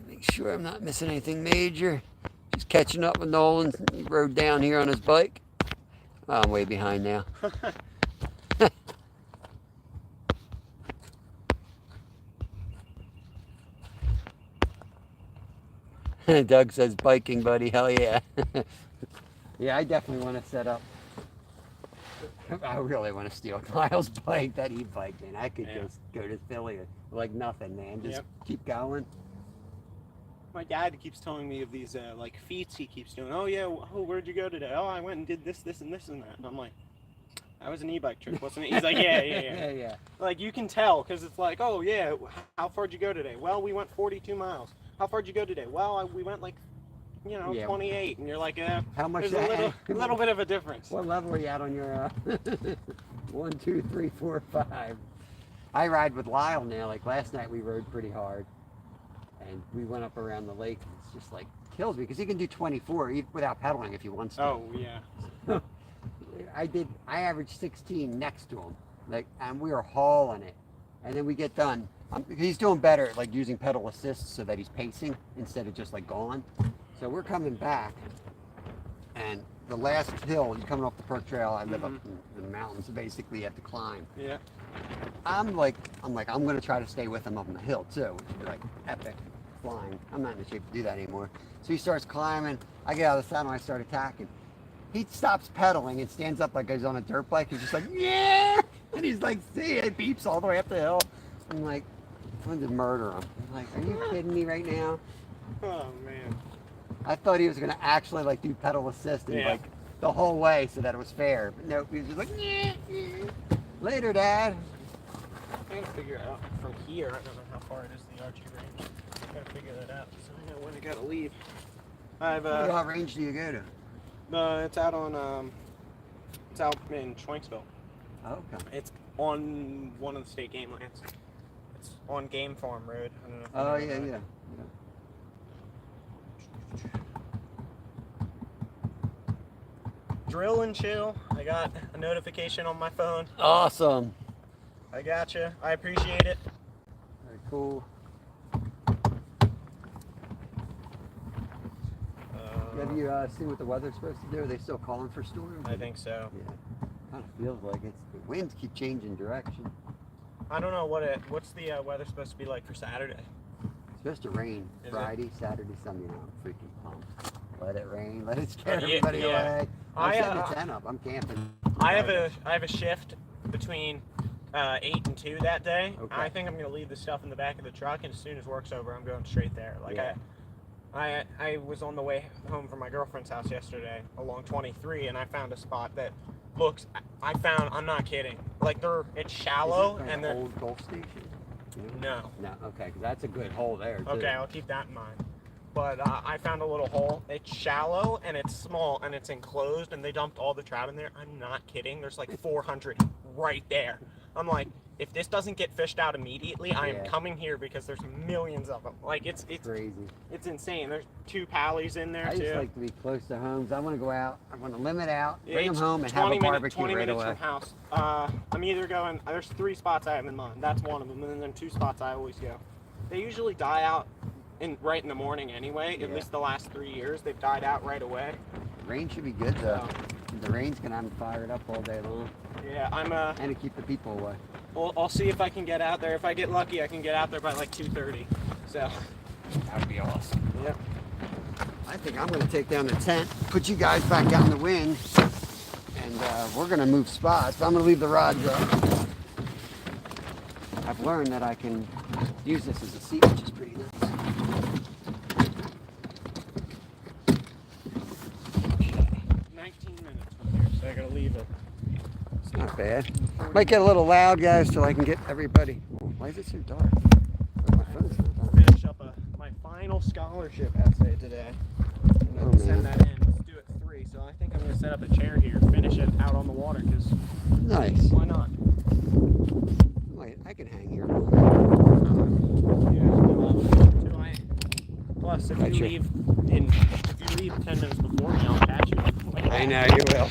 Make sure I'm not missing anything major. Just catching up with Nolan. He rode down here on his bike. Oh, I'm way behind now. Doug says biking, buddy. Hell yeah. Yeah, I definitely want to set up. I really want to steal Kyle's bike that he biked in. I could Yeah. just go to Philly like nothing, man. Just Yep. keep going. My dad keeps telling me of these like feats he keeps doing. Oh yeah, where'd you go today? Oh, I went and did this, and this, and that. And I'm like, that was an e-bike trip, wasn't it? He's like, yeah. Yeah. Like you can tell because it's like, oh yeah, how far'd you go today? Well, we went 42 miles. How far'd you go today? Well, we went like, Yeah. 28. And you're like, How much? there's a little bit of a difference. What level are you at on your 1, 2, 3, 4, 5? I ride with Lyle now. Like last night, we rode pretty hard, and we went up around the lake. It's just like kills me because he can do 24 without pedaling if he wants to. Oh yeah. I averaged 16 next to him, like, and we were hauling it, and then we get done. He's doing better at like using pedal assist so that he's pacing instead of just like going. So we're coming back, and the last hill, you're coming off the Perk Trail. I live up in the mountains, so basically you have to climb. Yeah. I'm gonna try to stay with him up on the hill too, which would be like epic flying. I'm not in the shape to do that anymore. So he starts climbing. I get out of the saddle and I start attacking. He stops pedaling and stands up like he's on a dirt bike. He's just like, yeah! And he's like, see, it beeps all the way up the hill. I'm like, I wanted to murder him. I'm like, are you kidding me right now? Oh man. I thought he was gonna actually like do pedal assist and like the whole way so that it was fair. But no, he was just like, yeah. Later, Dad. I gotta figure out from here. I don't know how far it is to the archery range. I gotta figure that out. So I know when I gotta leave. I've What range do you go to? it's out on it's out in Schwenksville. Oh, okay. It's on one of the state game lands. It's on Game Farm Road. I don't know if you Oh know yeah, that. yeah. Drill and chill. I got a notification on my phone. Awesome. I gotcha. I appreciate it. Very cool. Have you seen what the weather's supposed to do? Are they still calling for storms? I think so. Yeah. Kind of feels like it's the winds keep changing direction. I don't know what's the weather supposed to be like for Saturday. It's supposed to rain Friday, Saturday, Sunday. I'm freaking pumped. Let it rain. Let it scare everybody away. I'm setting a tent up. I'm camping. I have a shift between 8 and 2 that day. Okay. I think I'm gonna leave the stuff in the back of the truck, and as soon as work's over, I'm going straight there. Like I was on the way home from my girlfriend's house yesterday along 23, and I found a spot that looks. I'm not kidding. Like it's shallow and the old Gulf Station. No. No. Okay, because that's a good hole there too. Okay, I'll keep that in mind. But I found a little hole. It's shallow and it's small and it's enclosed, and they dumped all the trout in there. I'm not kidding. There's like 400 right there. I'm like, if this doesn't get fished out immediately, I am coming here because there's millions of them. Like it's crazy. It's insane. There's 2 pallies in there too. I just like to be close to homes. I want to go out. I want to limit out, bring them home, and have a barbecue 20 right minutes away. from house. I'm either going. There's 3 spots I have in mind. That's one of them, and then 2 spots I always go. They usually die out right in the morning anyway. At least the last 3 years, they've died out right away. Rain should be good though. The rain's gonna have them fired up all day long. Yeah, and to keep the people away. Well, I'll see if I can get out there. If I get lucky, I can get out there by like 2:30. So that would be awesome. Yep. I think I'm gonna take down the tent, put you guys back out in the wind, and we're gonna move spots. I'm gonna leave the rods up. I've learned that I can use this as a seat, which is pretty nice. 19 minutes from here, so I gotta leave it. It's not bad. Might get a little loud, guys, till I can get everybody. Oh, why is it so dark? My phone's not on. Finish up my final scholarship essay today. I'm gonna send that in. Let's do it 3. So I think I'm gonna set up a chair here, finish it out on the water, because nice. Why not? Wait, I can hang here. Plus, if you leave 10 minutes before me, I'll catch you. I know you will.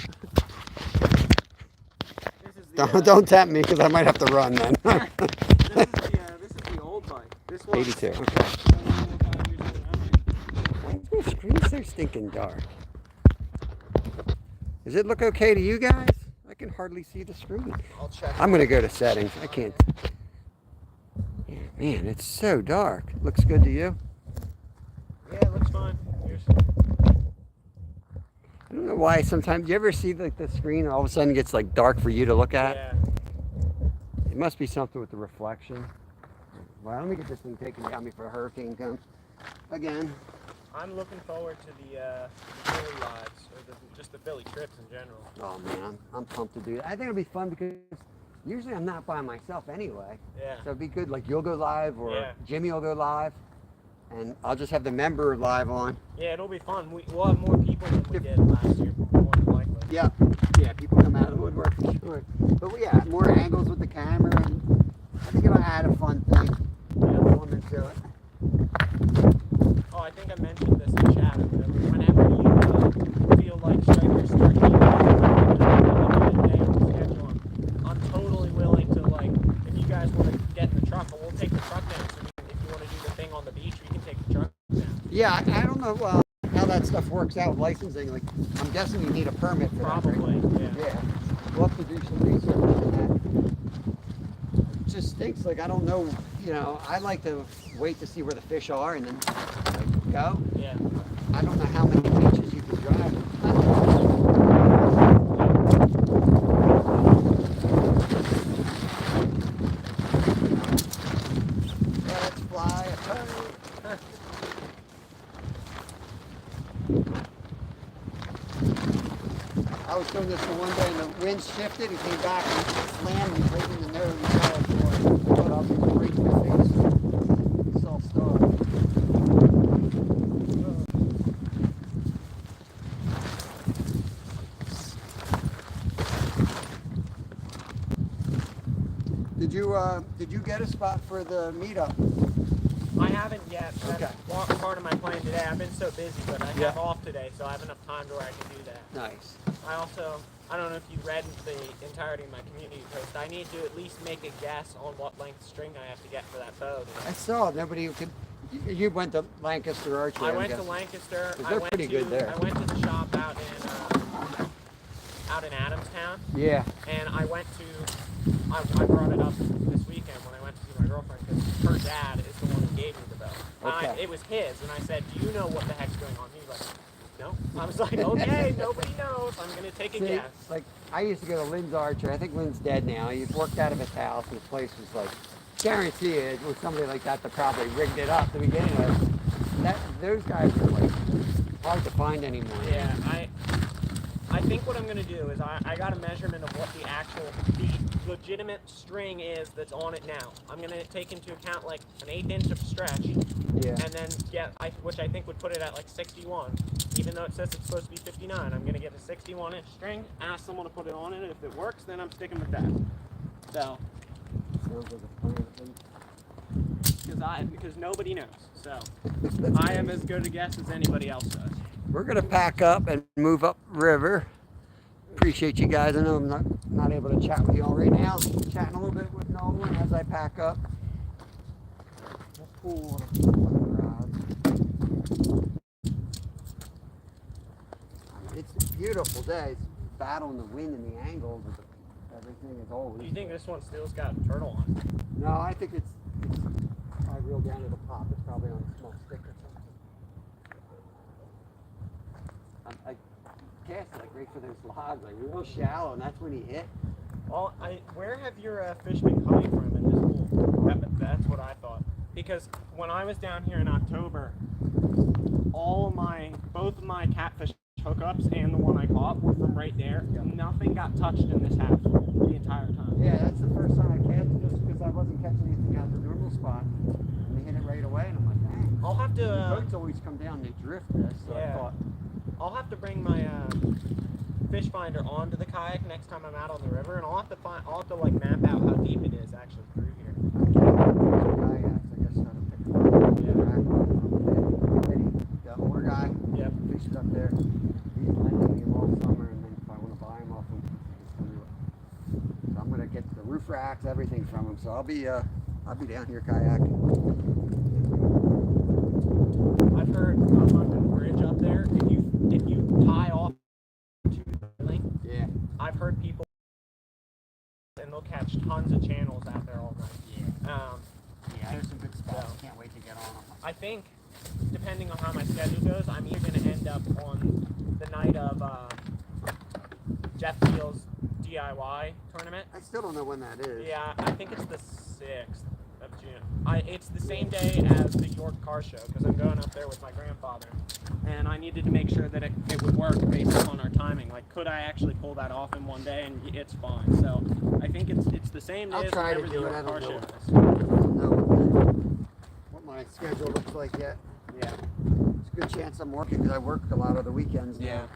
Don't tempt me, because I might have to run then. This is the old bike. This one. 82. Okay. Why is my screen so stinking dark? Does it look okay to you guys? I can hardly see the screen. I'll check. I'm gonna go to settings. I can't. Yeah, man, it's so dark. Looks good to you? Yeah, it looks fine. I don't know why sometimes, you ever see like the screen all of a sudden gets like dark for you to look at? Yeah. It must be something with the reflection. Well, let me get this thing taken down before a hurricane comes again. I'm looking forward to the Philly rides, or just the Philly trips in general. Oh man, I'm pumped to do that. I think it'll be fun because usually I'm not by myself anyway. Yeah. So it'd be good, like you'll go live or Jimmy will go live. And I'll just have the member live on. Yeah, it'll be fun. We'll have more people than we did last year, more than likely. Yeah, people come out of the woodwork for sure. But yeah, more angles with the camera, and I think it'll add a fun thing. Element to it. Oh, I think I mentioned this in chat. Whenever you feel like strikers start I'm totally willing to, like, if you guys want to get in the truck, we'll take the truck down. So if you want to do the thing on the beach, we can take the truck down. Yeah, I don't know how that stuff works out with licensing. Like, I'm guessing you need a permit for Probably, that. Right? Yeah. We'll have to do some research on that. It just stinks. Like, I don't know. You know, I like to wait to see where the fish are and then like, go. Yeah. I don't know how many beaches you can drive. Let's fly a kite. I was doing this for one day and the wind shifted and came back and slammed me right in the nose. I thought I was going to break my face. It's all starved. Did you get a spot for the meetup? I haven't yet. That's Okay. part of my plan today. I've been so busy, but I have off today, so I have enough time to where I can do that. Nice. I don't know if you read the entirety of my community post. I need to at least make a guess on what length string I have to get for that bow. I saw nobody could. You went to Lancaster Archery. I went to Lancaster. They're pretty good there. I went to the shop out in Adamstown. Yeah. And I went to. I brought it up this weekend when I went to see my girlfriend because her dad is the one who gave me the bow. Okay. It was his, and I said, "Do you know what the heck's going on?" He was like, "No." I was like, "Okay, nobody knows. I'm gonna take a guess." Like I used to go to Lynn's Archery. I think Lynn's dead now. He worked out of his house, and the place was like, guarantee it was somebody like that probably rigged it up to begin with. Those guys are like hard to find anymore. Yeah, I think what I'm going to do is I got a measurement of what the legitimate string is that's on it now. I'm going to take into account like an 1/8 inch of stretch, Yeah. and then which I think would put it at like 61, even though it says it's supposed to be 59. I'm going to get a 61 inch string, ask someone to put it on it, and if it works, then I'm sticking with that. So, Sounds like a plan. because nobody knows. So, I am as good a guess as anybody else does. We're gonna pack up and move up river. Appreciate you guys. I know I'm not able to chat with you all right now. Chatting a little bit with Nolan as I pack up. Cool. It's a beautiful day. It's battling the wind and the angles. Everything is always. Do you think this one still's got a turtle on it? No, I think it's I reel down to the top. It's probably on a small stick or something. I cast like right for those logs, like real shallow, and that's when he hit. Well, where have your fish been coming from in this pool? That's what I thought. Because when I was down here in October, both of my catfish hookups and the one I caught were from right there. Nothing got touched in this half the entire time. Yeah, that's the first time I cast just because I wasn't catching anything out the normal spot. And they hit it right away, and I'm like, dang. I'll have to. The boats always come down, they drift this, so Yeah. I thought. I'll have to bring my fish finder onto the kayak next time I'm out on the river, and I'll have to like map out how deep it is actually through here. Kayaks, I guess, how to pick them up. Yeah. The older guy, Yep. fished up there. He's lending me all summer, and then if I want to buy him off him, he's going to do it. So I'm going to get the roof racks, everything from him. So I'll be down here kayaking. I've heard on the bridge up there, if you tie off to the link, Yeah. I've heard people and they'll catch tons of channels out there all night. Yeah, there's some good spots. Can't wait to get on them. I think, depending on how my schedule goes, I'm either going to end up on the night of Jeff Steele's DIY tournament. I still don't know when that is. Yeah, I think it's the 6th of June. It's the same day as the York Car Show because I'm going up there with my grandfather. And I needed to make sure that it would work based on our timing. Like, could I actually pull that off in one day? And it's fine. So I think it's the same day I'll as try to whenever the do it. York I Car don't Show know. is. I don't know what my schedule looks like yet. Yeah. It's a good chance I'm working because I work a lot of the weekends now. Yeah.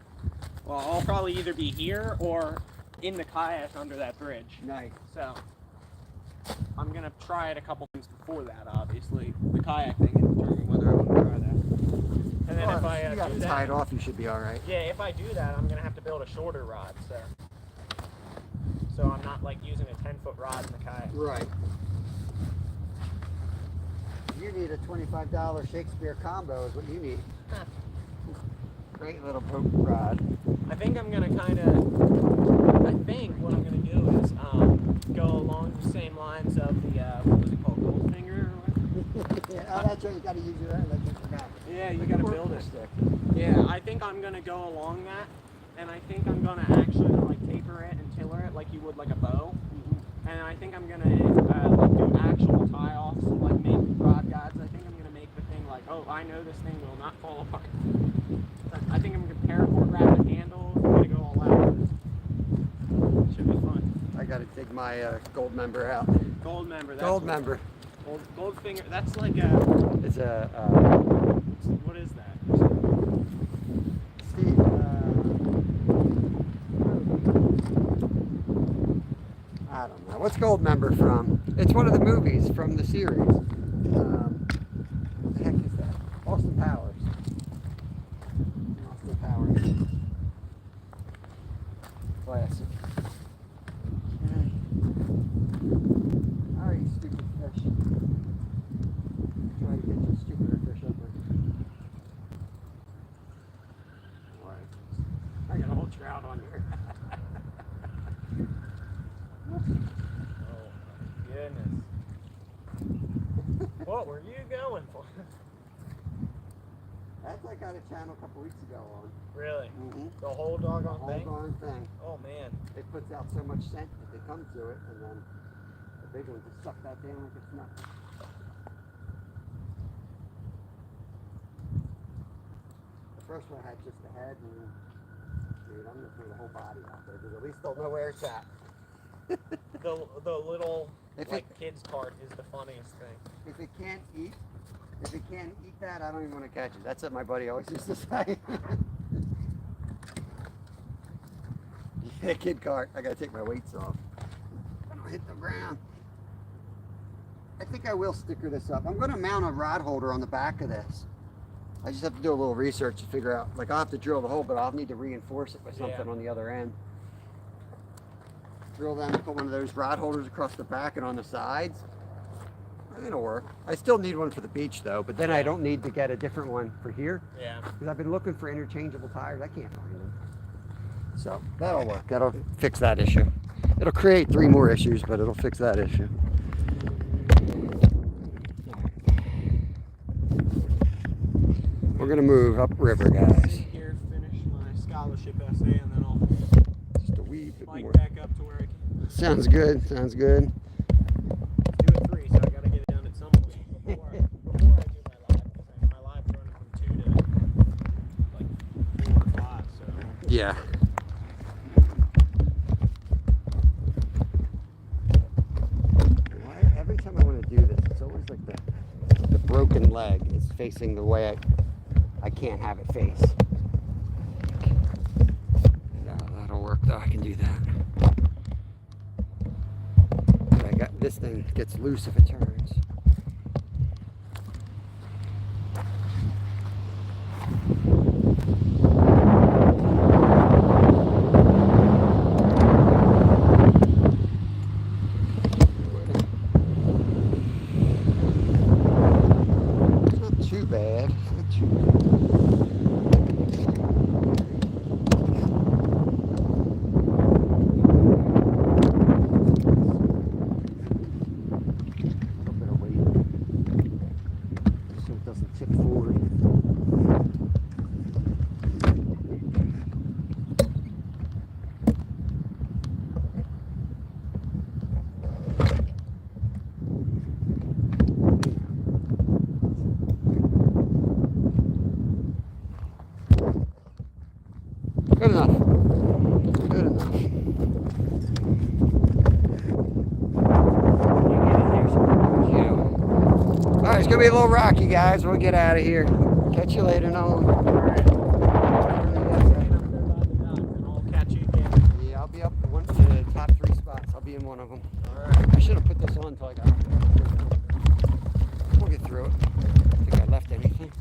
Well, I'll probably either be here or in the kayak under that bridge. Nice. So I'm gonna try it a couple things before that, obviously. The kayak thing and determine whether I want to try that. And then Well, if I you got do it that, tied off, you should be all right. yeah, if I do that, I'm gonna have to build a shorter rod. So I'm not like using a 10-foot rod in the kayak. Right. You need a $25 Shakespeare combo is what you need. Great little boat rod. I think what I'm gonna do is go along the same lines of the what was it called, Goldfinger or what? Yeah, oh, that's right. You got to use your electric forgot. Yeah, you Like gotta a build work it. stick. Yeah, I think I'm gonna go along that, and I think I'm gonna actually like taper it and tiller it like you would like a bow. And I think I'm gonna like do actual tie-offs, like make rod guides. I think I'm gonna make the thing like, oh, I know this thing will not fall apart. I think I'm gonna paracord wrap the handle. I'm gonna go all out with it. Should be fun. I got to dig my gold member out. Gold member. That's Gold what- member. Gold finger. That's like It's a what is that? Steve. I don't know. What's gold member from? It's one of the movies from the series. What were you going for? That's I got a channel a couple weeks ago on. Really? Mm-hmm. The whole doggone The thing? whole darn thing. Oh man. It puts out so much scent that they come to it, and then the big one just suck that down like it's nothing. The first one had just the head, and dude, I'm gonna throw the whole body out there because at least they'll know where it's at. The little If like kids cart is the funniest thing. If it can't eat that, I don't even want to catch it. That's what my buddy always used to say. Yeah, kid cart. I gotta take my weights off. I don't hit the ground. I think I will sticker this up. I'm gonna mount a rod holder on the back of this. I just have to do a little research to figure out, like I'll have to drill the hole, but I'll need to reinforce it with something on the other end. Drill them, put one of those rod holders across the back and on the sides. It'll work. I still need one for the beach though, but then I don't need to get a different one for here. Yeah. Because I've been looking for interchangeable tires. I can't find them. So that'll work. That'll fix that issue. It'll create 3 more issues, but it'll fix that issue. We're gonna move upriver, guys. Here, finish my scholarship essay, and then I'll Just a wee bit bike more. back up to where I can. Sounds good. Sounds good. Do it 3, so I gotta get it done at some point before I do my live. Because my live's running from 2 to like 4 or 5. So Yeah. Every time I want to do this, it's always like the broken leg is facing the way I can't have it face. No, that'll work though. I can do that. But I got this thing gets loose if it turns. Good enough. Good enough. Alright, it's going to be a little rocky, guys. We'll get out of here. Catch you later, Nolan. I'll catch you again. Yeah, I'll be up to the top 3 spots. I'll be in one of them. Alright. I should have put this on until I got it. We'll get through it. I think I left anything.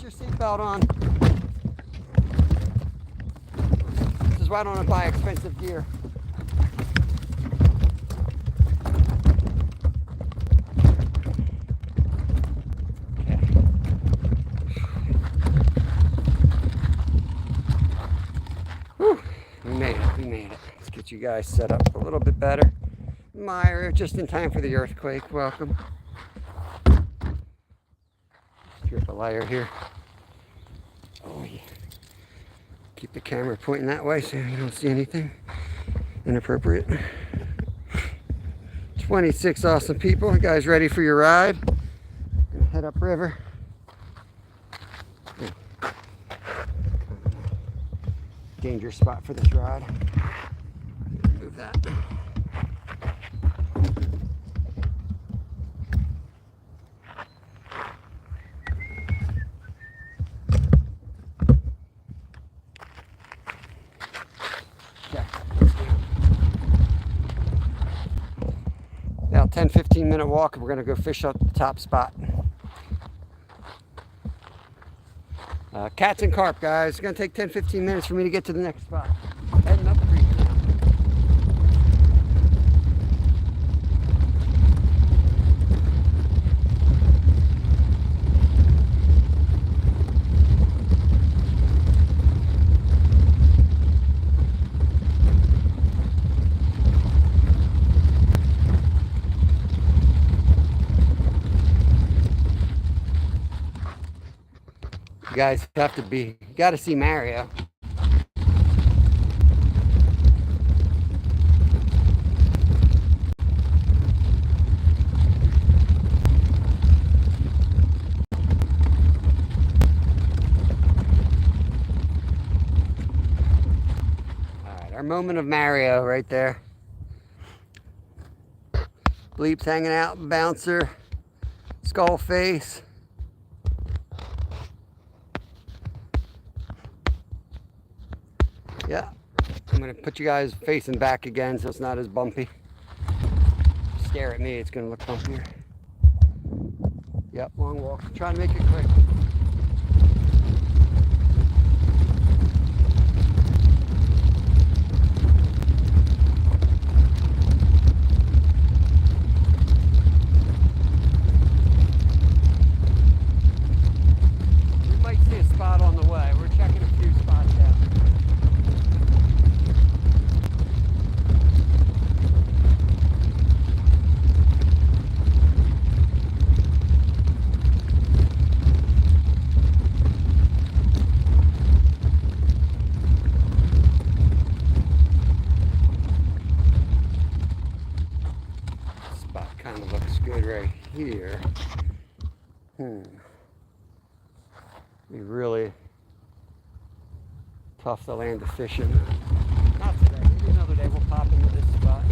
Seatbelt on. This is why I don't want to buy expensive gear. Okay. Whew. We made it. We made it. Let's get you guys set up a little bit better. Meyer, just in time for the earthquake. Welcome. Strip a layer here. Oh, yeah. Keep the camera pointing that way so you don't see anything inappropriate. 26 awesome people. You guys ready for your ride? Gonna head upriver. Dangerous spot for this ride. Move that. Now 10-15 minute walk and we're gonna go fish up the top spot. Cats and carp, guys. It's gonna take 10-15 minutes for me to get to the next spot. Heading up the creek now. You guys have to be, got to see Mario. Our moment of Mario right there. Bleep's hanging out, bouncer, skull face. Yeah, I'm gonna put you guys facing back again so it's not as bumpy. Stare at me, it's gonna look bumpier. Yep, long walk. Try to make it quick. Spot on the way. We're checking a few spots out. Spot kind of looks good right here. Be really tough to land a fish in. Not today. Maybe another day we'll pop into this spot.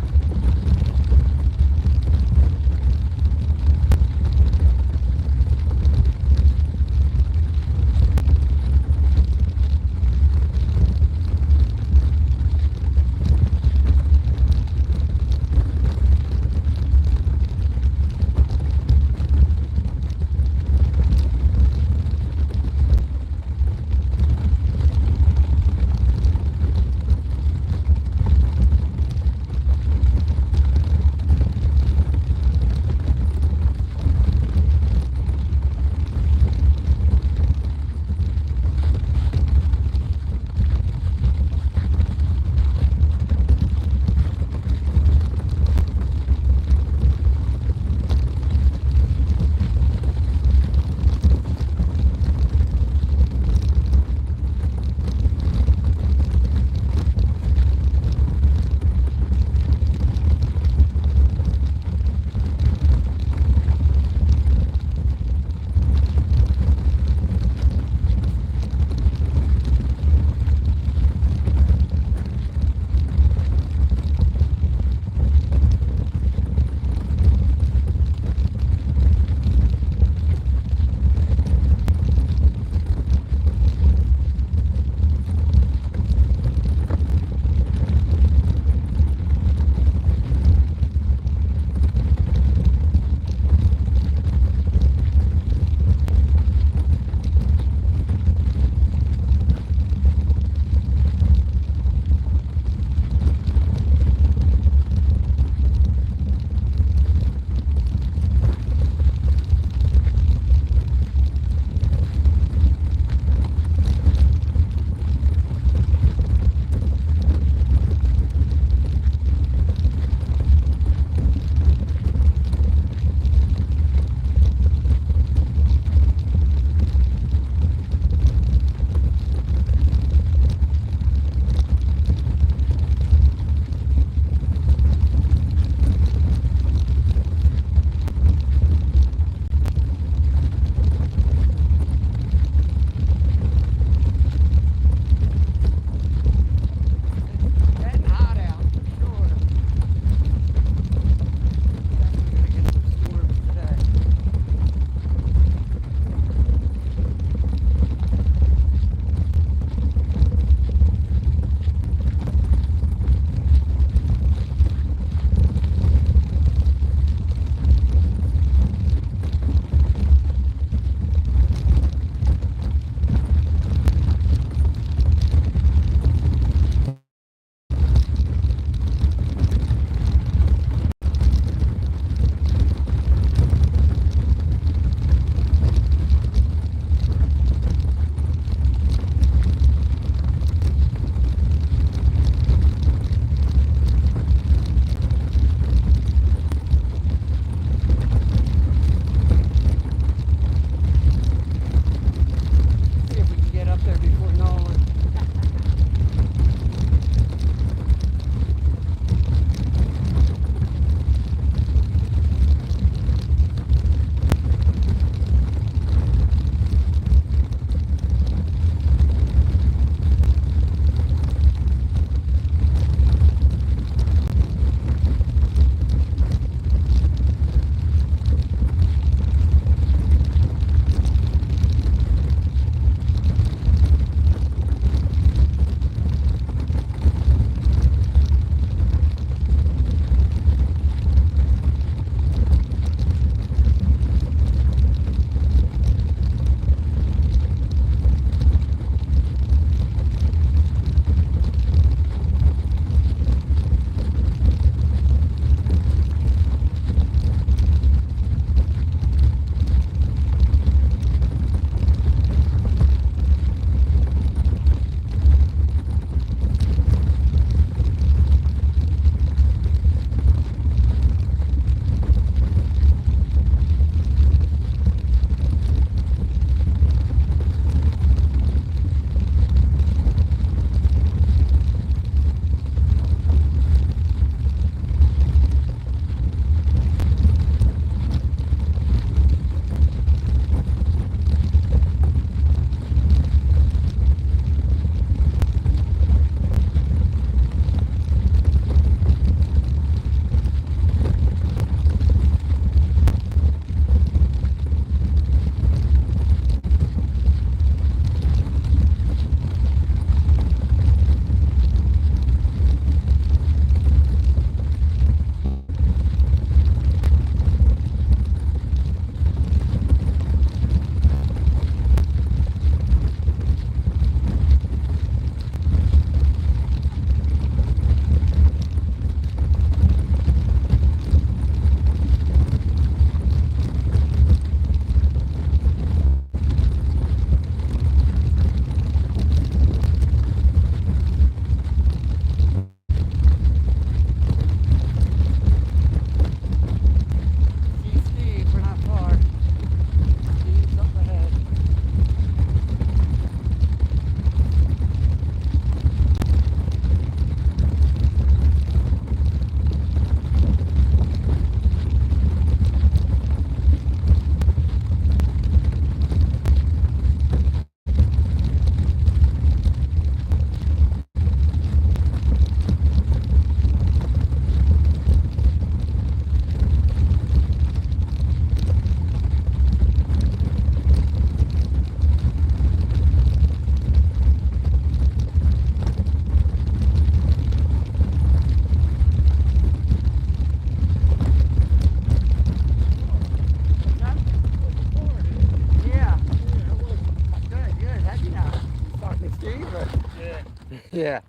Yeah.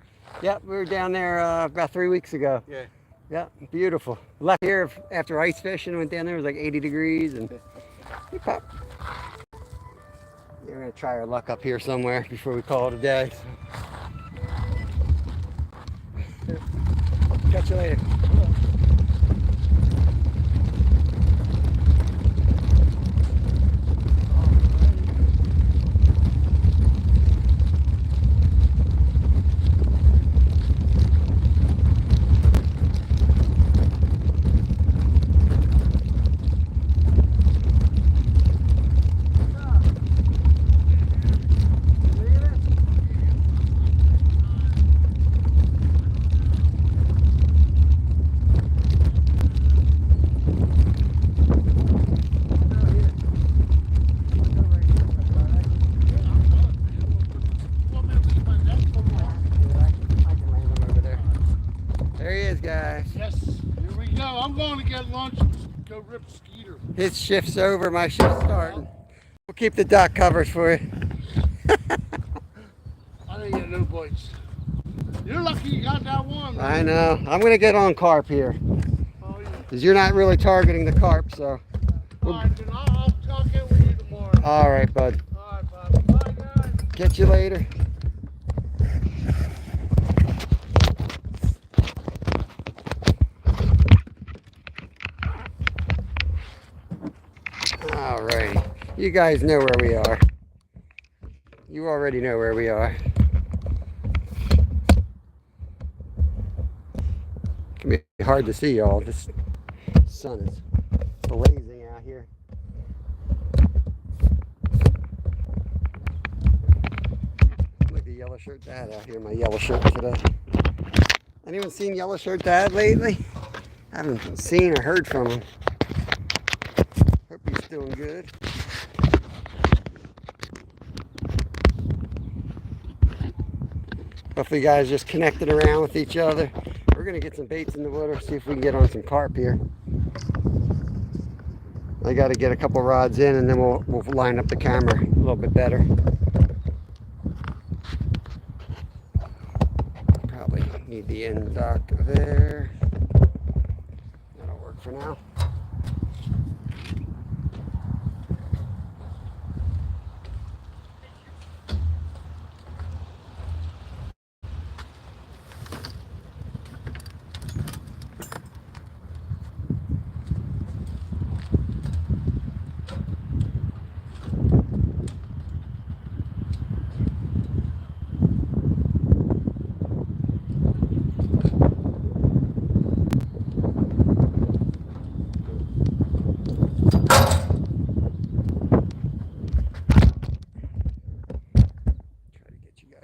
Yep, we were down there about 3 weeks ago. Yeah. Yep, beautiful. Left here after ice fishing, went down there, it was like 80 degrees. And we popped. We're going to try our luck up here somewhere before we call it a day. So. Catch you later. Guys. Yes, here we go. I'm going to get lunch and go rip Skeeter. His shift's over, my shift's starting. We'll keep the dock covered for you. I didn't get no bites. You're lucky you got that one. Man. I know. I'm going to get on carp here. Oh, yeah. Because you're not really targeting the carp, so. All right, then I'll talk in with you tomorrow. All right, bud. All right, bud. Bye, guys. Catch you later. Alrighty, you guys know where we are. You already know where we are. It can be hard to see y'all. This sun is blazing out here. Look at the yellow shirt dad out here in my yellow shirt today. Anyone seen yellow shirt dad lately? I haven't seen or heard from him. Hope he's doing good. Hopefully you guys just connected around with each other. We're gonna get some baits in the water, see if we can get on some carp here. I gotta get a couple rods in and then we'll line up the camera a little bit better. Probably need the end dock there. That'll work for now.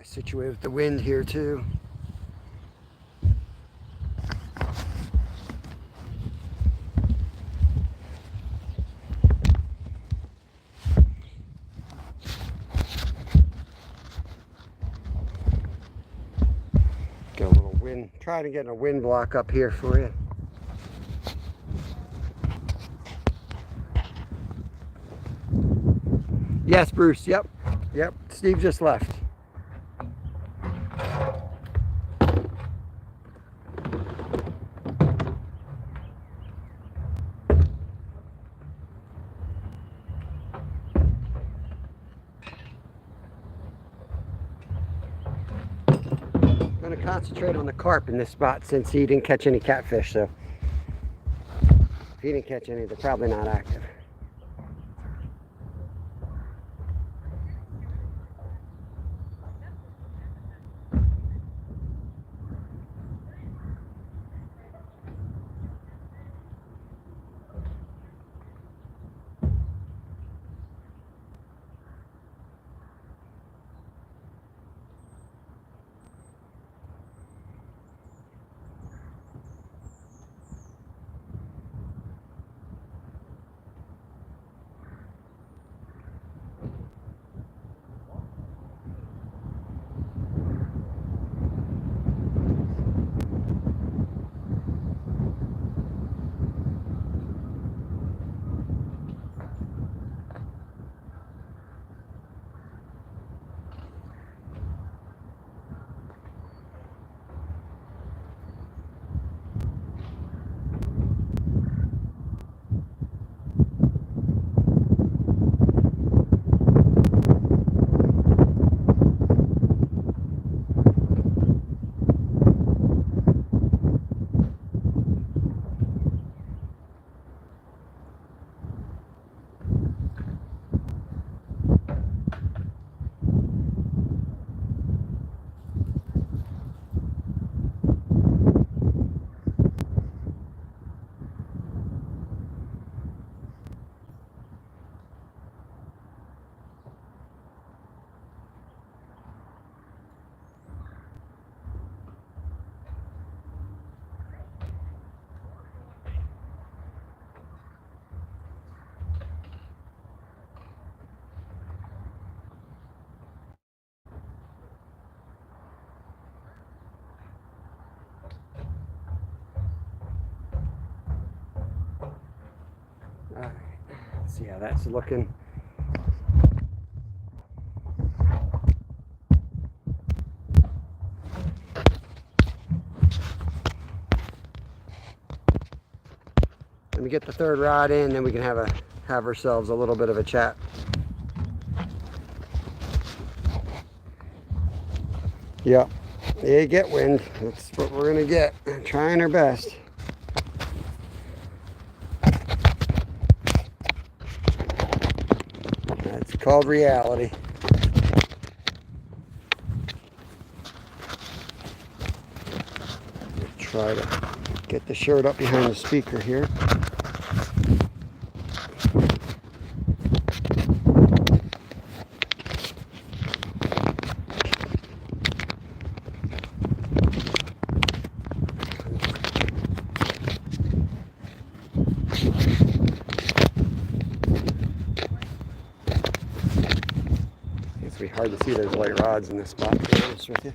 Situated with the wind here too. Get a little wind, try to get a wind block up here for you. Yes, Bruce, yep, Steve just left. I'm going to concentrate on the carp in this spot since he didn't catch any catfish, so if he didn't catch any, they're probably not active. See how that's looking. Let me get the third rod in, then we can have ourselves a little bit of a chat. Yeah, you get wind. That's what we're gonna get. Trying our best. That's called reality. Try to get the shirt up behind the speaker here. It's be hard to see those white rods in this spot, to be honest with you.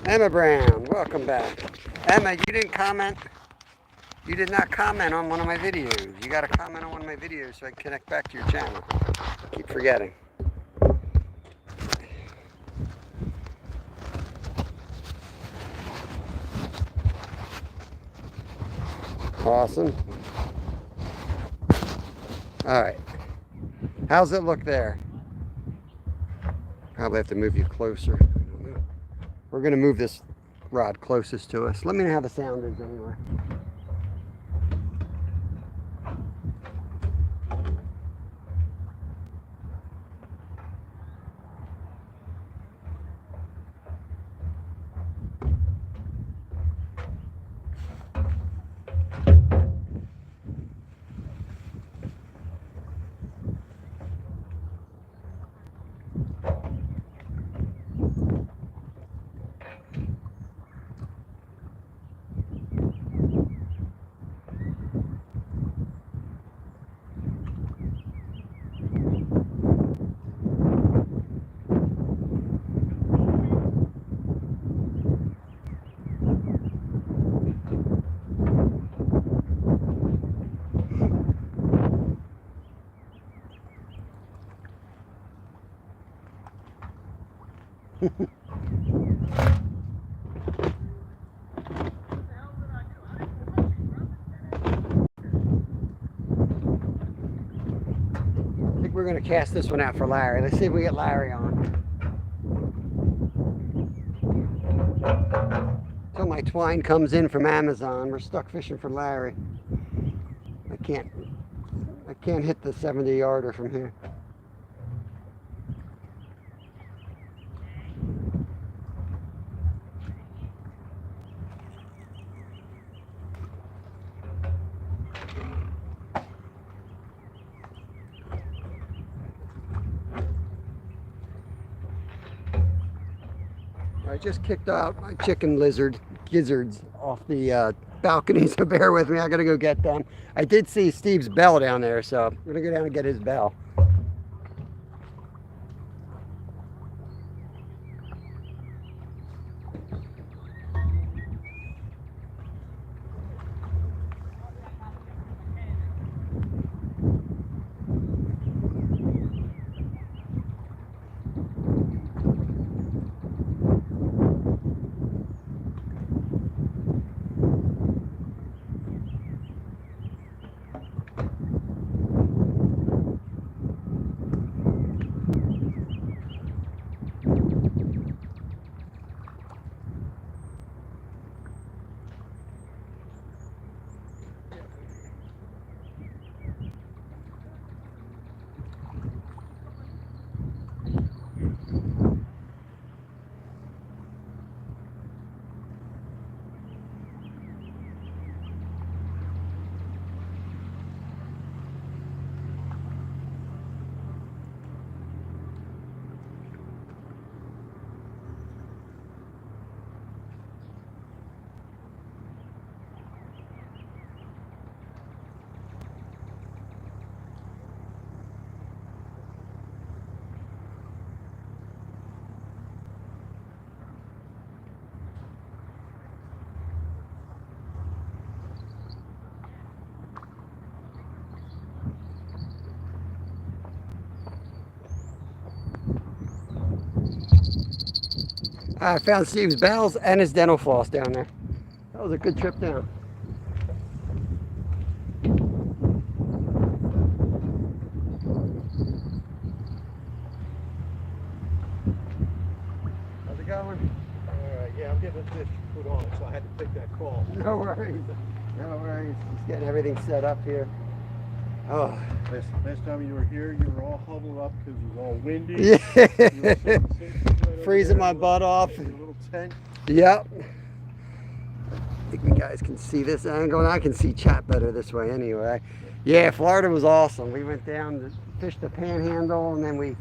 Emma Brown, welcome back. Emma, you didn't comment. You did not comment on one of my videos. You got to comment on one of my videos so I can connect back to your channel. Keep forgetting. Awesome. All right. How's it look there? Probably have to move you closer. We're going to move this rod closest to us. Let me know how the sound is anyway. I think we're going to cast this one out for Larry. Let's see if we get Larry on. Until my twine comes in from Amazon, we're stuck fishing for Larry. I can't hit the 70-yarder from here. I just kicked out my chicken gizzards off the balcony, so bear with me. I gotta go get them. I did see Steve's bell down there, so I'm gonna go down and get his bell. I found Steve's bells and his dental floss down there. That was a good trip down. How's it going? Yeah, I'm getting this put on, so I had to take that call. No worries. No worries. Just getting everything set up here. Oh. Last time you were here, you were all huddled up because it was all windy. Yeah. You were sitting right Freezing my over there butt off. in a little tent. Yep. I think you guys can see this angle, and I can see chat better this way anyway. Yeah, Florida was awesome. We went down to fish the Panhandle, and then we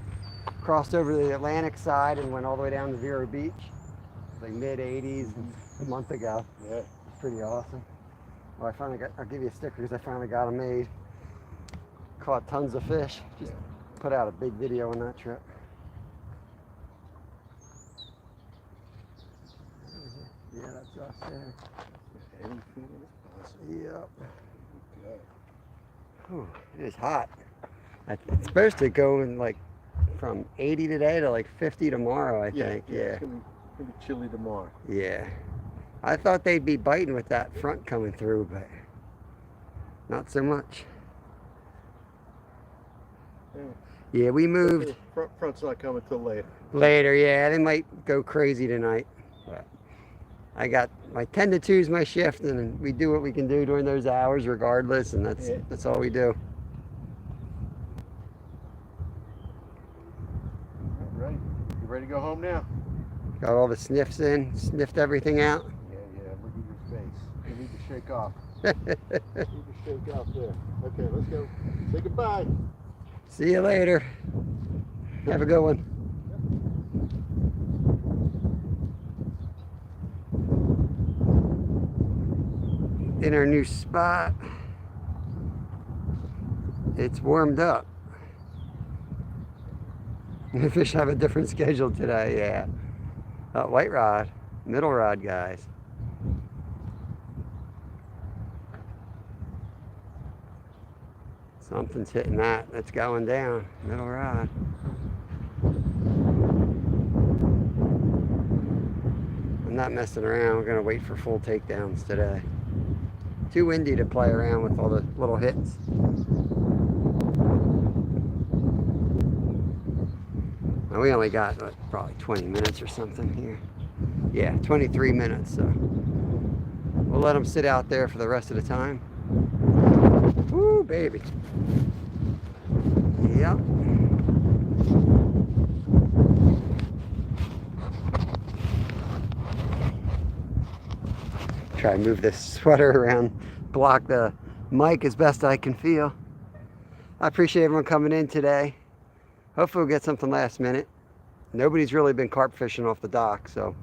crossed over to the Atlantic side and went all the way down to Vero Beach. It was like mid-80s a month ago. Yeah. It's pretty awesome. Well, I finally got, I'll give you a sticker because I finally got them made. Caught tons of fish. Just put out a big video on that trip. Yeah, that's us there. Yep. Whew, it is hot. It's supposed to go in like from 80 today to like 50 tomorrow, I think. Yeah. It's gonna be chilly tomorrow. Yeah. I thought they'd be biting with that front coming through, but not so much. Yeah, we moved. Front's not coming till later. Later, yeah. They might go crazy tonight. But I got my 10 to 2 is my shift, and we do what we can do during those hours regardless, and that's all we do. All right. You ready to go home now? Got all the sniffs in, sniffed everything out. Yeah. Look at your face. You need to shake off. You need to shake off there. Okay, let's go. Say goodbye. See you later. Have a good one. In our new spot, it's warmed up. The fish have a different schedule today, yeah. White rod, middle rod, guys. Something's hitting that. That's going down. Middle rod. I'm not messing around. We're going to wait for full takedowns today. Too windy to play around with all the little hits. And we only got probably 20 minutes or something here. Yeah, 23 minutes. So we'll let them sit out there for the rest of the time. Woo, baby. Yep. Try to move this sweater around, block the mic as best I can feel. I appreciate everyone coming in today. Hopefully we'll get something last minute. Nobody's really been carp fishing off the dock, so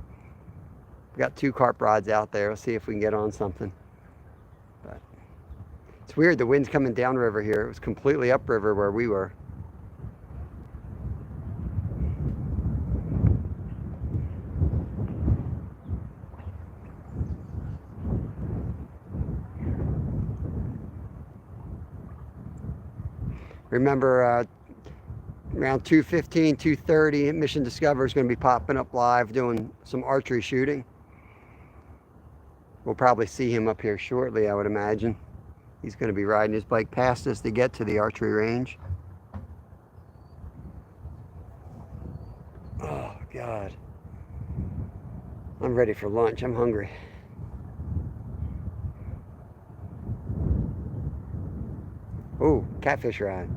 we've got 2 carp rods out there. We'll see if we can get on something. But it's weird, the wind's coming downriver here. It was completely upriver where we were. Remember, around 2:15, 2:30, Mission Discover is going to be popping up live doing some archery shooting. We'll probably see him up here shortly, I would imagine. He's going to be riding his bike past us to get to the archery range. Oh, God. I'm ready for lunch. I'm hungry. Oh, catfish rod.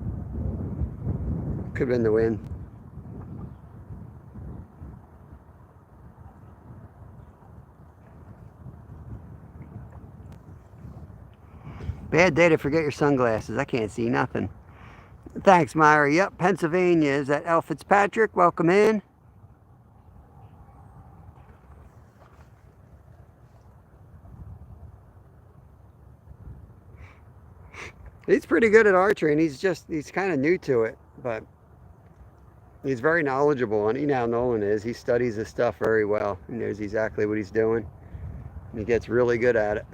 Could have been the wind. Bad day to forget your sunglasses. I can't see nothing. Thanks, Myra. Yep, Pennsylvania. Is that Al Fitzpatrick? Welcome in. He's pretty good at archery, and he's kind of new to it, but he's very knowledgeable, and you know how Nolan is. He studies his stuff very well. He knows exactly what he's doing, and he gets really good at it.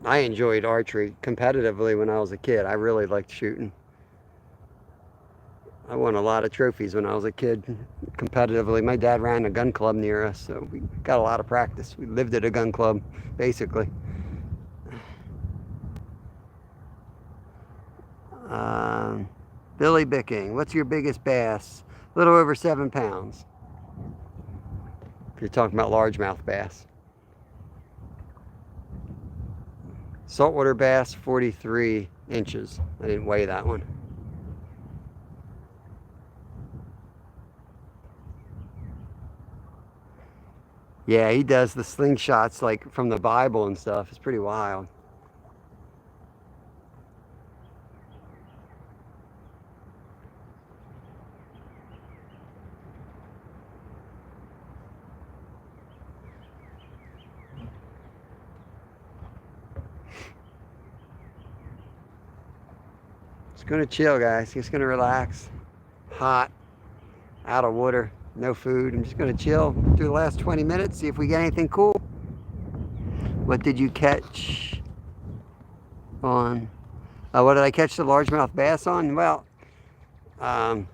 I enjoyed archery competitively when I was a kid. I really liked shooting. I won a lot of trophies when I was a kid, competitively. My dad ran a gun club near us, so we got a lot of practice. We lived at a gun club, basically. Billy Bicking, what's your biggest bass? A little over 7 pounds. If you're talking about largemouth bass. Saltwater bass, 43 inches. I didn't weigh that one. Yeah, he does the slingshots like from the Bible and stuff. It's pretty wild. Just gonna chill, guys. Just gonna relax. Hot, out of water, no food. I'm just gonna chill through the last 20 minutes, see if we get anything cool. What did you catch on? What did I catch the largemouth bass on? Well, a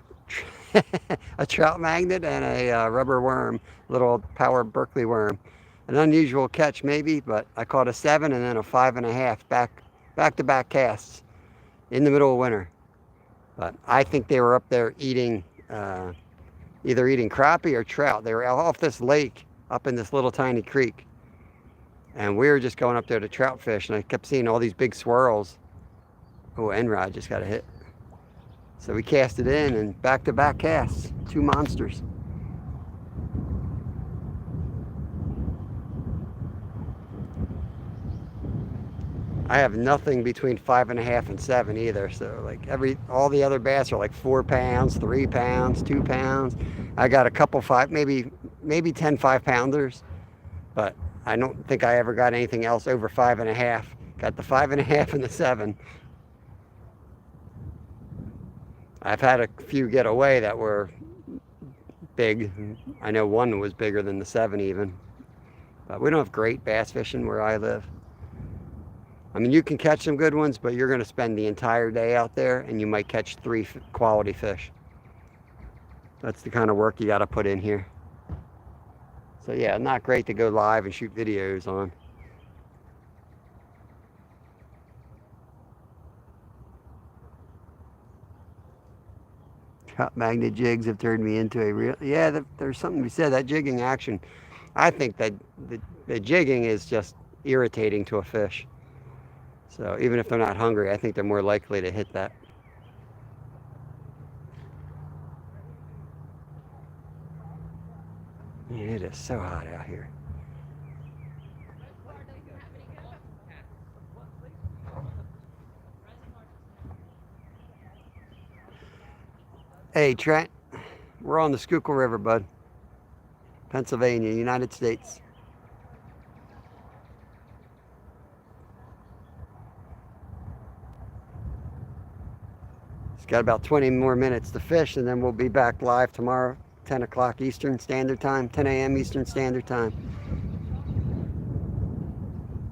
trout magnet and a rubber worm, little power Berkeley worm. An unusual catch maybe, but I caught a 7 and then a 5.5 back-to-back casts in the middle of winter. But I think they were up there eating, either eating crappie or trout. They were off this lake up in this little tiny creek. And we were just going up there to trout fish, and I kept seeing all these big swirls. Oh, end-rod just got a hit. So we cast it in, and back-to-back casts, 2 monsters. I have nothing between 5.5 and 7 either. So like all the other bass are like 4 pounds, 3 pounds, 2 pounds. I got a couple maybe 10 5-pounders, but I don't think I ever got anything else over 5.5. Got the 5.5 and the 7. I've had a few get away that were big. I know one was bigger than the 7 even. But we don't have great bass fishing where I live. I mean, you can catch some good ones, but you're going to spend the entire day out there, and you might catch 3 quality fish. That's the kind of work you got to put in here. So yeah, not great to go live and shoot videos on. Trout magnet jigs have turned me into a real... Yeah, there's something to be said. That jigging action, I think that the jigging is just irritating to a fish. So even if they're not hungry, I think they're more likely to hit that. Man, it is so hot out here. Hey, Trent, we're on the Schuylkill River, bud. Pennsylvania, United States. It's got about 20 more minutes to fish, and then we'll be back live tomorrow, 10 o'clock Eastern Standard Time, 10 a.m. Eastern Standard Time.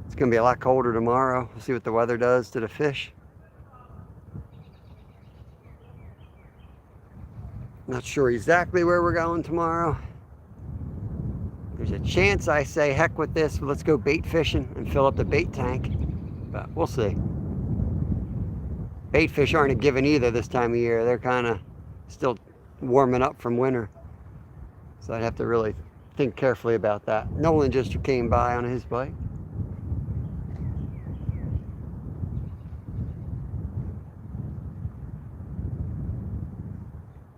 It's going to be a lot colder tomorrow. We'll see what the weather does to the fish. Not sure exactly where we're going tomorrow. There's a chance I say, heck with this, let's go bait fishing and fill up the bait tank, but we'll see. Bait fish aren't a given either this time of year. They're kind of still warming up from winter. So I'd have to really think carefully about that. Nolan just came by on his bike.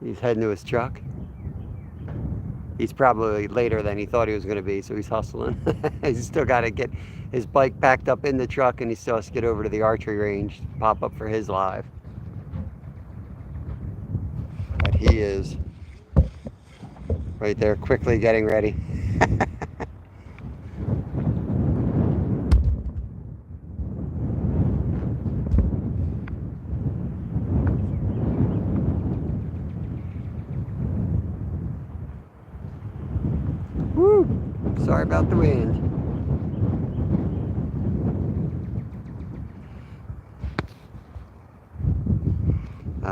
He's heading to his truck. He's probably later than he thought he was going to be, so he's hustling. He's still got to get his bike packed up in the truck, and he still has to get over to the archery range, pop up for his live. But he is right there, quickly getting ready. Woo! Sorry about the wind.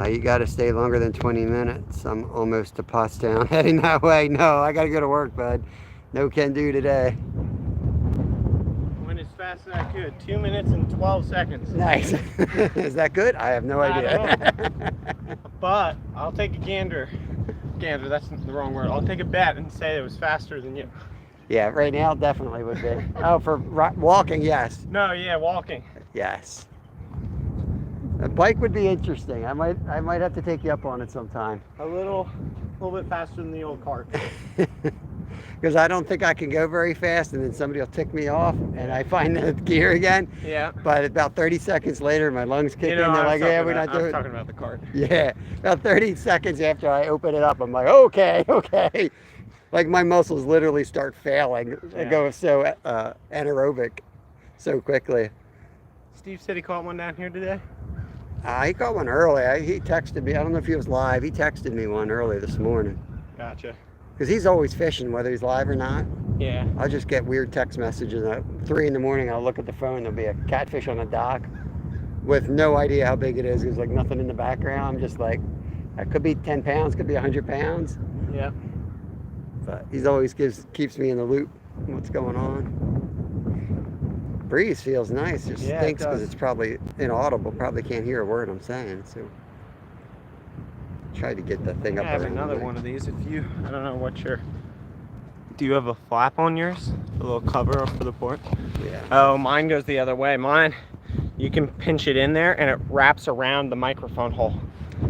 You got to stay longer than 20 minutes. I'm almost to Pottstown, heading that way. No, I got to go to work, bud. No can do today. Went as fast as I could. 2 minutes and 12 seconds. Nice. Is that good? I have no idea. I don't know. But I'll take a gander. Gander, that's the wrong word. I'll take a bet and say it was faster than you. Yeah, right now definitely would be. Oh, for walking, yes. No, yeah, walking. Yes. A bike would be interesting. I might have to take you up on it sometime. A little bit faster than the old cart. Because I don't think I can go very fast, and then somebody will tick me off, and I find the gear again. Yeah. But about 30 seconds later, my lungs kick in. They're I like, yeah, we're not doing it. I'm talking about the cart. Yeah. About 30 seconds after I open it up, I'm like, okay. Like my muscles literally start failing. I go so anaerobic so quickly. Steve said he caught one down here today. He caught one early. He texted me. I don't know if he was live. He texted me one early this morning. Gotcha. Because he's always fishing, whether he's live or not. Yeah. I'll just get weird text messages. At 3 in the morning, I'll look at the phone. There'll be a catfish on the dock with no idea how big it is. There's like nothing in the background. I'm just like, that could be 10 pounds, could be 100 pounds. Yeah. But he's always keeps me in the loop. What's going on? Breeze feels nice. Just stinks because it's probably inaudible. Probably can't hear a word I'm saying. So try to get the thing up. I have another one of these. I don't know what do you have a flap on yours? A little cover for the port? Yeah. Oh, mine goes the other way. Mine, you can pinch it in there and it wraps around the microphone hole.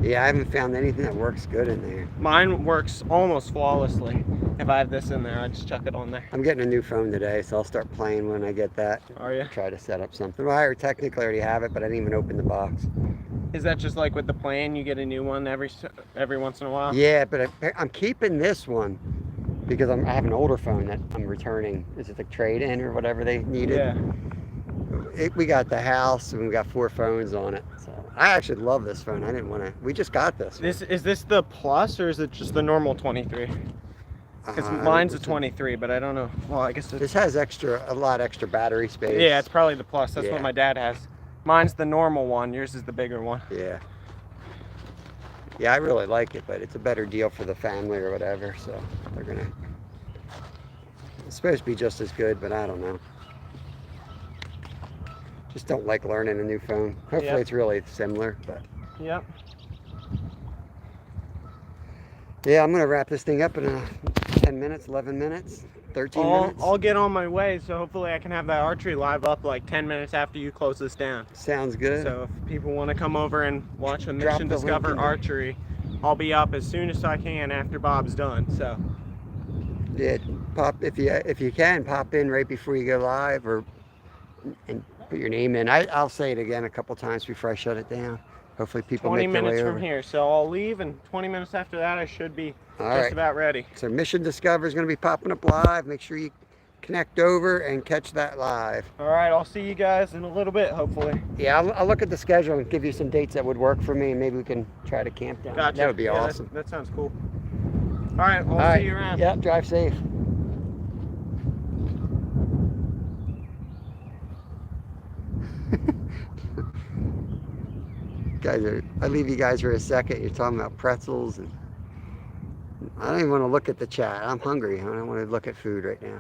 Yeah, I haven't found anything that works good in there. Mine works almost flawlessly. If I have this in there, I just chuck it on there. I'm getting a new phone today, so I'll start playing when I get that. Are you? Try to set up something. Well, I technically already have it, but I didn't even open the box. Is that just like with the plan? You get a new one every once in a while? Yeah, but I'm keeping this one because I have an older phone that I'm returning. Is it the trade-in or whatever they needed? Yeah. We got the house and we got 4 phones on it. So I actually love this phone. I didn't want to. We just got this. Is this the plus or is it just the normal 23? Because mine's a 23, but I don't know. Well, I guess this has a lot extra battery space. Yeah, it's probably the plus. That's what my dad has. Mine's the normal one. Yours is the bigger one. Yeah. Yeah, I really like it, but it's a better deal for the family or whatever. So they're gonna. It's supposed to be just as good, but I don't know. Just don't like learning a new phone. Hopefully it's really similar, but. Yep. Yeah, I'm gonna wrap this thing up in 10 minutes, 11 minutes, 13 minutes. I'll get on my way, so hopefully I can have that archery live up like 10 minutes after you close this down. Sounds good. So if people want to come over and watch a Mission Discover Archery, I'll be up as soon as I can after Bob's done. So. Yeah, if you can pop in right before you go live and put your name in. I'll say it again a couple times before I shut it down. Hopefully people 20 make their way minutes over. from here, so I'll leave, and 20 minutes after that I should be about ready. So Mission Discover is going to be popping up live. Make sure you connect over and catch that live. All right, I'll see you guys in a little bit, hopefully. Yeah, I'll look at the schedule and give you some dates that would work for me, and maybe we can try to camp down. Gotcha. That would be awesome. That sounds cool. All right, I'll see you around. Yep, drive safe. I leave you guys for a second. You're talking about pretzels, and I don't even want to look at the chat. I'm hungry. I don't want to look at food right now.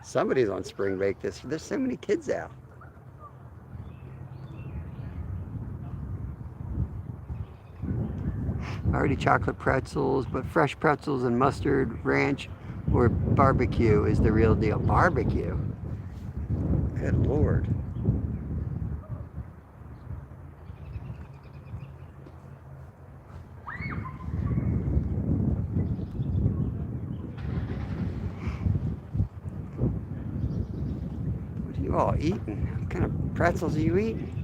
Somebody's on spring break. There's so many kids out. Already chocolate pretzels, but fresh pretzels and mustard, ranch, or barbecue is the real deal. Barbecue? Good Lord. What are you all eating? What kind of pretzels are you eating?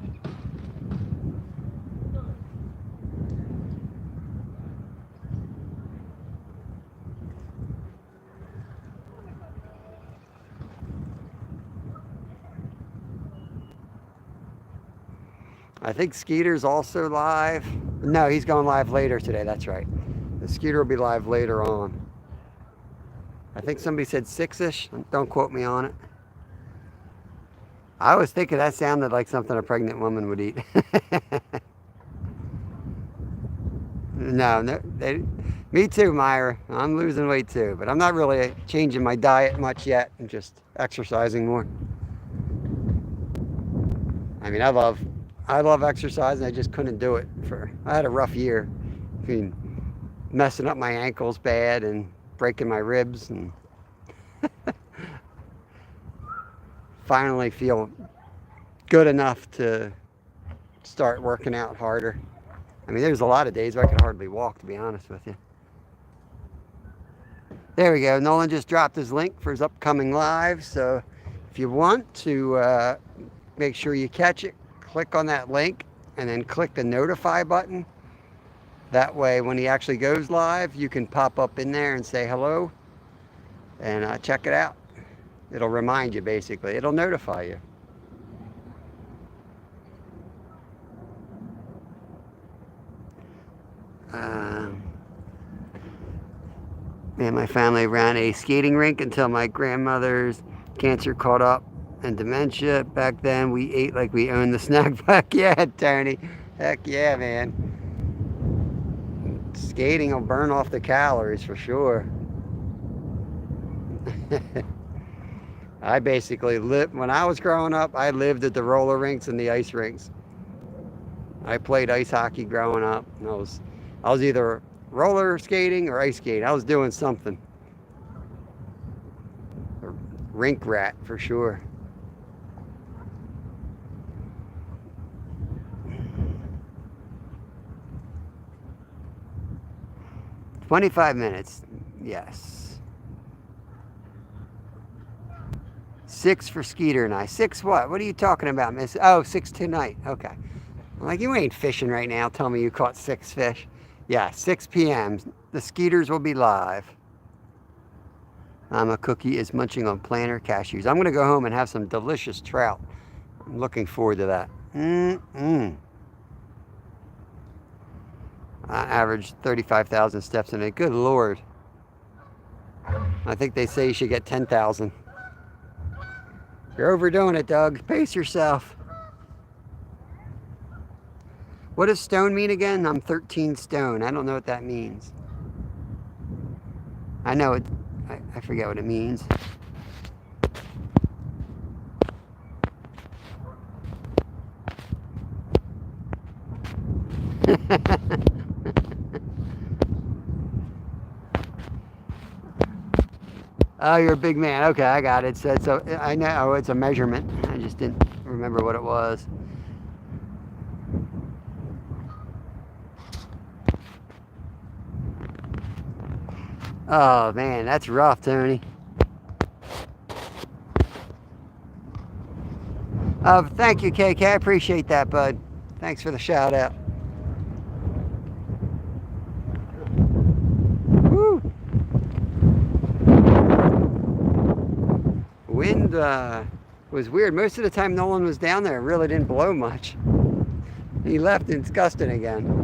I think Skeeter's also live. No, he's going live later today. That's right. The Skeeter will be live later on. I think somebody said 6-ish. Don't quote me on it. I was thinking that sounded like something a pregnant woman would eat. No, me too, Myra. I'm losing weight too, but I'm not really changing my diet much yet. I'm just exercising more. I mean, I love exercising. I just couldn't do it I had a rough year. I mean, messing up my ankles bad and breaking my ribs, and finally feel good enough to start working out harder. I mean, there's a lot of days where I could hardly walk, to be honest with you. There we go. Nolan just dropped his link for his upcoming live. So if you want to make sure you catch it, click on that link and then click the notify button. That way, when he actually goes live, you can pop up in there and say hello and check it out. It'll remind you, basically. It'll notify you. Me and my family ran a skating rink until my grandmother's cancer caught up and dementia. Back then, we ate like we owned the snack pack. Yeah, Tony. Heck yeah, man. Skating will burn off the calories for sure. I basically lived, when I was growing up, I lived at the roller rinks and the ice rinks. I played ice hockey growing up. I was either roller skating or ice skating. I was doing something. A rink rat for sure. "25 minutes, yes. 6 for Skeeter and I. 6 what? What are you talking about, miss? Oh, 6 tonight. Okay. I'm like, you ain't fishing right now. Tell me you caught 6 fish. Yeah, 6 p.m. The Skeeters will be live. Mama Cookie is munching on planter cashews. I'm going to go home and have some delicious trout. I'm looking forward to that. I averaged 35,000 steps in it. Good Lord. I think they say you should get 10,000. You're overdoing it, Doug. Pace yourself. What does stone mean again? I'm 13 stone. I don't know what that means. I know it. I forget what it means. Oh, you're a big man. Okay, I got it. So I know it's a measurement. I just didn't remember what it was. Oh man, that's rough, Tony. Thank you, KK. I appreciate that, bud. Thanks for the shout out. Woo. Wind was weird. Most of the time Nolan was down there, it really didn't blow much. He left and it's gusting again.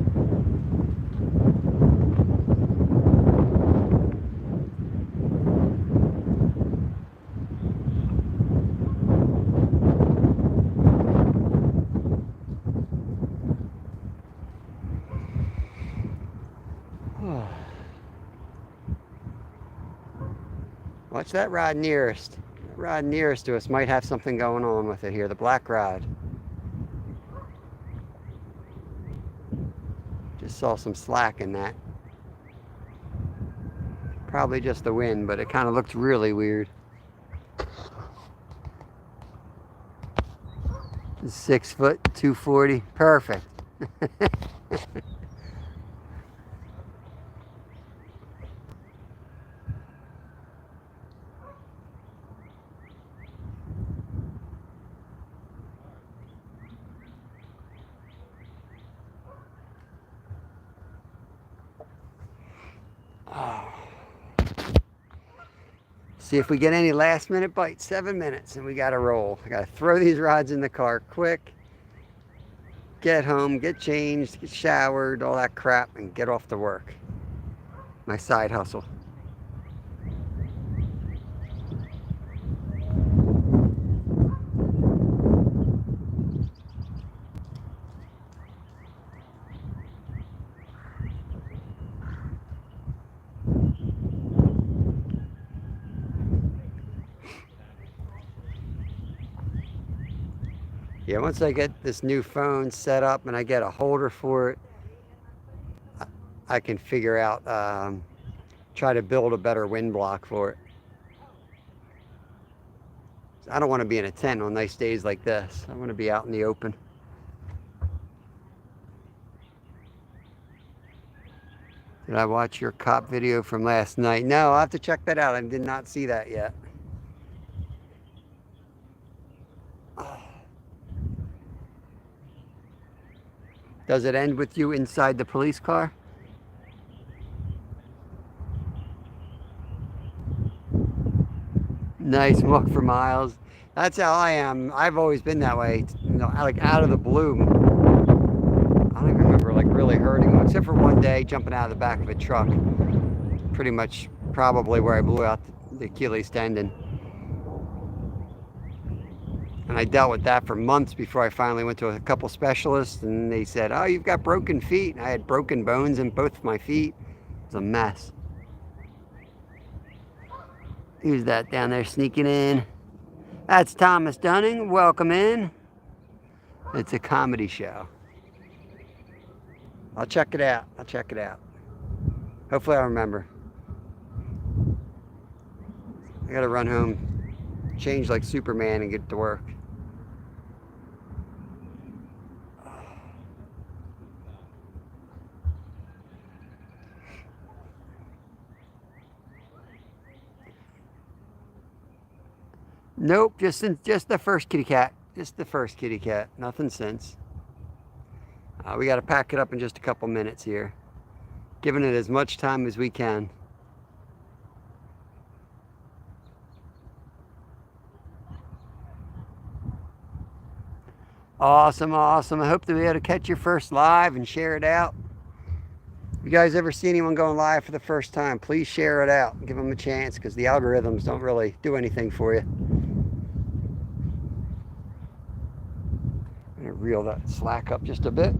Watch that rod nearest. That rod nearest to us might have something going on with it here, the black rod. Just saw some slack in that. Probably just the wind, but it kind of looked really weird. 6 foot, 240, perfect. See if we get any last minute bites. 7 minutes and we got to roll. I got to throw these rods in the car quick, get home, get changed, get showered, all that crap, and get off to work. My side hustle. Yeah, once I get this new phone set up and I get a holder for it, I can figure out, try to build a better wind block for it. I don't want to be in a tent on nice days like this. I want to be out in the open. Did I watch your cop video from last night? No, I'll have to check that out. I did not see that yet. Does it end with you inside the police car? Nice, walk for miles. That's how I am. I've always been that way. You know, like out of the blue. I don't even remember like really hurting, except for one day jumping out of the back of a truck. Pretty much probably where I blew out the Achilles tendon. And I dealt with that for months before I finally went to a couple specialists, and they said, "Oh, you've got broken feet." And I had broken bones in both of my feet. It was a mess. Who's that down there sneaking in? That's Thomas Dunning. Welcome in. It's a comedy show. I'll check it out. I'll check it out. Hopefully I'll remember. I gotta run home, change like Superman, and get to work. Nope, just the first kitty cat. Just the first kitty cat. Nothing since. We got to pack it up in just a couple minutes here. Giving it as much time as we can. Awesome, awesome. I hope to be able to catch your first live and share it out. If you guys ever see anyone going live for the first time, please share it out. Give them a chance, because the algorithms don't really do anything for you. I'm going to reel that slack up just a bit.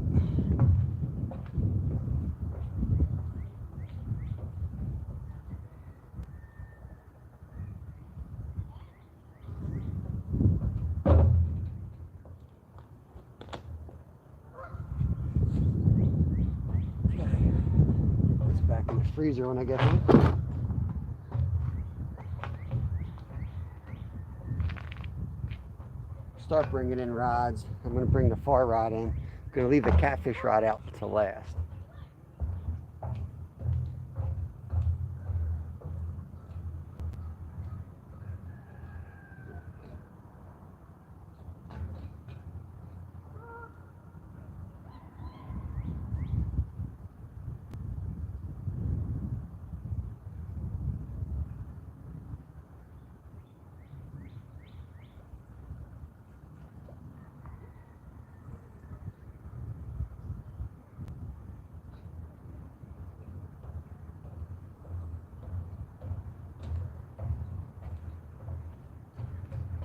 Freezer when I get home. Start bringing in rods. I'm going to bring the far rod in. I'm going to leave the catfish rod out to last.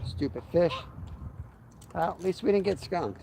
Stupid fish. Well, at least we didn't get skunked.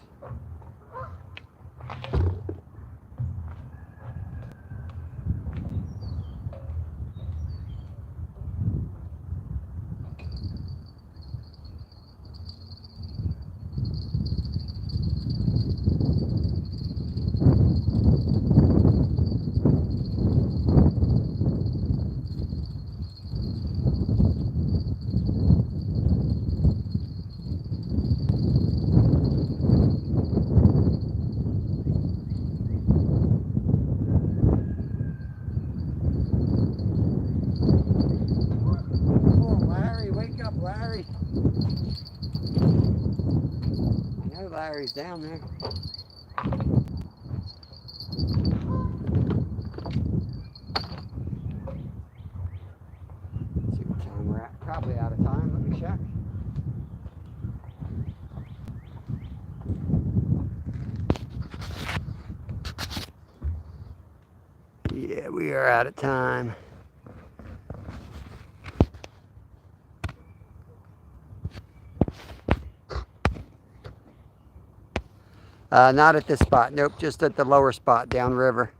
Larry. I know Larry's down there. Let's see what time we're at. Probably out of time. Let me check. Yeah, we are out of time. Not at this spot. Nope, just at the lower spot downriver.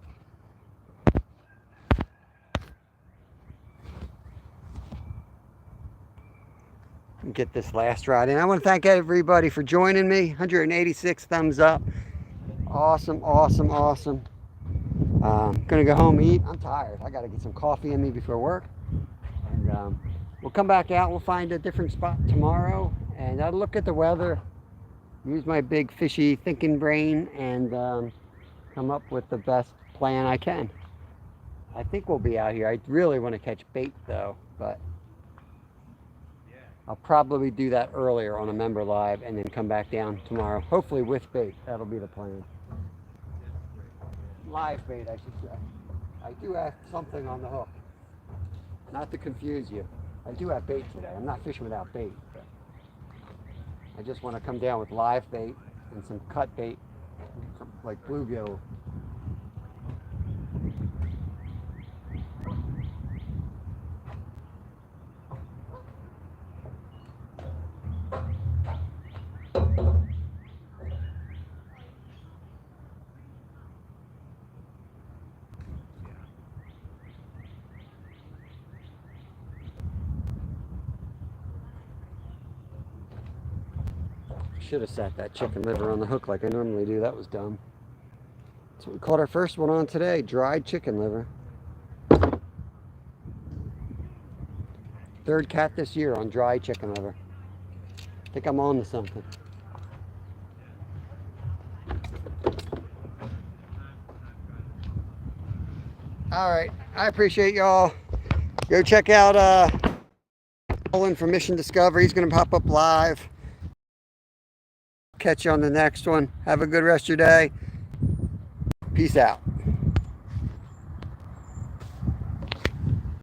get this last rod in. I want to thank everybody for joining me. 186 thumbs up. Awesome, awesome, awesome. Gonna go home and eat. I'm tired. I gotta get some coffee in me before work. And we'll come back out. We'll find a different spot tomorrow. And I'll look at the weather, use my big fishy thinking brain, and come up with the best plan I can. I think we'll be out here. I really want to catch bait though, but I'll probably do that earlier on a member live and then come back down tomorrow. Hopefully with bait. That'll be the plan. Live bait, I should say. I do have something on the hook. Not to confuse you. I do have bait today. I'm not fishing without bait. I just want to come down with live bait and some cut bait, like bluegill. Should have sat that chicken liver on the hook like I normally do. That was dumb. So we caught our first one on today, dried chicken liver. Third cat this year on dry chicken liver. I think I'm on to something. All right, I appreciate y'all. Go check out Nolan from Mission Discovery. He's going to pop up live. Catch you on the next one. Have a good rest of your day. Peace out.